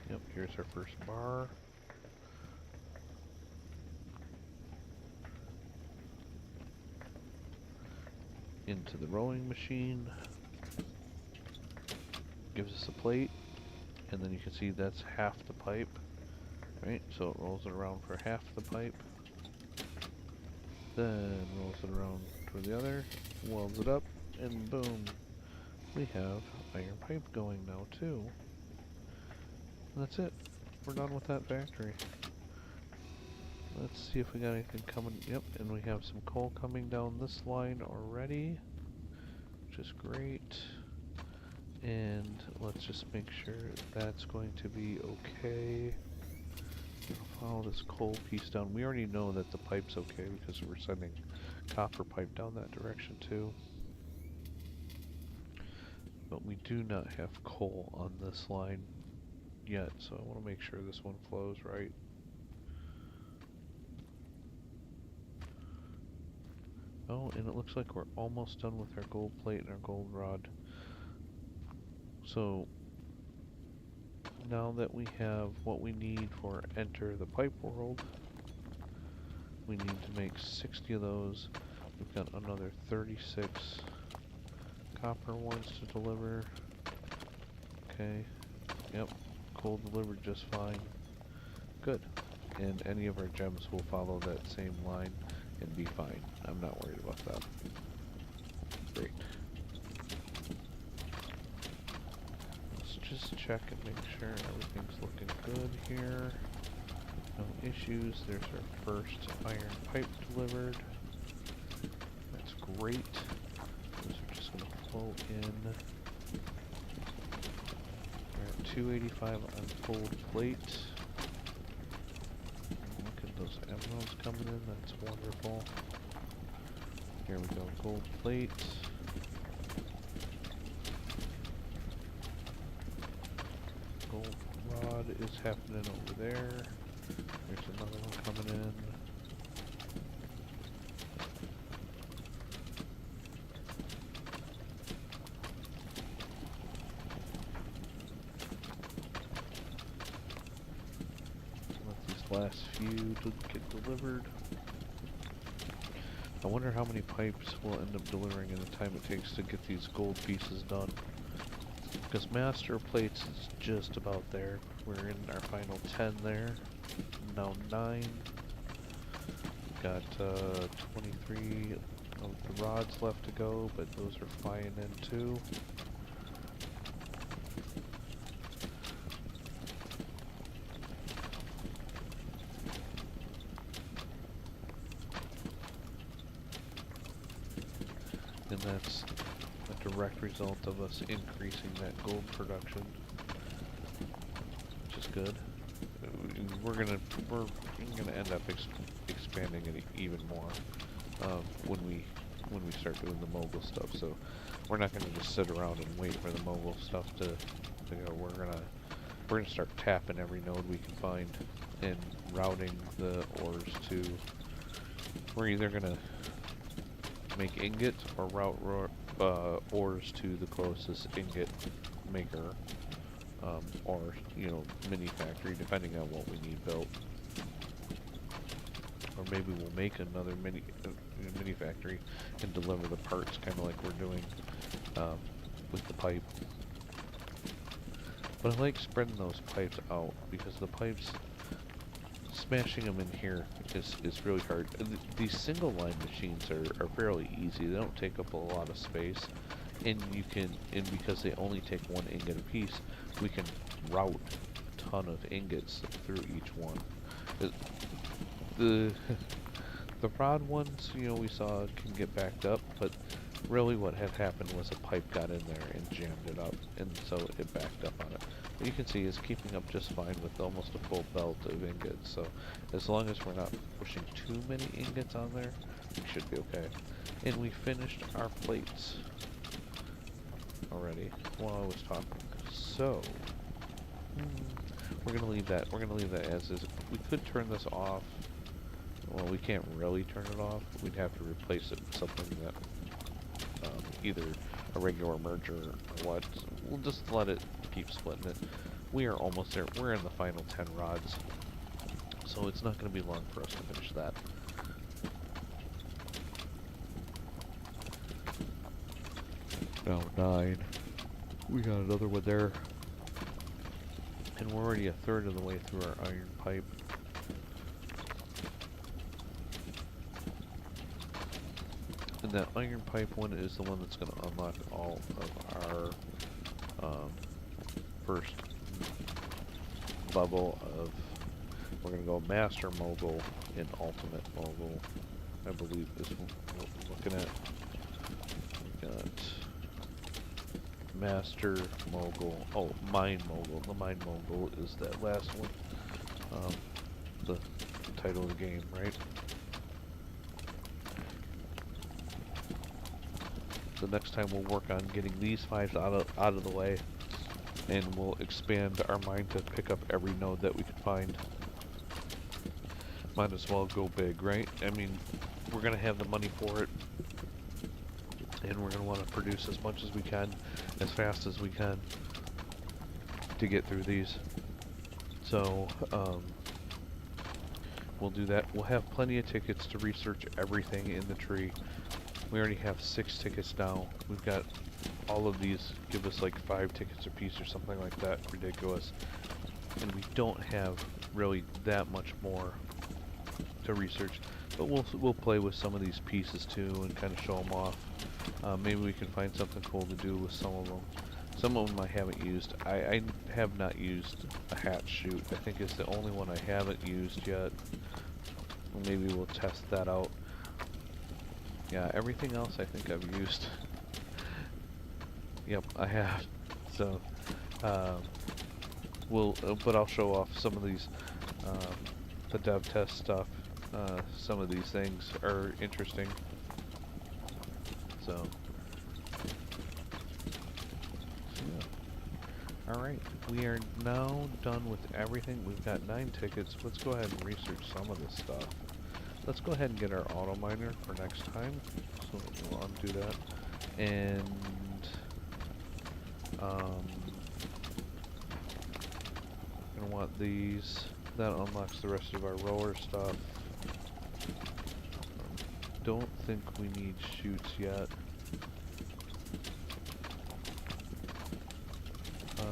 Yep, here's our first bar. Into the rowing machine. Gives us a plate, and then you can see that's half the pipe. Right, so it rolls it around for half the pipe. Then rolls it around for the other, welds it up, and boom. We have iron pipe going now too. And that's it. We're done with that factory. Let's see if we got anything coming. Yep, and we have some coal coming down this line already, which is great. And let's just make sure that's going to be okay. Follow this coal piece down. We already know that the pipe's okay because we're sending copper pipe down that direction too. But we do not have coal on this line yet, so I want to make sure this one flows right. Oh, and it looks like we're almost done with our gold plate and our gold rod. So now that we have what we need for enter the pipe world, we need to make 60 of those. We've got another 36 copper ones to deliver. Okay, yep, coal delivered just fine. Good. And any of our gems will follow that same line. and be fine. I'm not worried about that. Great. Let's just check and make sure everything's looking good here. No issues. There's our first iron pipe delivered. That's great. Those are just going to flow in. We're at 285 on cold plate. Look at those emeralds coming in. That's wonderful. Here we go. Gold plate. Gold rod is happening over there. There's another one coming in. Let these last few get delivered. I wonder how many pipes we'll end up delivering in the time it takes to get these gold pieces done. Because master plates is just about there. We're in our final 10 there. Now 9. Got 23 of the rods left to go, but those are flying in too. And that's a direct result of us increasing that gold production, which is good. We're gonna end up expanding it even more when we start doing the mogul stuff. So we're not gonna just sit around and wait for the mogul stuff to go. We're gonna start tapping every node we can find and routing the ores to. We're either gonna make ingot or route ores to the closest ingot maker, or mini factory, depending on what we need built. Or maybe we'll make another mini factory and deliver the parts, kind of like we're doing with the pipe. But I like spreading those pipes out because the pipes, smashing them in here is really hard. These single line machines are fairly easy. They don't take up a lot of space, and because they only take one ingot a piece, we can route a ton of ingots through each one. The rod ones, we saw can get backed up, but really what had happened was a pipe got in there and jammed it up, and so it backed up on it. What you can see is keeping up just fine with almost a full belt of ingots, so as long as we're not pushing too many ingots on there, we should be okay. And we finished our plates already while I was talking. So we're gonna leave that as is. We could turn this off. Well, we can't really turn it off. We'd have to replace it with something that either a regular merger or what. We'll just let it keep splitting it. We are almost there. We're in the final 10 rods, so it's not going to be long for us to finish that. Now 9. We got another one there, and we're already a third of the way through our iron pipe. And that iron pipe one is the one that's going to unlock all of our first level of. We're going to go Master Mogul and Ultimate Mogul, I believe is what we're looking at. We got Master Mogul. Oh, MineMogul. The MineMogul is that last one. The title of the game, right? So next time we'll work on getting these 5 out of the way, and we'll expand our mine to pick up every node that we can find. Might as well go big, right? I mean, we're gonna have the money for it, and we're gonna want to produce as much as we can, as fast as we can, to get through these. So we'll do that. We'll have plenty of tickets to research everything in the tree. We already have 6 tickets now. We've got all of these give us like 5 tickets a piece or something like that. Ridiculous. And we don't have really that much more to research. But we'll play with some of these pieces too and kind of show them off. Maybe we can find something cool to do with some of them. Some of them I haven't used. I have not used a hatch chute. I think it's the only one I haven't used yet. Maybe we'll test that out. Yeah, everything else I think I've used. Yep, I have. So, but I'll show off some of these, the dev test stuff. Some of these things are interesting. So yeah. Alright, we are now done with everything. We've got 9 tickets. Let's go ahead and research some of this stuff. Let's go ahead and get our auto miner for next time. So we'll undo that. And gonna want these. That unlocks the rest of our rower stuff. Don't think we need chutes yet. I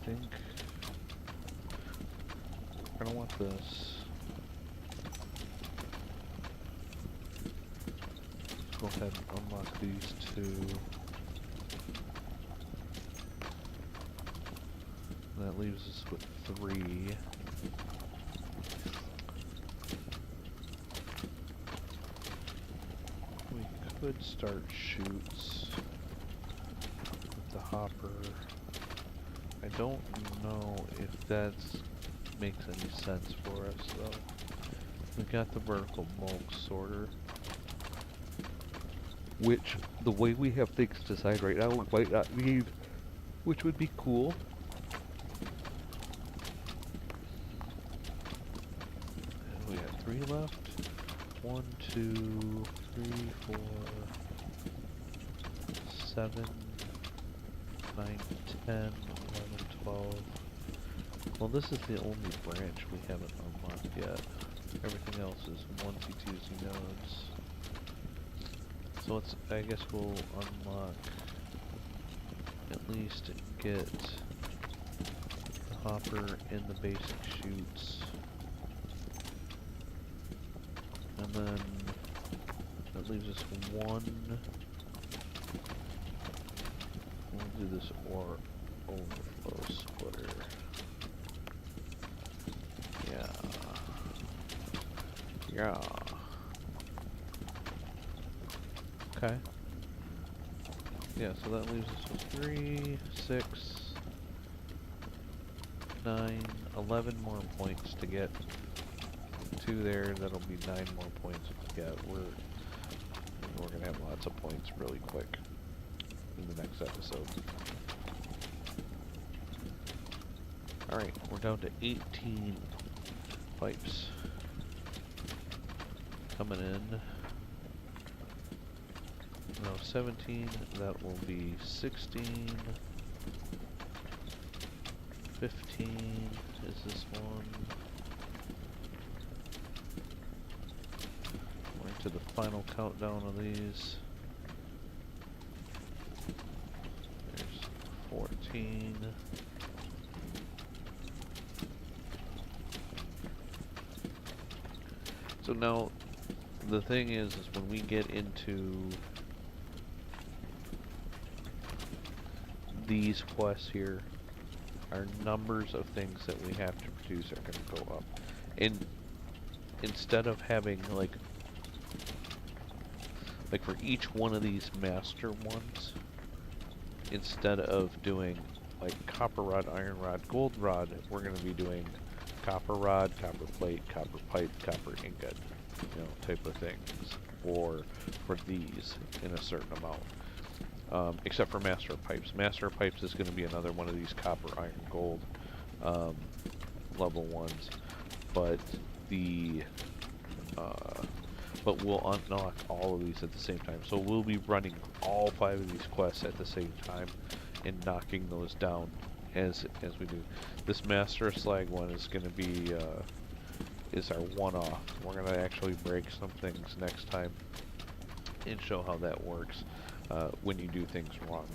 think we're gonna want this. Let's go ahead and unlock these 2. That leaves us with 3. We could start chutes with the hopper. I don't know if that makes any sense for us though. We got the vertical bulk sorter, which the way we have things designed right now we might not need, which would be cool. We got 3 left. 1, 2, 3, 4, 7, 9, 10, 11, 12. Well, this is the only branch we haven't unlocked yet. Everything else is 1C, 2C nodes. So I guess we'll unlock, at least get the hopper in the basic chutes. And then that leaves us 1. We'll do this overflow splitter. Yeah. Okay. Yeah, so that leaves us with 3, 6, 9, 11 more points to get 2 there. That'll be 9 more points if we get. We're gonna have lots of points really quick in the next episode. Alright, we're down to 18 pipes coming in. No, 17, that will be 16, 15 is this one. We're into the final countdown of these. There's 14. So now, the thing is when we get into these quests here, our numbers of things that we have to produce are going to go up. And instead of having like for each one of these master ones, instead of doing like copper rod, iron rod, gold rod, we're going to be doing copper rod, copper plate, copper pipe, copper ingot, you know, type of things for these in a certain amount. Except for Master of Pipes. Master of Pipes is going to be another one of these copper, iron, gold level ones, but but we'll unlock all of these at the same time. So we'll be running all 5 of these quests at the same time and knocking those down as we do. This Master of Slag one is going to be is our one-off. We're going to actually break some things next time and show how that works. when you do things wrong.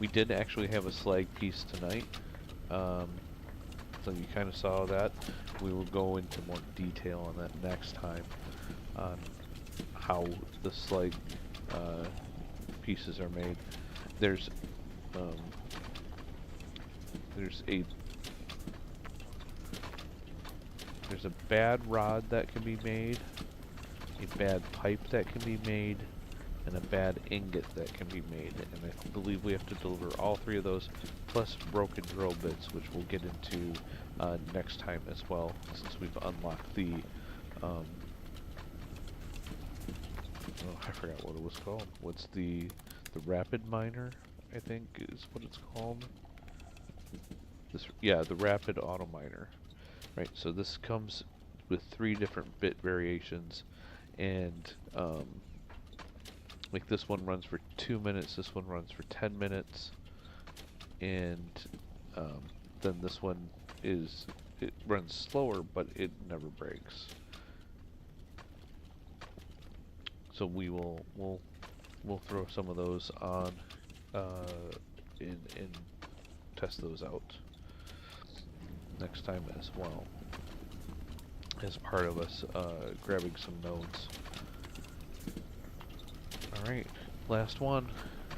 We did actually have a slag piece tonight, so you kind of saw that. We will go into more detail on that next time, on how the slag pieces are made. There's um, there's a bad rod that can be made, a bad pipe that can be made, and a bad ingot that can be made. And I believe we have to deliver all three of those, plus broken drill bits, which we'll get into next time as well, since we've unlocked the oh, I forgot what it was called. What's the rapid miner, I think is what it's called. Yeah, the rapid auto miner. Right, so this comes with 3 different bit variations, and like this one runs for 2 minutes, this one runs for 10 minutes, and then this one it runs slower, but it never breaks. So we'll throw some of those on and test those out next time as well, as part of us grabbing some nodes. Alright, last one.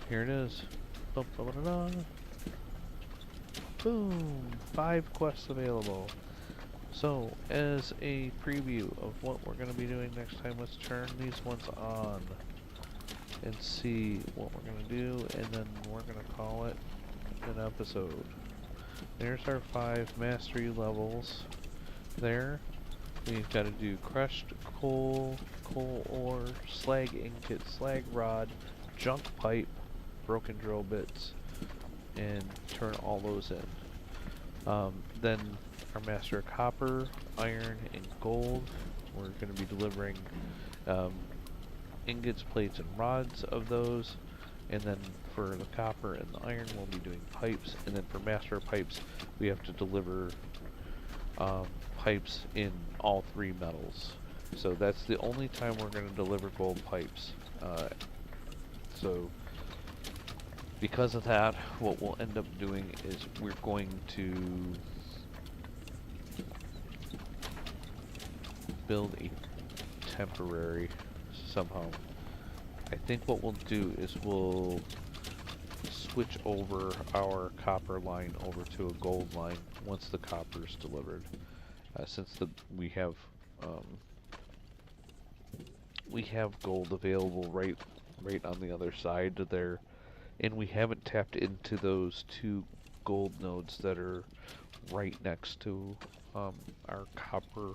Here it is. Boom! 5 quests available. So, as a preview of what we're going to be doing next time, let's turn these ones on and see what we're going to do, and then we're going to call it an episode. There's our 5 mastery levels there. We've got to do crushed coal, coal ore, slag ingot, slag rod, junk pipe, broken drill bits, and turn all those in. Then our master of copper, iron, and gold. We're going to be delivering ingots, plates, and rods of those. And then for the copper and the iron, we'll be doing pipes. And then for master pipes, we have to deliver pipes in all 3 metals. So that's the only time we're going to deliver gold pipes. So because of that, what we'll end up doing is we're going to build a temporary somehow. I think what we'll do is we'll switch over our copper line over to a gold line once the copper is delivered. Since we have gold available right on the other side there, and we haven't tapped into those 2 gold nodes that are right next to our copper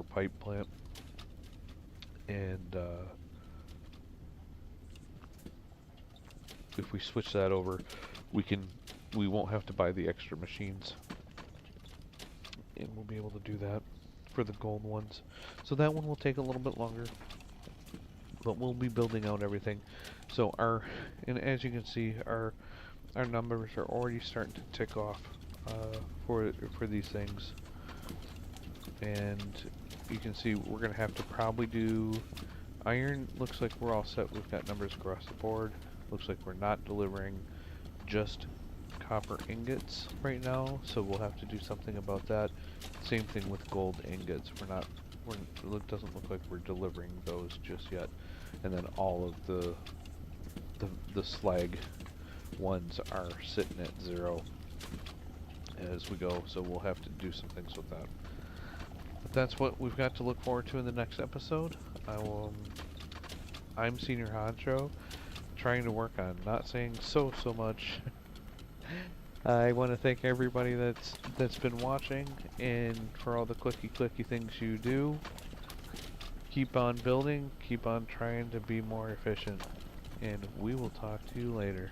pipe plant. And if we switch that over, we won't have to buy the extra machines, and we'll be able to do that for the gold ones. So that one will take a little bit longer, but we'll be building out everything. So and as you can see, our numbers are already starting to tick off for these things. And you can see we're going to have to probably do iron. Looks like we're all set. We've got numbers across the board. Looks like we're not delivering just copper ingots right now, so we'll have to do something about that. Same thing with gold ingots. It doesn't look like we're delivering those just yet. And then all of the slag ones are sitting at 0 as we go, so we'll have to do some things with that. But that's what we've got to look forward to in the next episode. I'm Senior Honcho, trying to work on not saying so much. I want to thank everybody that's been watching, and for all the clicky things you do. Keep on building, keep on trying to be more efficient, and we will talk to you later.